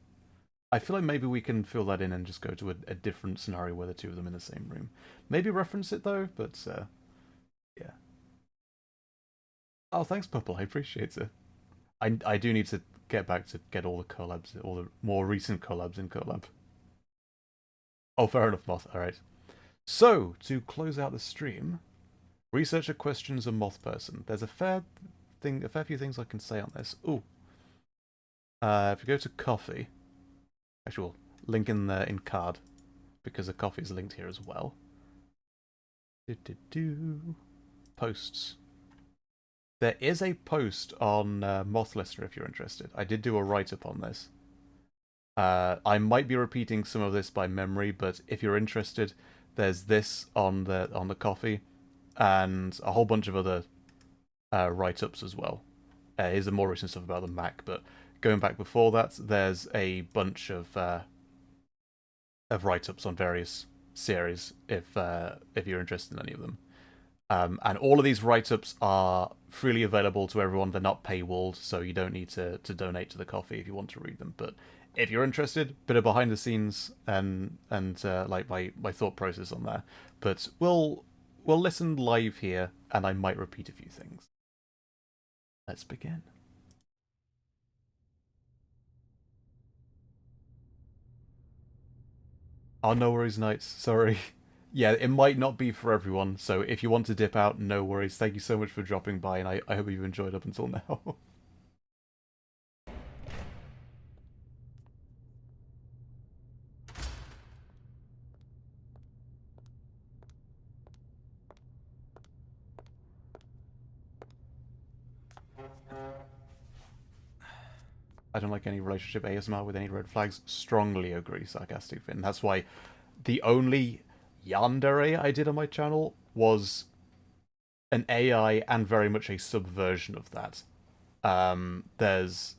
I feel like maybe we can fill that in and just go to a different scenario where the two of them in the same room. Maybe reference it though, but yeah. Oh, thanks, Purple. I appreciate it. I do need to get back to get all the collabs, all the more recent collabs in collab. Oh, fair enough, Moth. All right. So to close out the stream, researcher questions a moth person. There's a fair few things I can say on this. Ooh. If you go to coffee. Actual link in card, because the coffee is linked here as well. Posts. There is a post on Moth Listener if you're interested. I did do a write-up on this. I might be repeating some of this by memory, but if you're interested, there's this on the coffee, and a whole bunch of other write-ups as well. Here's the more recent stuff about the Mac, but going back before that, there's a bunch of write-ups on various series if you're interested in any of them. And all of these write-ups are freely available to everyone. They're not paywalled, so you don't need to donate to the coffee if you want to read them. But if you're interested, bit of behind the scenes and like my thought process on there. But we'll listen live here, and I might repeat a few things. Let's begin. Oh, no worries, Knights. Sorry. Yeah, it might not be for everyone, so if you want to dip out, no worries. Thank you so much for dropping by, and I hope you've enjoyed up until now. I don't like any relationship ASMR with any red flags. Strongly agree, Sarcastic Finn. That's why the only yandere I did on my channel was an AI and very much a subversion of that. There's...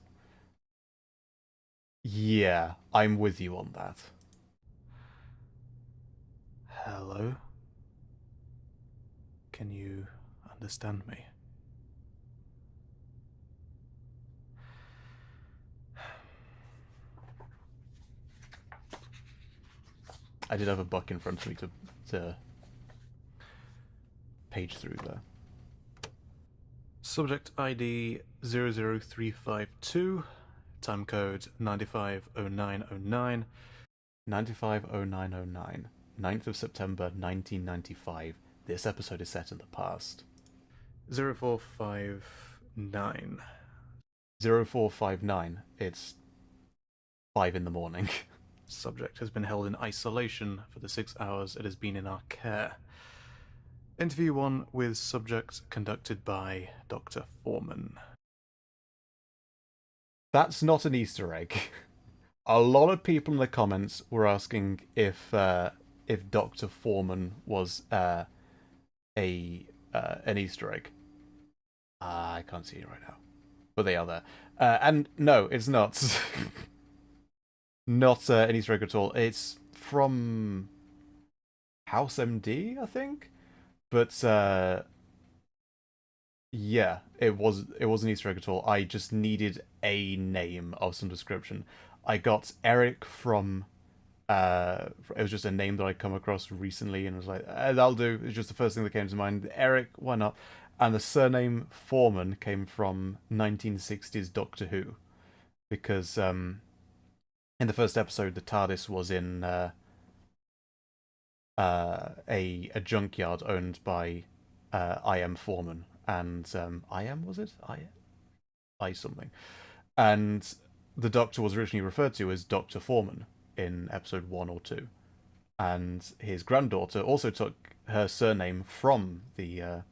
Yeah, I'm with you on that. Hello? Can you understand me? I did have a book in front of me to page through there. Subject ID 00352, time code 950909, 950909, 9th of September 1995. This episode is set in the past. 0459. 0459. It's 5 in the morning. Subject has been held in isolation for the 6 hours it has been in our care. Interview 1 with subject conducted by Dr. Foreman. That's not an Easter egg. A lot of people in the comments were asking if Dr. Foreman was an Easter egg. I can't see it right now, but they are there. And no, it's not. Not an Easter egg at all. It's from House MD, I think. But yeah, it wasn't Easter egg at all. I just needed a name of some description. I got Eric from it was just a name that I'd come across recently and was like, that'll do. It's just the first thing that came to mind. Eric, why not? And the surname Foreman came from 1960s Doctor Who, because in the first episode the TARDIS was in a junkyard owned by I.M. Foreman, and I.M. was it? I something. And the Doctor was originally referred to as Dr. Foreman in episode 1 or 2. And his granddaughter also took her surname from the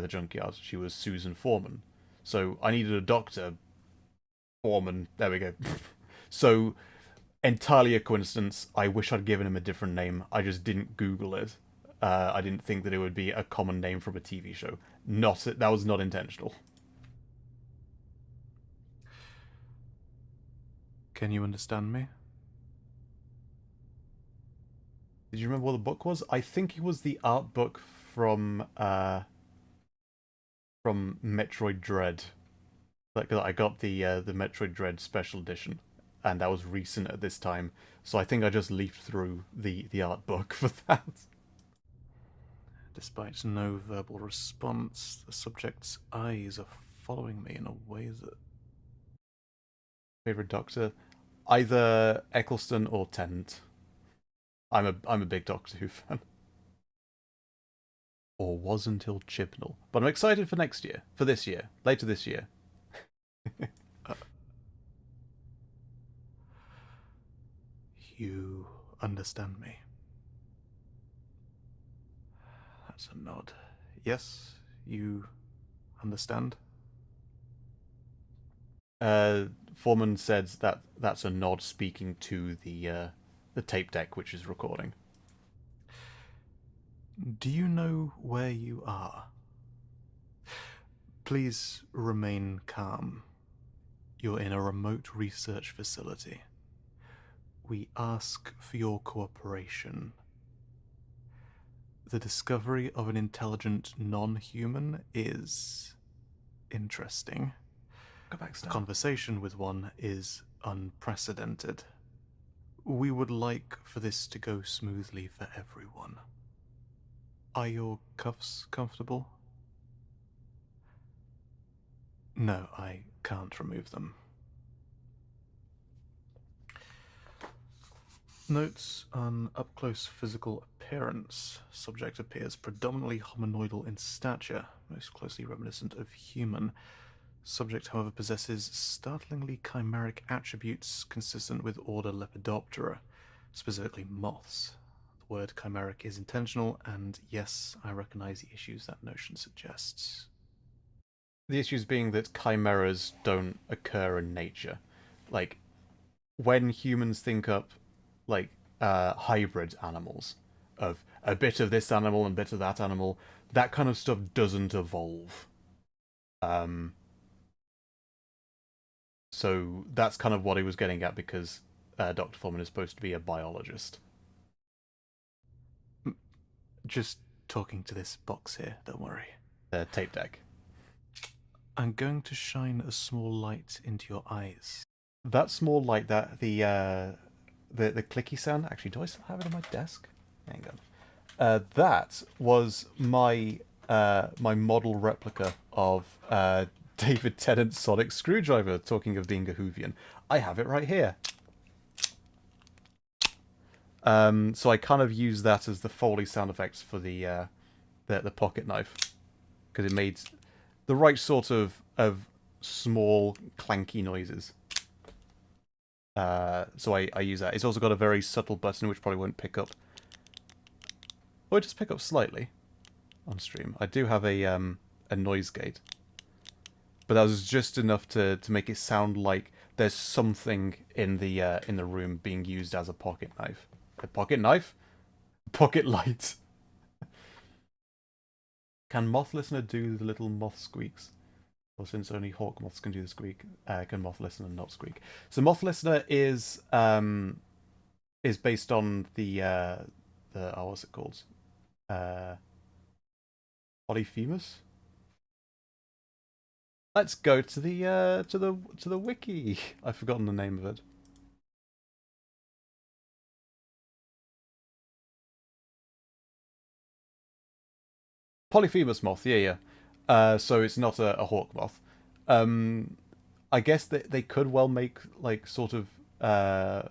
junkyard. She was Susan Foreman. So I needed a Dr. Foreman. There we go. So, entirely a coincidence. I wish I'd given him a different name. I just didn't Google it. I didn't think that it would be a common name from a TV show. That was not intentional. Can you understand me? Did you remember what the book was? I think it was the art book from Metroid Dread. Like, I got the Metroid Dread special edition, and that was recent at this time. So I think I just leafed through the art book for that. Despite no verbal response, the subject's eyes are following me in a way that... Favorite Doctor? Either Eccleston or Tennant. I'm a big Doctor Who fan. Or was until Chibnall. But I'm excited for next year. For this year. Later this year. You understand me? That's a nod. Yes, you understand? Foreman said that that's a nod speaking to the tape deck which is recording. Do you know where you are? Please remain calm. You're in a remote research facility. We ask for your cooperation. The discovery of an intelligent non-human is interesting. Go back, A conversation with one is unprecedented. We would like for this to go smoothly for everyone. Are your cuffs comfortable? No, I can't remove them. Notes on up-close physical appearance. Subject appears predominantly hominoidal in stature, most closely reminiscent of human. Subject, however, possesses startlingly chimeric attributes consistent with order Lepidoptera, specifically moths. The word chimeric is intentional, and yes, I recognize the issues that notion suggests. The issues being that chimeras don't occur in nature. Like, when humans think up, like, hybrid animals, of a bit of this animal and a bit of that animal, that kind of stuff doesn't evolve. So that's kind of what he was getting at, because Dr. Foreman is supposed to be a biologist. Just talking to this box here, don't worry. The tape deck. I'm going to shine a small light into your eyes. That small light, that the clicky sound. Actually, do I still have it on my desk? Hang on. That was my my model replica of David Tennant's sonic screwdriver. Talking of being a Whovian, I have it right here. So I kind of use that as the Foley sound effects for the pocket knife, because it made the right sort of small clanky noises. So I use that. It's also got a very subtle button which probably won't pick up. Or just pick up slightly on stream. I do have a noise gate. but that was just enough to make it sound like there's something in the room being used as a pocket knife. A pocket knife? Pocket light. Can Moth Listener do the little moth squeaks? Or since only hawk moths can do the squeak, can Moth Listener not squeak? So Moth Listener is based on the what's it called? Polyphemus? Let's go to the wiki. I've forgotten the name of it. Polyphemus moth, yeah. So it's not a hawk moth. I guess that they could well make like sort of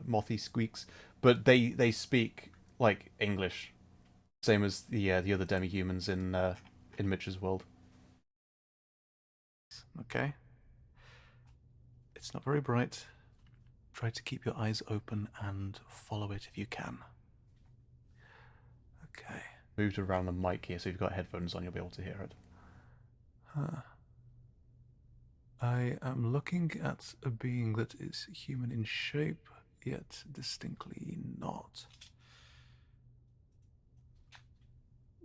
mothy squeaks, but they speak like English, same as the other demi-humans in Mitch's world. Okay. It's not very bright. Try to keep your eyes open and follow it if you can. Okay. Moved around the mic here, so if you've got headphones on, you'll be able to hear it. Huh. I am looking at a being that is human in shape, yet distinctly not.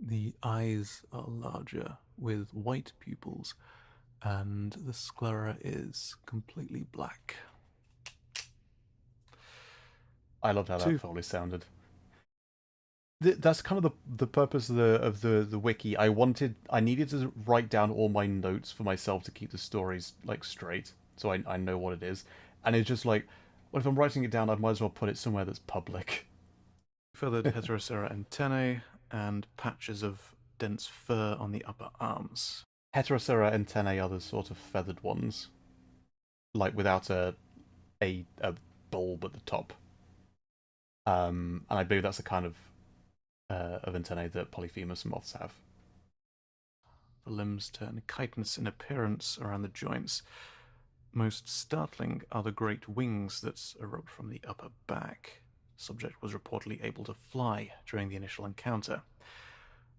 The eyes are larger, with white pupils, and the sclera is completely black. I loved how that Foley sounded. That's kind of the purpose of the wiki. I needed to write down all my notes for myself to keep the stories like straight, so I know what it is. And it's just like, well, if I'm writing it down, I might as well put it somewhere that's public. Feathered Heterocera antennae and patches of dense fur on the upper arms. Heterocera antennae are the sort of feathered ones, like without a bulb at the top. And I believe that's a kind of antennae that Polyphemus moths have. The limbs turn chitinous in appearance around the joints. Most startling are the great wings that erupt from the upper back. Subject was reportedly able to fly during the initial encounter.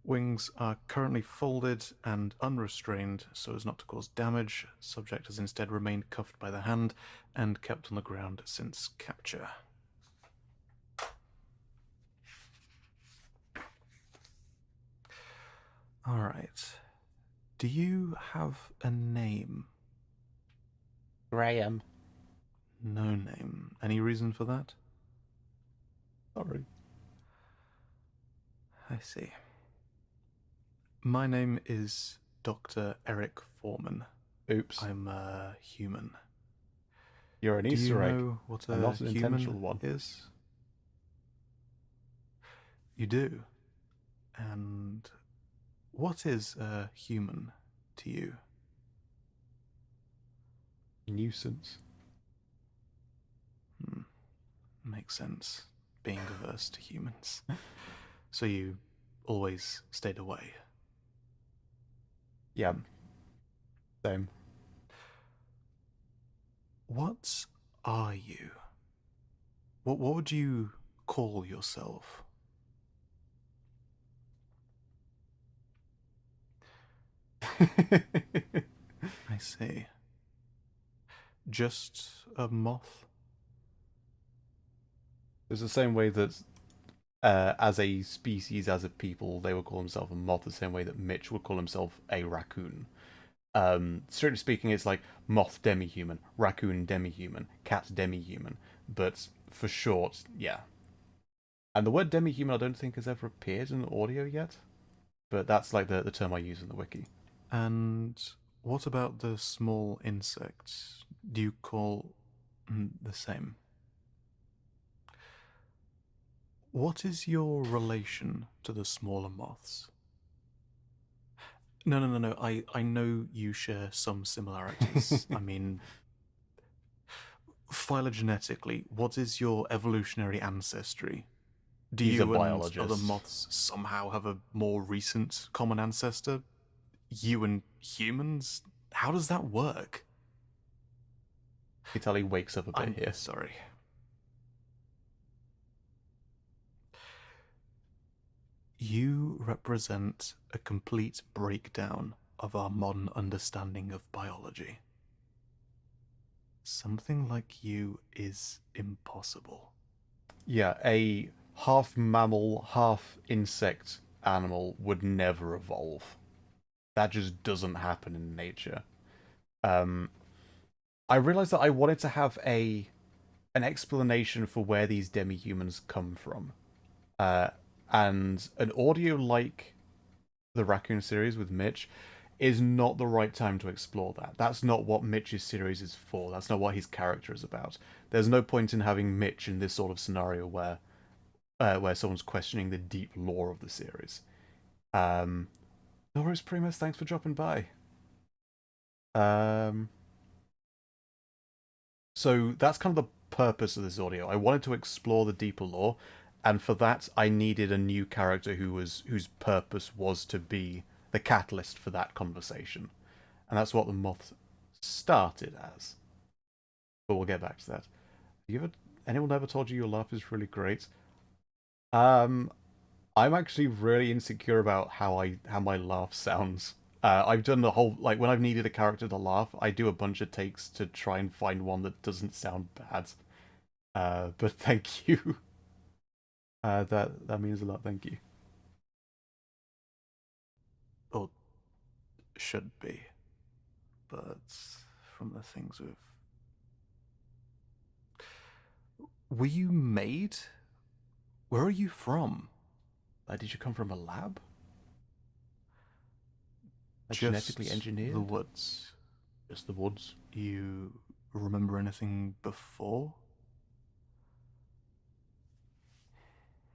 Wings are currently folded and unrestrained so as not to cause damage. Subject has instead remained cuffed by the hand and kept on the ground since capture. Alright. Do you have a name? Graham. No name. Any reason for that? Sorry. I see. My name is Dr. Eric Foreman. Oops. I'm a human. You're an Easter egg. Do you know what a not an intentional human one. is? You do. And what is a human to you? Nuisance. Makes sense, being averse to humans. So you always stayed away. Yeah. Same. What are you? What would you call yourself? I see. Just a moth? It's the same way that as a species, as a people, they would call themselves a moth, the same way that Mitch would call himself a raccoon. Strictly speaking, it's like moth demi-human, raccoon demi-human, cat demi-human, but for short, yeah. And the word demi-human I don't think has ever appeared in audio yet, but that's like the term I use in the wiki. And what about the small insects? Do you call the same? What is your relation to the smaller moths? No. I know you share some similarities. I mean, phylogenetically, what is your evolutionary ancestry? Do He's you a and biologist. other moths somehow have a more recent common ancestor? You and humans? How does that work? Italy wakes up a bit I'm here. sorry. You represent a complete breakdown of our modern understanding of biology. Something like you is impossible. Yeah, a half mammal, half insect animal would never evolve. That just doesn't happen in nature. I realized that I wanted to have an explanation for where these demi-humans come from. And an audio like the Raccoon series with Mitch is not the right time to explore that. That's not what Mitch's series is for. That's not what his character is about. There's no point in having Mitch in this sort of scenario where someone's questioning the deep lore of the series. Norris Primus, thanks for dropping by. So that's kind of the purpose of this audio. I wanted to explore the deeper lore, and for that I needed a new character whose purpose was to be the catalyst for that conversation. And that's what the Moth started as. But we'll get back to that. Anyone ever told you your laugh is really great? I'm actually really insecure about how my laugh sounds. I've done the whole, like, when I've needed a character to laugh, I do a bunch of takes to try and find one that doesn't sound bad. But thank you. That means a lot, thank you. Or should be. But from the things we've... Were you made? Where are you from? Did you come from a lab? Just Genetically engineered? the woods. Just the woods. You remember anything before?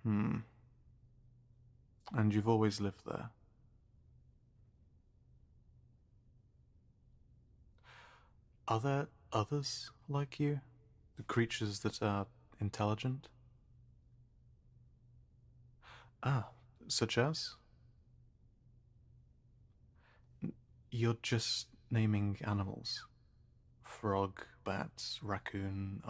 And you've always lived there? Are there others like you? The creatures that are intelligent? Such as? You're just naming animals. Frog, bats, raccoon,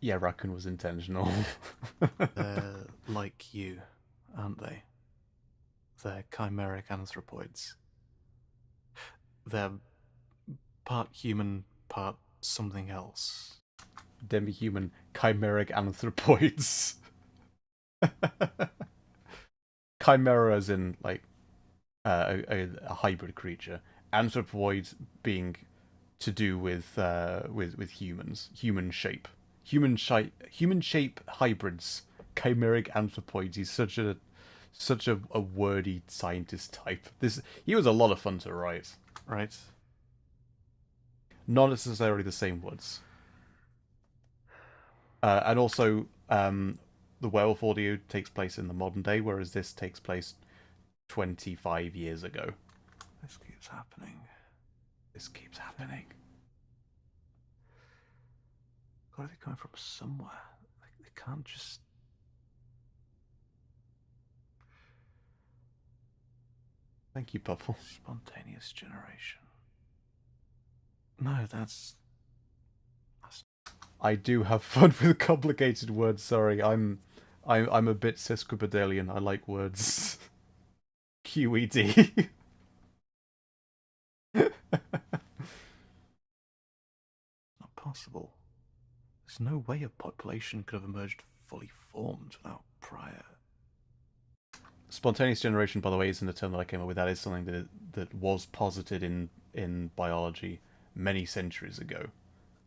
Yeah, raccoon was intentional. they're like you, aren't they? They're chimeric anthropoids. They're part human, part something else. Demi-human chimeric anthropoids. Chimera as in, like, a hybrid creature. Anthropoid being to do with humans. Human shape hybrids. Chimeric anthropoids. He's such a wordy scientist type. He was a lot of fun to write. Right? Not necessarily the same words. And also, the Werewolf audio takes place in the modern day, whereas this takes place 25 years ago. This keeps happening. Gotta be coming from somewhere. They can't just... Thank you, Pupple. Spontaneous generation. No, that's... I do have fun with complicated words. Sorry, I'm a bit sesquipedalian. I like words. QED. not possible. There's no way a population could have emerged fully formed without prior... Spontaneous generation, by the way, isn't a term that I came up with. That is something that was posited in biology many centuries ago.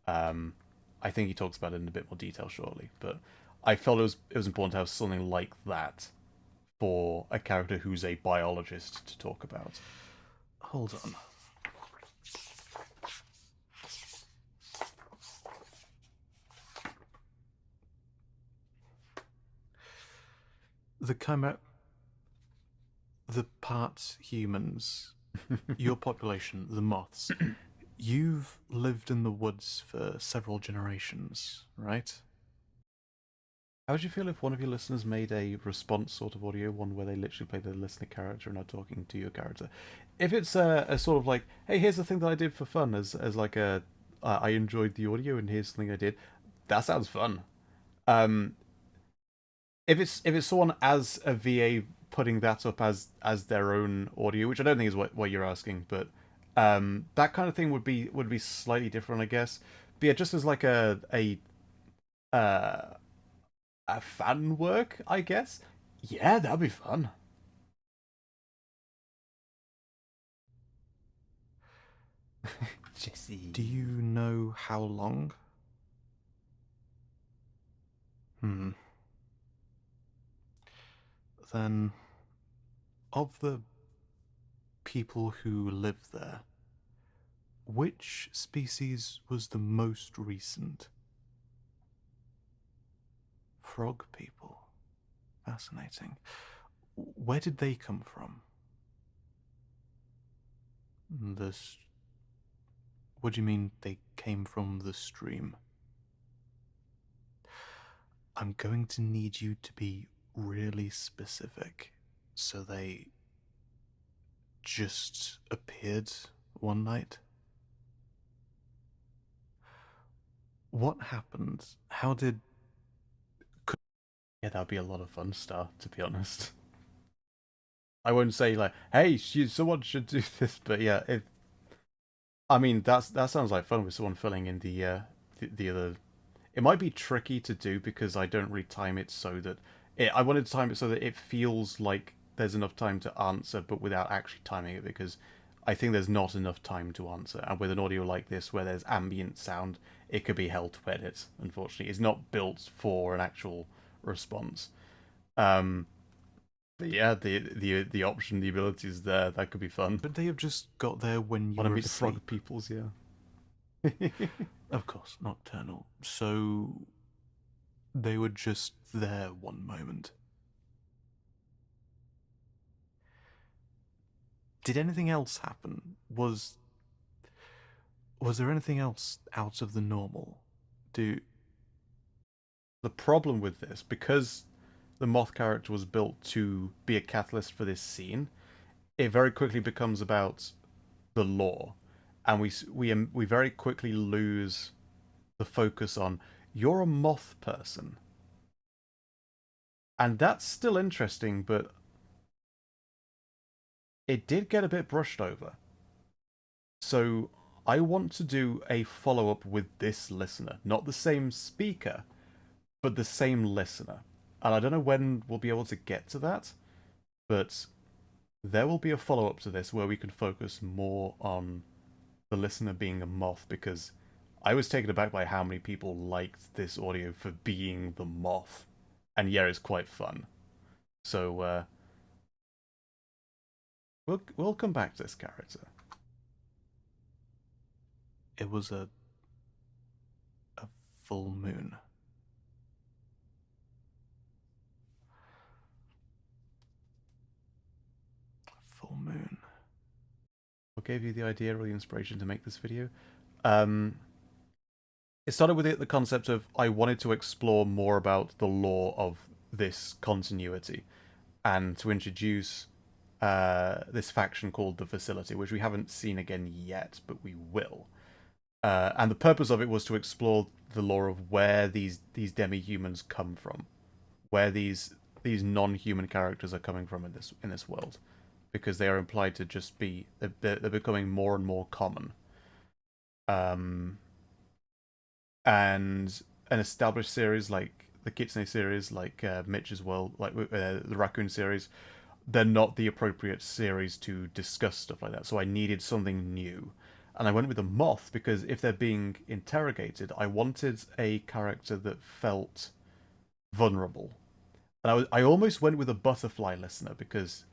I think he talks about it in a bit more detail shortly, but I felt it was important to have something like that for a character who's a biologist to talk about. Hold on. The part humans, your population, the moths, you've lived in the woods for several generations, right? How would you feel if one of your listeners made a response sort of audio, one where they literally play the listener character and are talking to your character? If it's a sort of like, hey, here's the thing that I did for fun, as like I enjoyed the audio and here's something I did, that sounds fun. If it's someone as a VA putting that up as their own audio, which I don't think is what you're asking, but that kind of thing would be slightly different, I guess. But yeah, just as like uh, a fan work, I guess. Yeah, that'd be fun. Jesse. Do you know how long? Then, of the people who live there, which species was the most recent? Frog people. Fascinating. Where did they come from? This. What do you mean they came from the stream? I'm going to need you to be really specific. So they just appeared one night? What happened? How did... Yeah, that'd be a lot of fun stuff, to be honest. I won't say like, hey, someone should do this, but yeah, I mean, that sounds like fun with someone filling in the other. It might be tricky to do because I don't really time it so that I wanted to time it so that it feels like there's enough time to answer, but without actually timing it, because I think there's not enough time to answer. And with an audio like this, where there's ambient sound, it could be hell to edit. Unfortunately, it's not built for an actual response. But yeah, the option, the ability is there. That could be fun. But they have just got there when you Want to were meet the asleep. frog peoples, yeah. Of course, nocturnal. So they were just there one moment. Did anything else happen? Was there anything else out of the normal? The problem with this, because the Moth character was built to be a catalyst for this scene, it very quickly becomes about the lore, and we very quickly lose the focus on you're a moth person, and that's still interesting, but it did get a bit brushed over. So I want to do a follow-up with this listener, not the same speaker, but the same listener. And I don't know when we'll be able to get to that, but there will be a follow-up to this where we can focus more on the listener being a moth, because I was taken aback by how many people liked this audio for being the moth. And yeah, it's quite fun. So we'll come back to this character. It was a full moon. Full moon. What gave you the idea or the inspiration to make this video? It started with the concept of I wanted to explore more about the lore of this continuity, and to introduce this faction called the Facility, which we haven't seen again yet, but we will. And the purpose of it was to explore the lore of where these demi-humans come from, where these non-human characters are coming from in this world, because they are implied to just be they're becoming more and more common. And an established series like the Kitsune series, like Mitch's World, like the Raccoon series, they're not the appropriate series to discuss stuff like that. So I needed something new. And I went with a moth because if they're being interrogated, I wanted a character that felt vulnerable. And I almost went with a butterfly listener because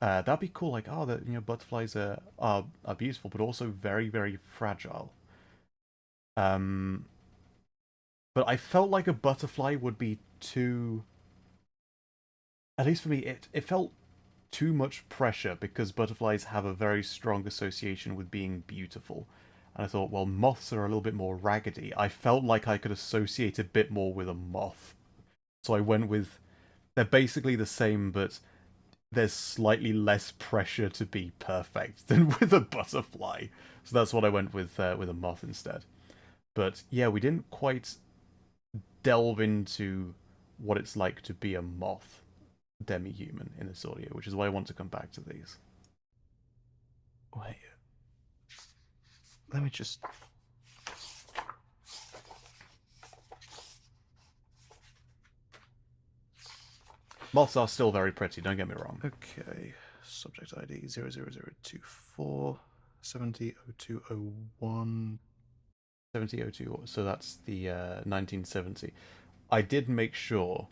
that'd be cool. Like, oh, butterflies are beautiful, but also very, very fragile. But I felt like a butterfly would be too... At least for me, it felt too much pressure because butterflies have a very strong association with being beautiful. And I thought, well, moths are a little bit more raggedy. I felt like I could associate a bit more with a moth. So I went with... They're basically the same, but there's slightly less pressure to be perfect than with a butterfly. So that's what I went with a moth instead. But yeah, we didn't quite delve into what it's like to be a moth. demi-human in this audio, which is why I want to come back to these. Wait. Let me just... Moths are still very pretty, don't get me wrong. Okay. Subject ID 00024 700201. 7002, so that's the 1970. I did make sure...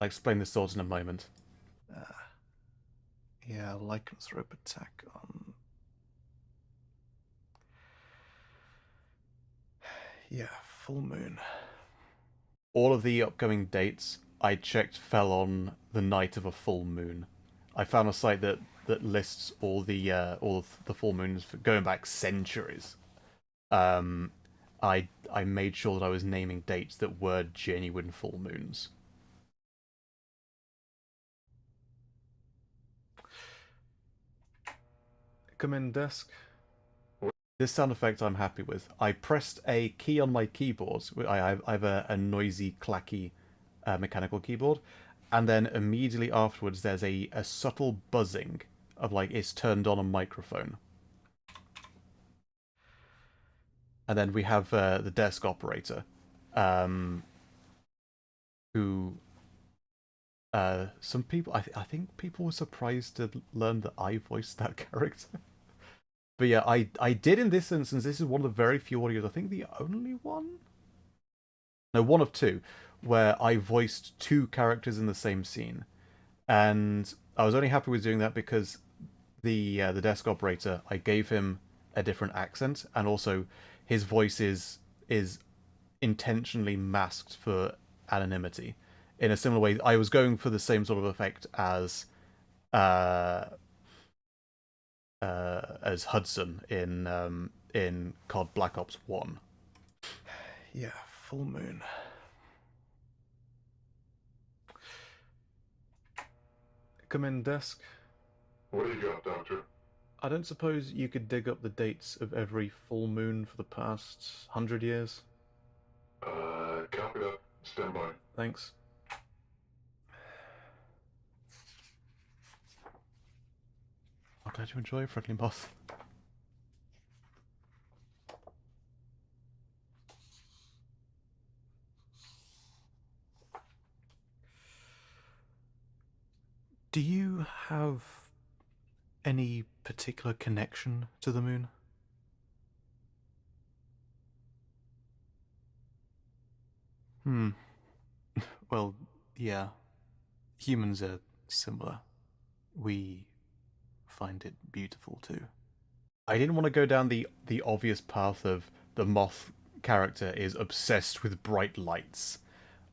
I'll explain this thought in a moment. Yeah, lycanthrope attack on... Yeah, full moon. All of the upcoming dates I checked fell on the night of a full moon. I found a site that lists all of the full moons for going back centuries. I made sure that I was naming dates that were genuine full moons. Come in, desk. This sound effect I'm happy with. I pressed a key on my keyboard. I have a noisy, clacky mechanical keyboard. And then immediately afterwards there's a subtle buzzing of like it's turned on a microphone. And then we have the desk operator, who some people, I think people were surprised to learn that I voiced that character. But yeah, I did in this instance. This is one of the very few audios, I think the only one? No, one of two, where I voiced two characters in the same scene. And I was only happy with doing that because the desk operator, I gave him a different accent, and also his voice is intentionally masked for anonymity. In a similar way, I was going for the same sort of effect as Hudson in COD Black Ops 1. Yeah, full moon. Come in, desk. What do you got, Doctor? I don't suppose you could dig up the dates of every full moon for the past 100 years? Copy that. Stand by. Thanks. I'm glad you enjoy it, Friendly Moth. Do you have any particular connection to the moon? Well, yeah. Humans are similar. We find it beautiful too. I didn't want to go down the obvious path of the Moth character is obsessed with bright lights.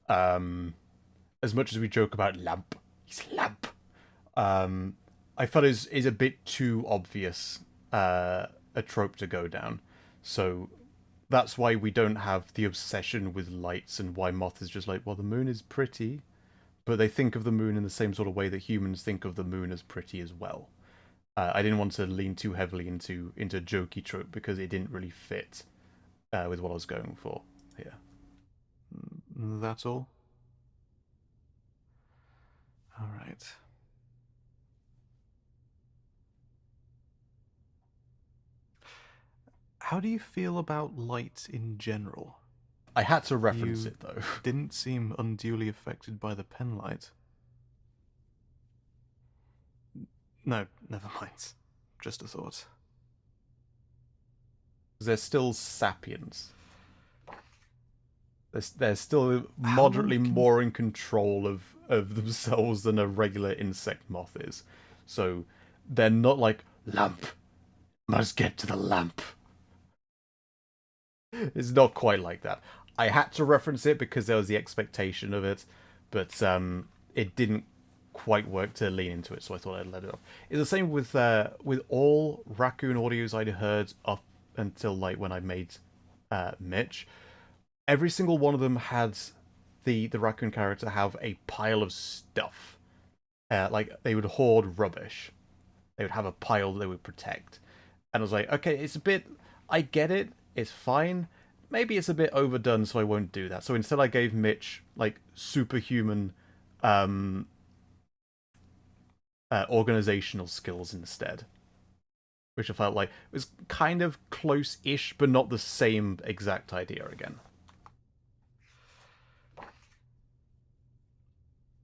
As much as we joke about lamp, he's lamp. I felt is a bit too obvious a trope to go down. So that's why we don't have the obsession with lights, and why Moth is just like, well, the moon is pretty, but they think of the moon in the same sort of way that humans think of the moon as pretty as well. I didn't want to lean too heavily into jokey trope because it didn't really fit with what I was going for here. That's all? Alright. How do you feel about light in general? I had to reference You it though. didn't seem unduly affected by the pen light. No, never mind. Just a thought. They're still sapiens. They're still How moderately can- more in control of themselves than a regular insect moth is. So they're not like, lamp, must get to the lamp. It's not quite like that. I had to reference it because there was the expectation of it, but it didn't quite work to lean into it, so I thought I'd let it off. It's the same with all raccoon audios I'd heard up until like when I made Mitch. Every single one of them had the raccoon character have a pile of stuff. Like they would hoard rubbish. They would have a pile that they would protect. And I was like, okay, it's a bit, I get it, it's fine, maybe it's a bit overdone, so I won't do that. So instead I gave Mitch, like, superhuman organizational skills instead. Which I felt like was kind of close-ish, but not the same exact idea again.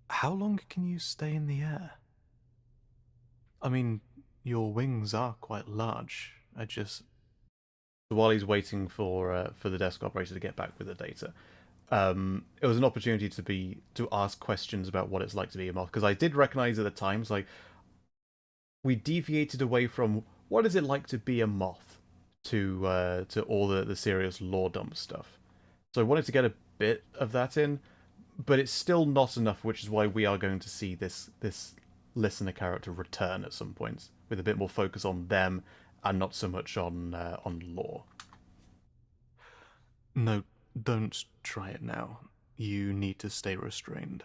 How long can you stay in the air? I mean, your wings are quite large. While he's waiting for the desk operator to get back with the data, it was an opportunity to ask questions about what it's like to be a moth, because I did recognize at the times, like, we deviated away from what is it like to be a moth to all the serious lore dump stuff. So I wanted to get a bit of that in, but it's still not enough, which is why we are going to see this listener character return at some point with a bit more focus on them and not so much on lore. No, don't try it now. You need to stay restrained.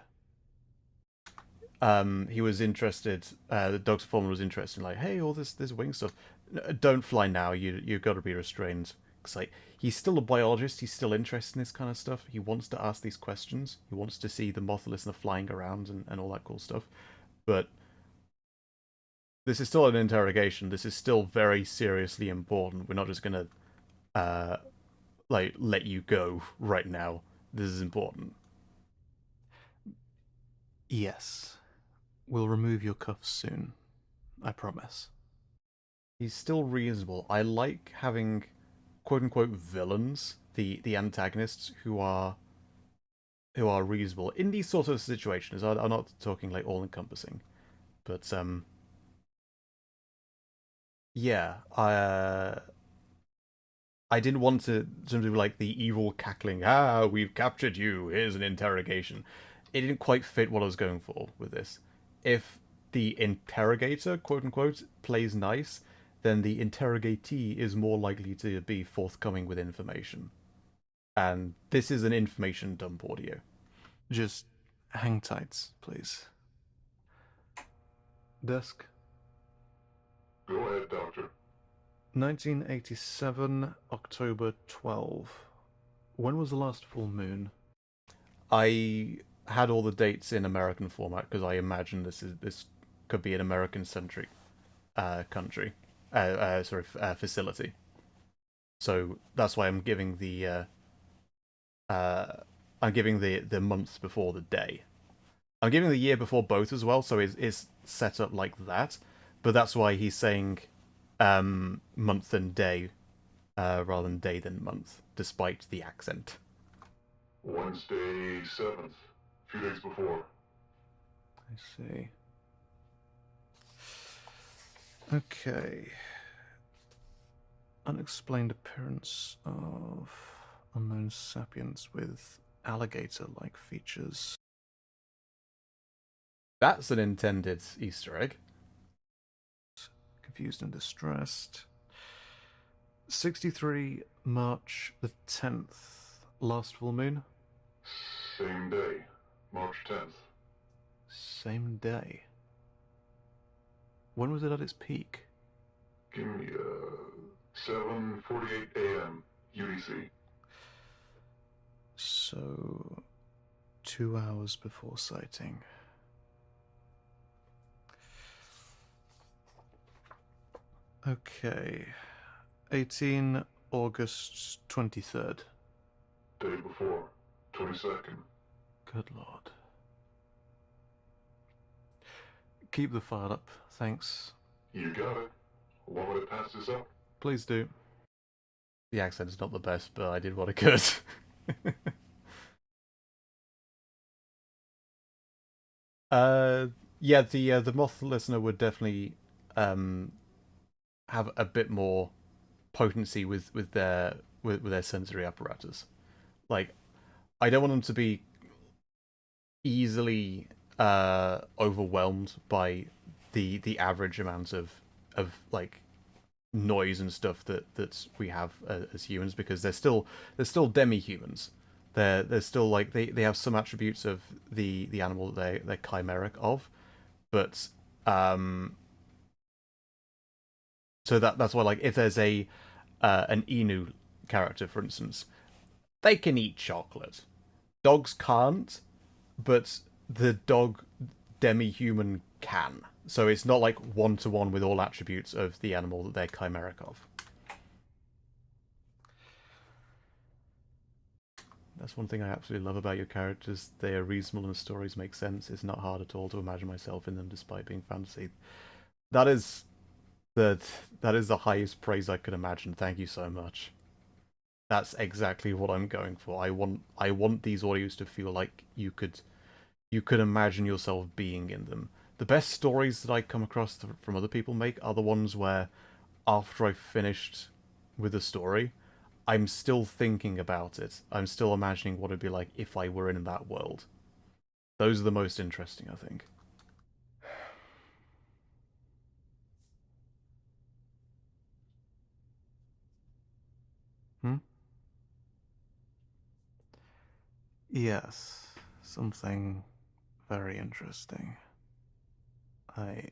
He was interested. The Dr. Foreman was interested in, like, hey, all this wing stuff. Don't fly now. You've got to be restrained. Cause, like, he's still a biologist. He's still interested in this kind of stuff. He wants to ask these questions. He wants to see the moth listener flying around and all that cool stuff. But this is still an interrogation. This is still very seriously important. We're not just gonna like let you go right now. This is important. Yes. We'll remove your cuffs soon. I promise. He's still reasonable. I like having quote-unquote villains, the antagonists, who are reasonable in these sort of situations. I'm not talking like all-encompassing, but yeah, I didn't want to do like the evil cackling. We've captured you. Here's an interrogation. It didn't quite fit what I was going for with this. If the interrogator, quote-unquote, plays nice, then the interrogatee is more likely to be forthcoming with information. And this is an information dump audio. Just hang tight, please. Desk. Go ahead, Doctor. 1987, October 12. When was the last full moon? I had all the dates in American format because I imagine this could be an American-centric country. Facility. So that's why I'm giving the month before the day. I'm giving the year before both as well, so it's set up like that. But that's why he's saying month and day rather than day than month, despite the accent. Wednesday 7th, a few days before. I see. Okay. Unexplained appearance of unknown sapiens with alligator-like features. That's an intended Easter egg. Confused and distressed. 63, March the 10th. Last full moon? Same day, March 10th. Same day. When was it at its peak? Give me 7:48 a.m. UTC. So, 2 hours before sighting. Okay. 18 August 23rd. Day before, 22nd. Good lord. Keep the file up, thanks. You got it. Want me to pass this up? Please do. The accent is not the best, but I did what I could. Yeah, the moth listener would definitely have a bit more potency with their sensory apparatus. Like, I don't want them to be easily overwhelmed by the average amount of like noise and stuff that we have as humans, because they're still demi-humans. They're still like they have some attributes of the animal that they're chimeric of, but so that's why, like, if there's an Inu character, for instance, they can eat chocolate. Dogs can't, but the dog demi-human can. So it's not like one-to-one with all attributes of the animal that they're chimeric of. That's one thing I absolutely love about your characters. They are reasonable and the stories make sense. It's not hard at all to imagine myself in them despite being fantasy. That is the highest praise I could imagine. Thank you so much. That's exactly what I'm going for. I want these audios to feel like you could imagine yourself being in them. The best stories that I come across from other people make are the ones where after I've finished with the story, I'm still thinking about it. I'm still imagining what it'd be like if I were in that world. Those are the most interesting, I think. Yes, something very interesting. I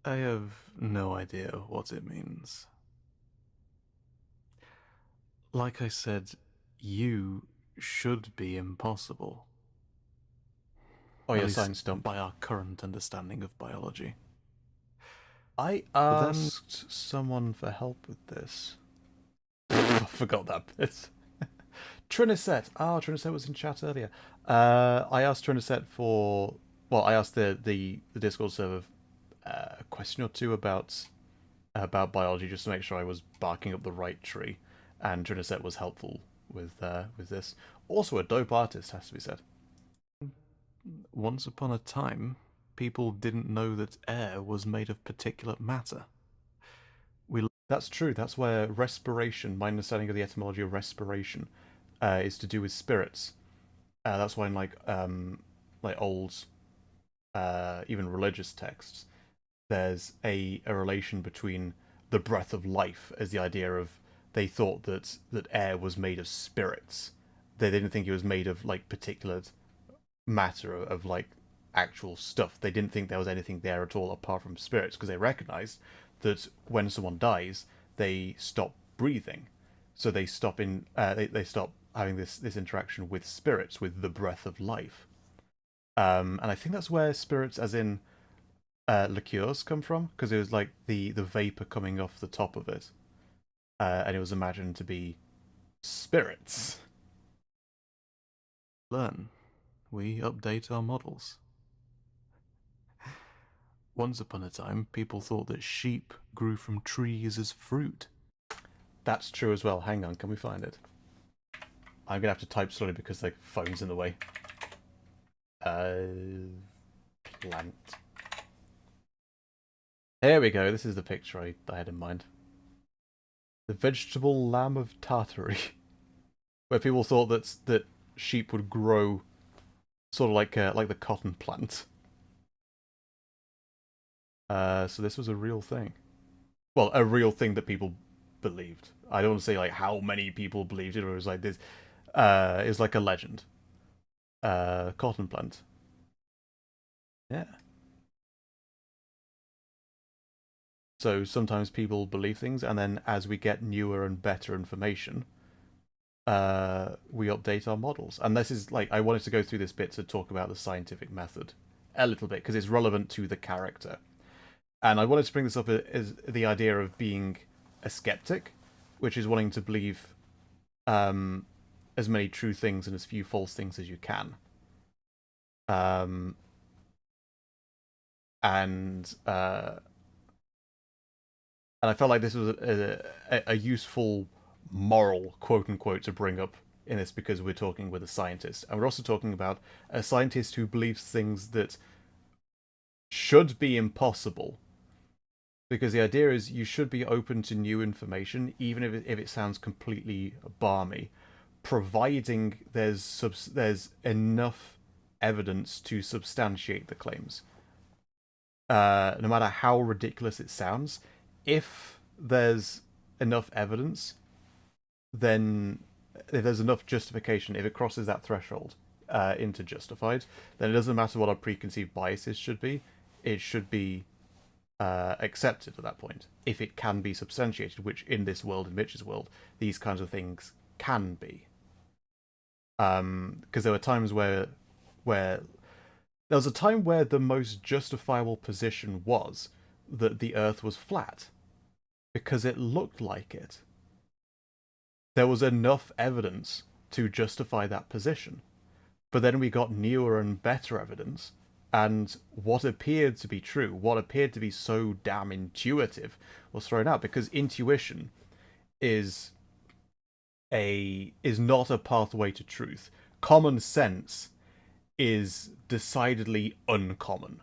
have no idea what it means. Like I said, you should be impossible. Oh, At yeah, least science dump. by our current understanding of biology. I asked someone for help with this. I forgot that bit. Trinicet. Trinicet was in chat earlier. I asked Trinicet for... Well, I asked the Discord server a question or two about biology just to make sure I was barking up the right tree. And Trinicet was helpful with this. Also a dope artist, has to be said. Once upon a time, people didn't know that air was made of particulate matter. That's true. That's where respiration, my understanding of the etymology of respiration, is to do with spirits. That's why in like old, even religious texts, there's a relation between the breath of life as the idea of they thought that air was made of spirits. They didn't think it was made of like particulate matter of like actual stuff. They didn't think there was anything there at all apart from spirits because they recognized that when someone dies, they stop breathing, so they stop they stop having this interaction with spirits, with the breath of life. And I think that's where spirits, as in liqueurs, come from, because it was like the vapor coming off the top of it, and it was imagined to be spirits. Learn. We update our models. Once upon a time, people thought that sheep grew from trees as fruit. That's true as well. Hang on, can we find it? I'm gonna have to type slowly because the phone's in the way. Plant. Here we go. This is the picture I had in mind. The vegetable lamb of Tartary, where people thought that sheep would grow sort of like the cotton plant. So this was a real thing. Well, a real thing that people believed. I don't want to say like how many people believed it, or it was like this. It was like a legend. Cotton plant. Yeah. So sometimes people believe things, and then as we get newer and better information, we update our models. And this is like, I wanted to go through this bit to talk about the scientific method a little bit because it's relevant to the character. And I wanted to bring this up as the idea of being a skeptic, which is wanting to believe as many true things and as few false things as you can. And I felt like this was a useful moral, quote unquote, to bring up in this because we're talking with a scientist. And we're also talking about a scientist who believes things that should be impossible. Because the idea is you should be open to new information, even if it sounds completely balmy, providing there's enough evidence to substantiate the claims. No matter how ridiculous it sounds, if there's enough evidence, then if there's enough justification, if it crosses that threshold into justified, then it doesn't matter what our preconceived biases should be. It should be accepted at that point, if it can be substantiated, which in this world, in Mitch's world, these kinds of things can be. Because there were times where there was a time where the most justifiable position was that the Earth was flat, because it looked like it. There was enough evidence to justify that position. But then we got newer and better evidence, and what appeared to be true, what appeared to be so damn intuitive, was thrown out, because intuition is not a pathway to truth. Common sense is decidedly uncommon.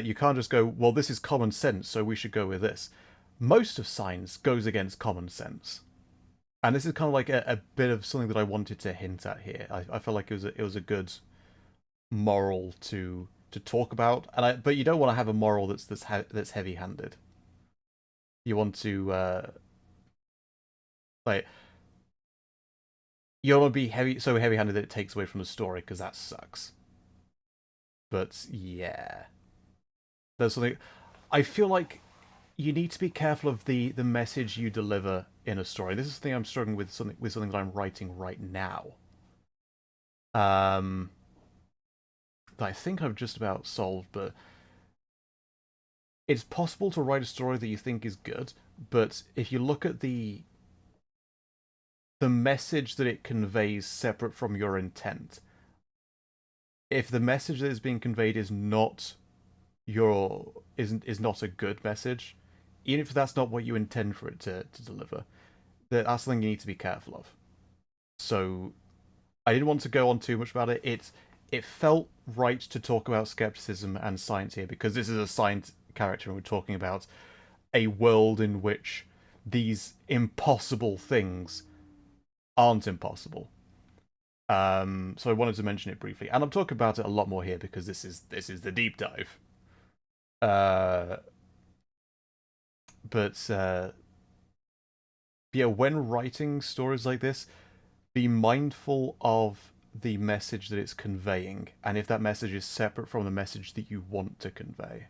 You can't just go, well, this is common sense, so we should go with this. Most of science goes against common sense. And this is kind of like a bit of something that I wanted to hint at here. I felt like it was a good moral to talk about, but you don't want to have a moral that's heavy-handed. You want to you don't want to be so heavy-handed that it takes away from the story, because that sucks. But yeah, there's something. I feel like you need to be careful of the message you deliver in a story. This is the thing I'm struggling with something that I'm writing right now. That I think I've just about solved, but it's possible to write a story that you think is good, but if you look at the message that it conveys separate from your intent, if the message that is being conveyed is not not a good message, even if that's not what you intend for it to deliver, that's something you need to be careful of. So I didn't want to go on too much about it. It felt right to talk about skepticism and science here, because this is a science character and we're talking about a world in which these impossible things aren't impossible. So I wanted to mention it briefly, and I'm talking about it a lot more here because this is the deep dive. But yeah, when writing stories like this, be mindful of the message that it's conveying, and if that message is separate from the message that you want to convey.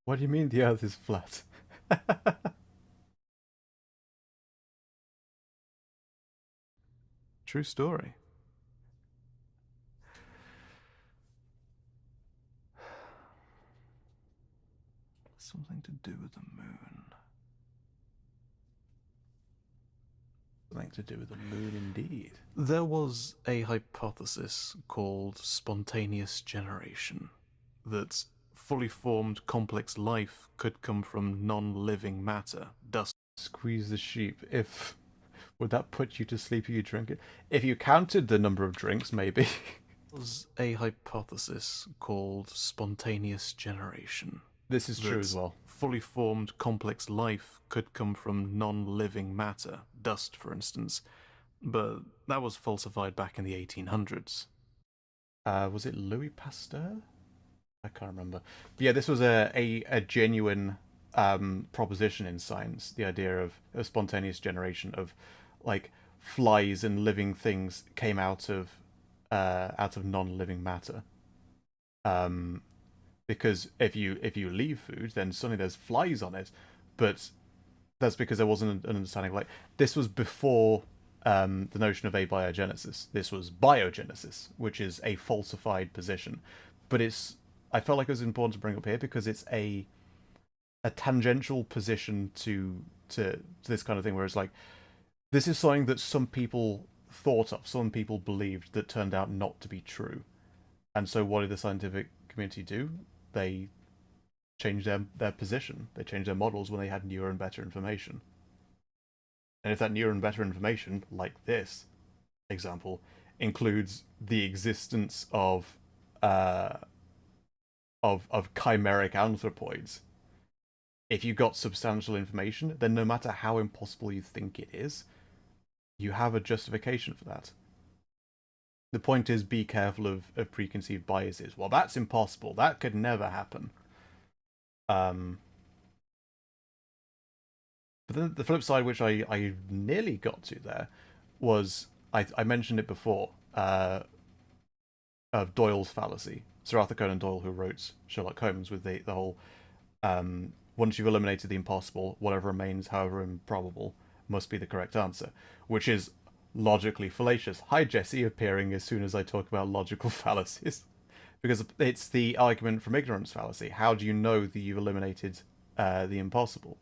What do you mean the Earth is flat? True story. Something to do with the moon. Something to do with the moon, indeed. There was a hypothesis called spontaneous generation, that fully formed complex life could come from non-living matter, dust. Squeeze the sheep. Would that put you to sleep if you drink it? If you counted the number of drinks, maybe. Was a hypothesis called spontaneous generation. This is true as well. Fully formed complex life could come from non-living matter, dust for instance, but that was falsified back in the 1800s. Was it Louis Pasteur? I can't remember. But yeah, this was a genuine proposition in science, the idea of spontaneous generation, of like flies and living things came out of non-living matter. Because if you leave food, then suddenly there's flies on it, but that's because there wasn't an understanding. Like, this was before the notion of abiogenesis. This was biogenesis, which is a falsified position. But I felt like it was important to bring up here because it's a tangential position to this kind of thing, where it's like, this is something that some people thought of, some people believed, that turned out not to be true. And so what did the scientific community do? They changed their position. They changed their models when they had newer and better information. And if that newer and better information, like this example, includes the existence of chimeric anthropoids, if you got substantial information, then no matter how impossible you think it is, you have a justification for that. The point is, be careful of preconceived biases. Well, that's impossible. That could never happen. But then the flip side, which I nearly got to there, was, I mentioned it before, Doyle's fallacy. Sir Arthur Conan Doyle, who wrote Sherlock Holmes, with the whole once you've eliminated the impossible, whatever remains, however improbable, must be the correct answer, which is logically fallacious. Hi, Jesse, appearing as soon as I talk about logical fallacies. Because it's the argument from ignorance fallacy. How do you know that you've eliminated the impossible?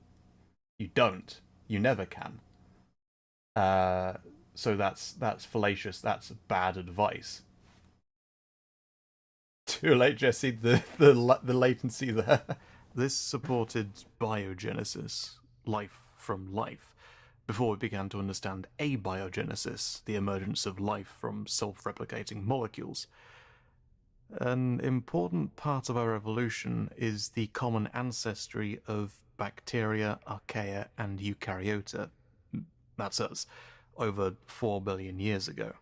You don't. You never can. So that's fallacious. That's bad advice. Too late, Jesse. The latency there. This supported biogenesis, life from life, before we began to understand abiogenesis, the emergence of life from self-replicating molecules. An important part of our evolution is the common ancestry of bacteria, archaea, and eukaryota. That's us, over 4 billion years ago.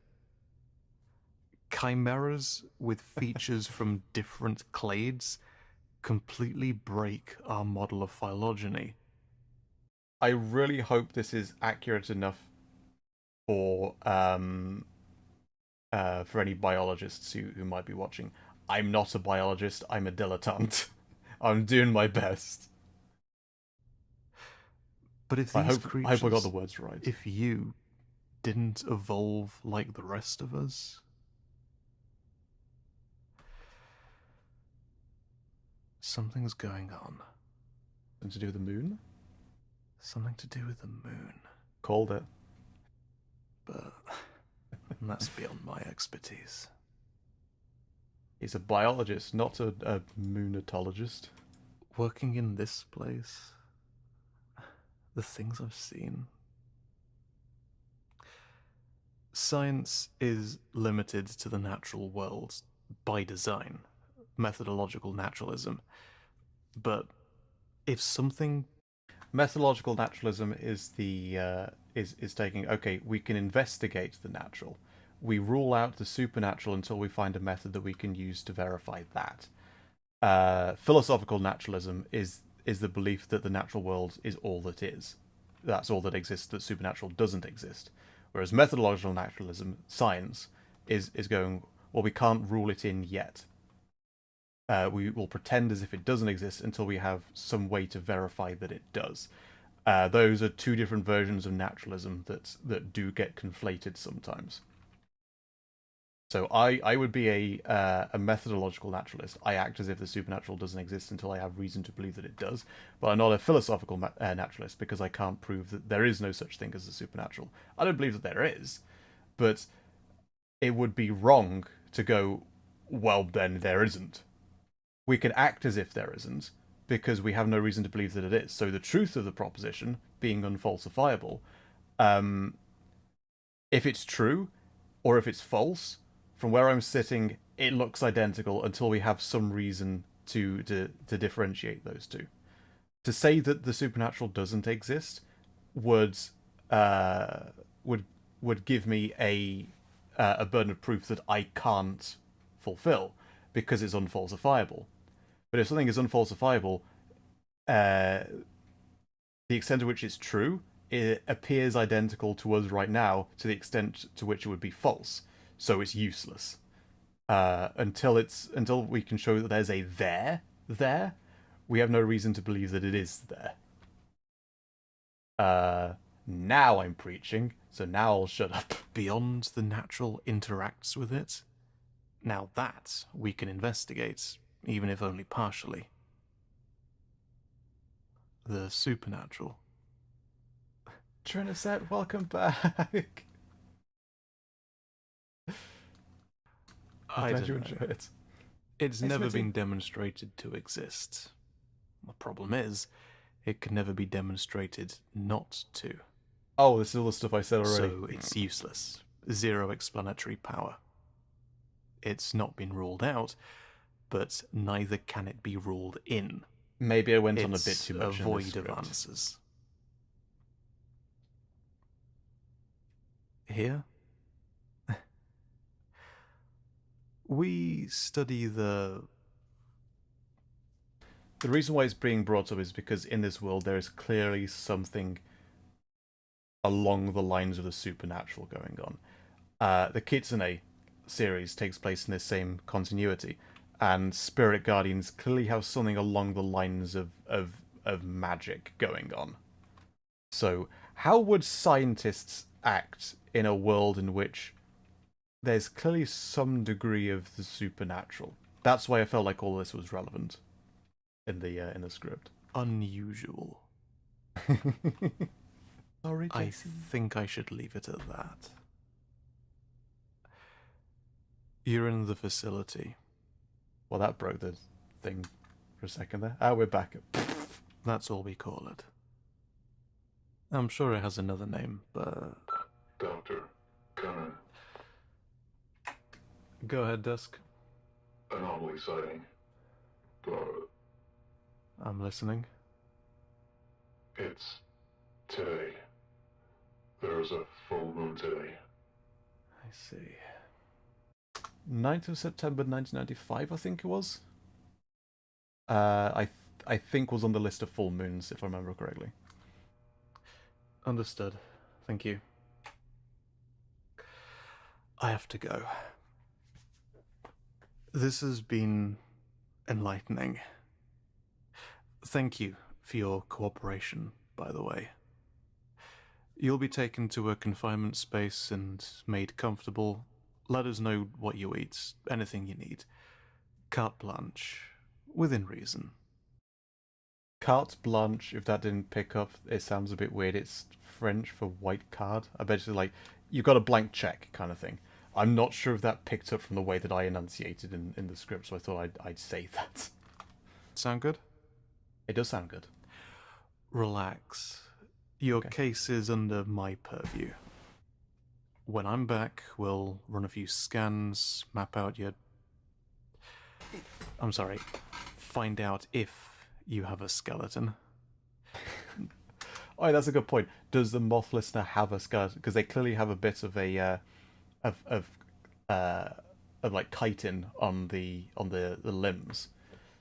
Chimeras with features from different clades completely break our model of phylogeny. I really hope this is accurate enough for any biologists who might be watching. I'm not a biologist. I'm a dilettante. I'm doing my best. But if these creatures, I hope I got the words right. If you didn't evolve like the rest of us, something's going on. Something to do with the moon? Something to do with the moon. Called it. But that's beyond my expertise. He's a biologist, not a moonatologist. Working in this place, the things I've seen. Science is limited to the natural world by design, methodological naturalism. But if something... Methodological naturalism is is taking, okay, we can investigate the natural. We rule out the supernatural until we find a method that we can use to verify that. Philosophical naturalism is the belief that the natural world is all that is. That's all that exists, that supernatural doesn't exist. Whereas methodological naturalism, science, is going, well, we can't rule it in yet. We will pretend as if it doesn't exist until we have some way to verify that it does. Those are two different versions of naturalism that do get conflated sometimes. So I would be a methodological naturalist. I act as if the supernatural doesn't exist until I have reason to believe that it does. But I'm not a philosophical naturalist because I can't prove that there is no such thing as the supernatural. I don't believe that there is, but it would be wrong to go, well, then there isn't. We can act as if there isn't because we have no reason to believe that it is. So the truth of the proposition being unfalsifiable, if it's true or if it's false, from where I'm sitting, it looks identical until we have some reason to differentiate those two. To say that the supernatural doesn't exist would give me a burden of proof that I can't fulfill because it's unfalsifiable. But if something is unfalsifiable, the extent to which it's true, it appears identical to us right now to the extent to which it would be false. So it's useless. Until we can show that there's a there, we have no reason to believe that it is there. Now I'm preaching, so now I'll shut up. Beyond the natural interacts with it. Now that we can investigate, even if only partially. The supernatural. Triniset, welcome back. I'm glad you enjoy it. It's never been demonstrated to exist. The problem is, it can never be demonstrated not to. Oh, this is all the stuff I said already. So it's useless. Zero explanatory power. It's not been ruled out, but neither can it be ruled in. Maybe I went on a bit too much. It's a void of answers. Here, we study the reason why it's being brought up is because in this world there is clearly something along the lines of the supernatural going on. The kitsune series takes place in this same continuity, and spirit guardians clearly have something along the lines of magic going on. So, how would scientists act in a world in which there's clearly some degree of the supernatural? That's why I felt like all this was relevant in the script. Unusual. Sorry, I Jesse. think I should leave it at that. You're in the facility. Well, that broke the thing for a second there. Ah, we're back. That's all we call it. I'm sure it has another name, but... Doctor, come Go ahead, Dusk. in. Anomaly sighting. I'm listening. It's today. There's a full moon today. I see. 9th of September 1995, I think it was. I think was on the list of full moons, if I remember correctly. Understood. Thank you. I have to go. This has been enlightening. Thank you for your cooperation, by the way. You'll be taken to a confinement space and made comfortable. Let us know what you eat, anything you need. Carte blanche, within reason. Carte blanche, if that didn't pick up, it sounds a bit weird. It's French for white card. I bet you like, you got a blank check kind of thing. I'm not sure if that picked up from the way that I enunciated in the script, so I thought I'd say that. Sound good? It does sound good. Relax. Your case is under my purview. When I'm back, we'll run a few scans, map out your... I'm sorry, find out if you have a skeleton. Oh, that's a good point. Does the Moth listener have a skeleton? Because they clearly have a bit of a of like chitin on the limbs.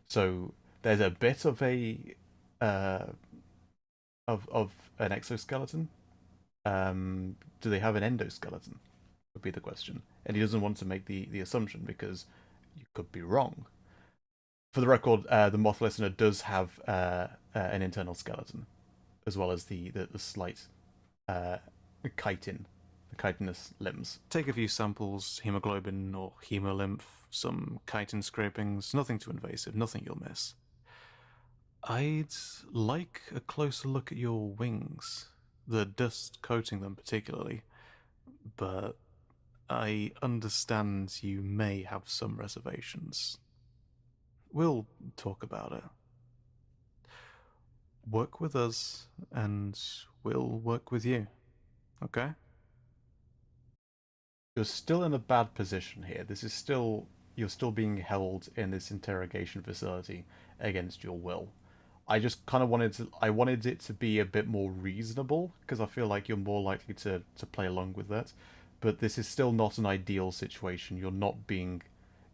So there's a bit of a of an exoskeleton. Do they have an endoskeleton? Would be the question. And he doesn't want to make the assumption because you could be wrong. For the record, the Moth listener does have an internal skeleton, as well as the slight chitin, the chitinous limbs. Take a few samples, hemoglobin or hemolymph, some chitin scrapings, nothing too invasive, nothing you'll miss. I'd like a closer look at your wings, the dust coating them particularly, but I understand you may have some reservations. We'll talk about it. Work with us, and we'll work with you. Okay? You're still in a bad position here. You're still being held in this interrogation facility against your will. I just kind of wanted it to be a bit more reasonable, because I feel like you're more likely to play along with that. But this is still not an ideal situation. You're not being...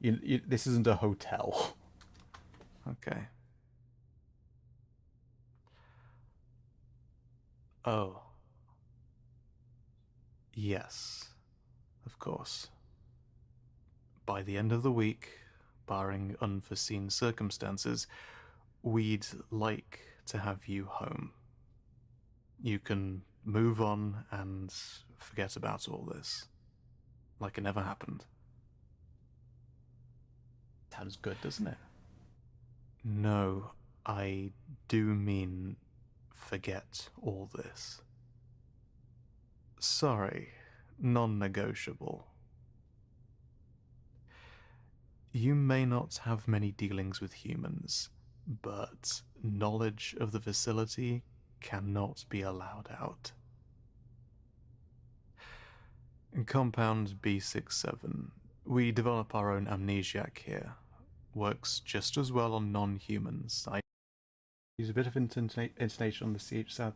this isn't a hotel. Okay. Oh. Yes. Of course. By the end of the week, barring unforeseen circumstances, we'd like to have you home. You can move on and forget about all this. Like it never happened. Sounds good, doesn't it? No, I do mean forget all this. Sorry, non-negotiable. You may not have many dealings with humans, but knowledge of the facility cannot be allowed out. In Compound B67, we develop our own amnesiac here. Works just as well on non-humans. I Use a bit of intonation on the CH sound.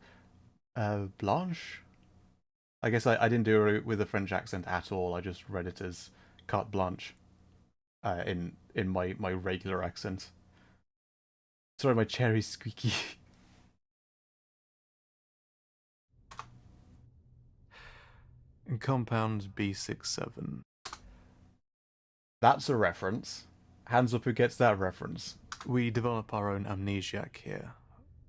Blanche? I guess I didn't do it with a French accent at all. I just read it as carte blanche in my regular accent. Sorry, my chair is squeaky. In Compound B67, That's a reference. Hands up who gets that reference. We develop our own amnesiac here.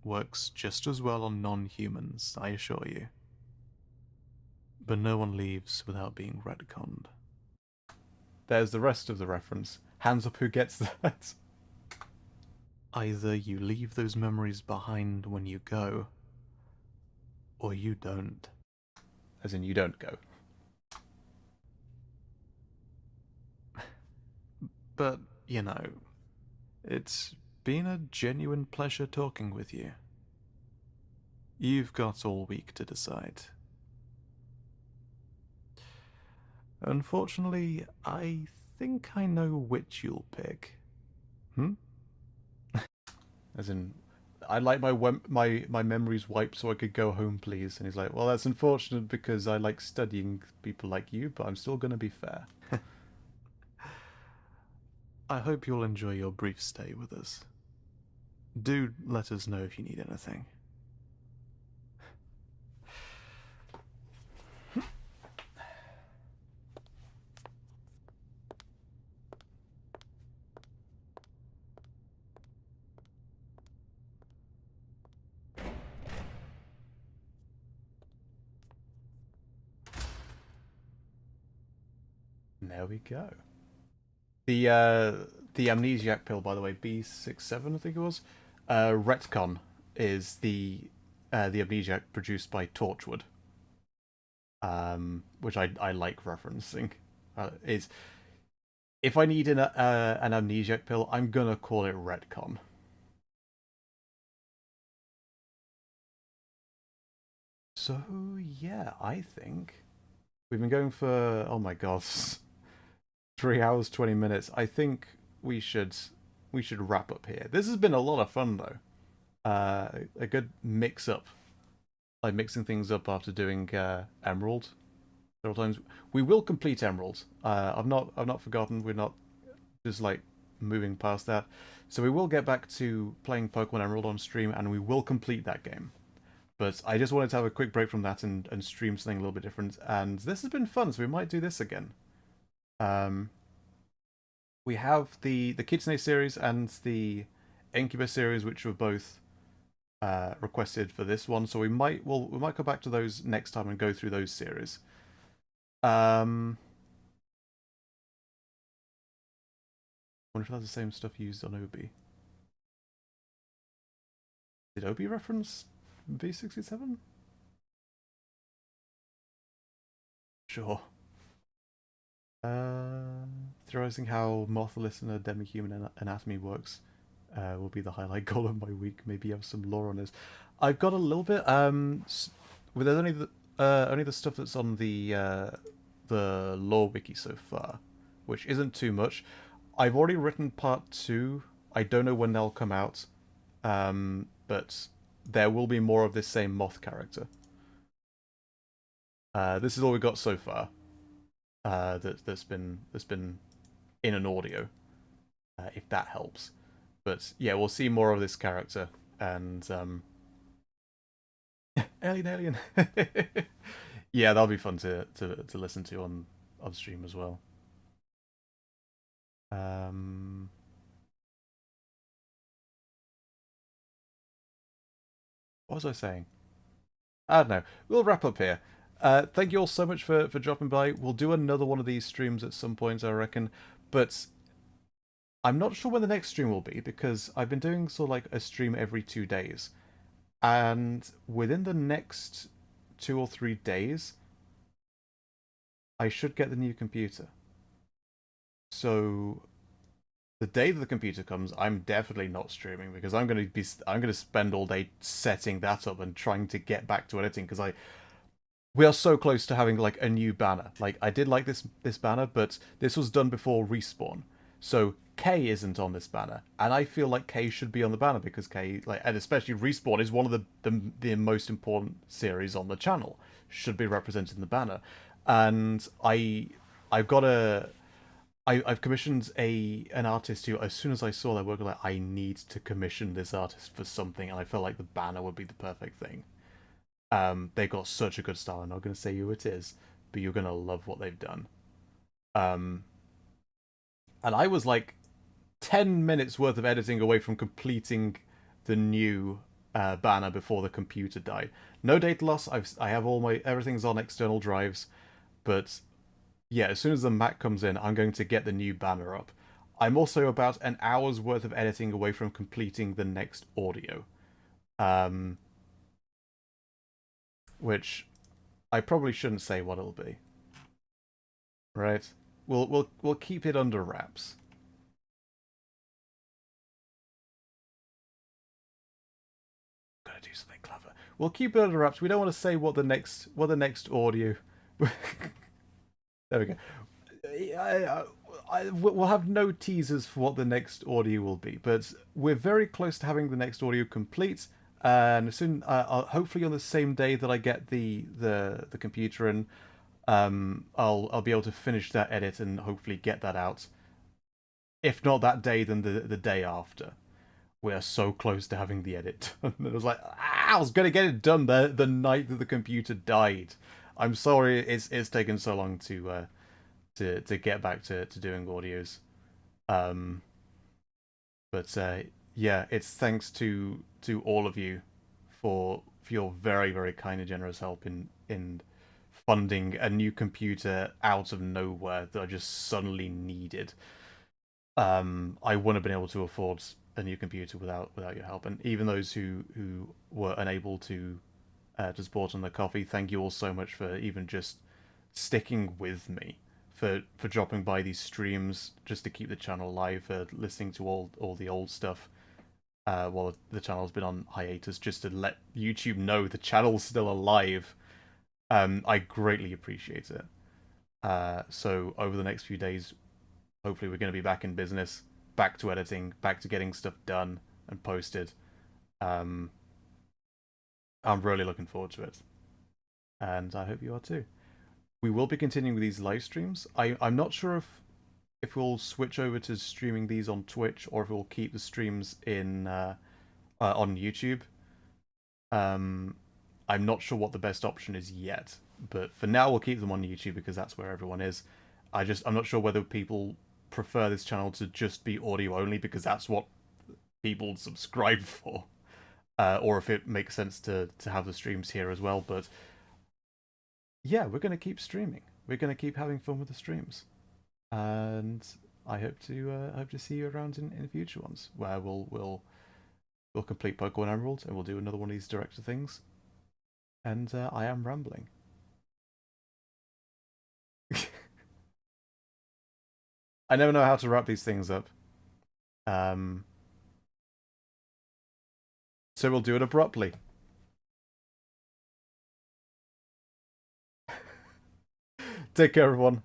Works just as well on non-humans, I assure you. But no one leaves without being retconned. There's the rest of the reference. Hands up who gets that. Either you leave those memories behind when you go, or you don't. As in, you don't go. But, you know, it's been a genuine pleasure talking with you. You've got all week to decide. Unfortunately, I think I know which you'll pick. As in, I'd like my memories wiped so I could go home, please. And he's like, well, that's unfortunate because I like studying people like you, but I'm still going to be fair. I hope you'll enjoy your brief stay with us. Do let us know if you need anything. And there we go. The amnesiac pill, by the way, B67, I think it was. Retcon is the amnesiac produced by Torchwood. Which I like referencing. Is if I need an amnesiac pill, I'm gonna call it Retcon. So yeah, I think we've been going for, oh my god, 3 hours 20 minutes. I think we should wrap up here. This has been a lot of fun though. A good mix up, like mixing things up after doing Emerald several times. We will complete Emerald. I've not forgotten. We're not just like moving past that. So we will get back to playing Pokemon Emerald on stream, and we will complete that game. But I just wanted to have a quick break from that and stream something a little bit different. And this has been fun, so we might do this again. We have the Kitsune series and the Incubus series, which were both requested for this one. So we might go back to those next time and go through those series. I wonder if that's the same stuff used on Obi. Did Obi reference B67? Sure. Theorizing how Moth listener demi-human anatomy works will be the highlight goal of my week. Maybe have some lore on this. I've got a little bit. Well, there's only the stuff that's on the lore wiki so far, which isn't too much. I've already written part 2. I don't know when they'll come out, but there will be more of this same Moth character. This is all we got so far. That's been in an audio, if that helps. But yeah, we'll see more of this character and alien. Yeah, that'll be fun to listen to on stream as well. What was I saying? I don't know. We'll wrap up here. Thank you all so much for dropping by. We'll do another one of these streams at some point, I reckon. But I'm not sure when the next stream will be, because I've been doing sort of like a stream every 2 days. And within the next 2 or 3 days, I should get the new computer. So the day that the computer comes, I'm definitely not streaming, because I'm going to spend all day setting that up and trying to get back to editing, because we are so close to having like a new banner. Like, I did like this banner, but this was done before Respawn, so K isn't on this banner, and I feel like K should be on the banner, because K, like, and especially Respawn is one of the most important series on the channel, should be represented in the banner. And I've commissioned an artist who, as soon as I saw their work, like, I need to commission this artist for something, and I felt like the banner would be the perfect thing. They've got such a good style. I'm not going to say who it is, but you're going to love what they've done. and I was like 10 minutes worth of editing away from completing the new banner before the computer died. No data loss. I have everything's on external drives, but yeah, as soon as the Mac comes in, I'm going to get the new banner up. I'm also about an hour's worth of editing away from completing the next audio, which I probably shouldn't say what it'll be. Right? We'll keep it under wraps. Gotta do something clever. We'll keep it under wraps. We don't want to say what the next audio. There we go. We'll have no teasers for what the next audio will be, but we're very close to having the next audio complete. And soon, hopefully on the same day that I get the computer in, I'll be able to finish that edit and hopefully get that out. If not that day, then the day after. We are so close to having the edit done. It was like, I was gonna get it done the night that the computer died. I'm sorry it's taken so long to get back to doing audios. But yeah, it's thanks to all of you for your very, very kind and generous help in funding a new computer out of nowhere that I just suddenly needed. I wouldn't have been able to afford a new computer without your help, and even those who were unable to support on the coffee, thank you all so much for even just sticking with me, for dropping by these streams just to keep the channel alive, for listening to all the old stuff while the channel's been on hiatus, just to let YouTube know the channel's still alive. I greatly appreciate it. So over the next few days, hopefully we're going to be back in business, back to editing, back to getting stuff done and posted. I'm really looking forward to it, and I hope you are too. We will be continuing with these live streams. I'm not sure if we'll switch over to streaming these on Twitch or if we'll keep the streams in on YouTube. I'm not sure what the best option is yet, but for now we'll keep them on YouTube because that's where everyone is. I'm not sure whether people prefer this channel to just be audio only because that's what people subscribe for, or if it makes sense to have the streams here as well. But yeah, we're going to keep streaming. We're going to keep having fun with the streams, and I hope to see you around in future ones where we'll complete Pokemon Emerald and we'll do another one of these director things. And I am rambling. I never know how to wrap these things up. So we'll do it abruptly. Take care, everyone.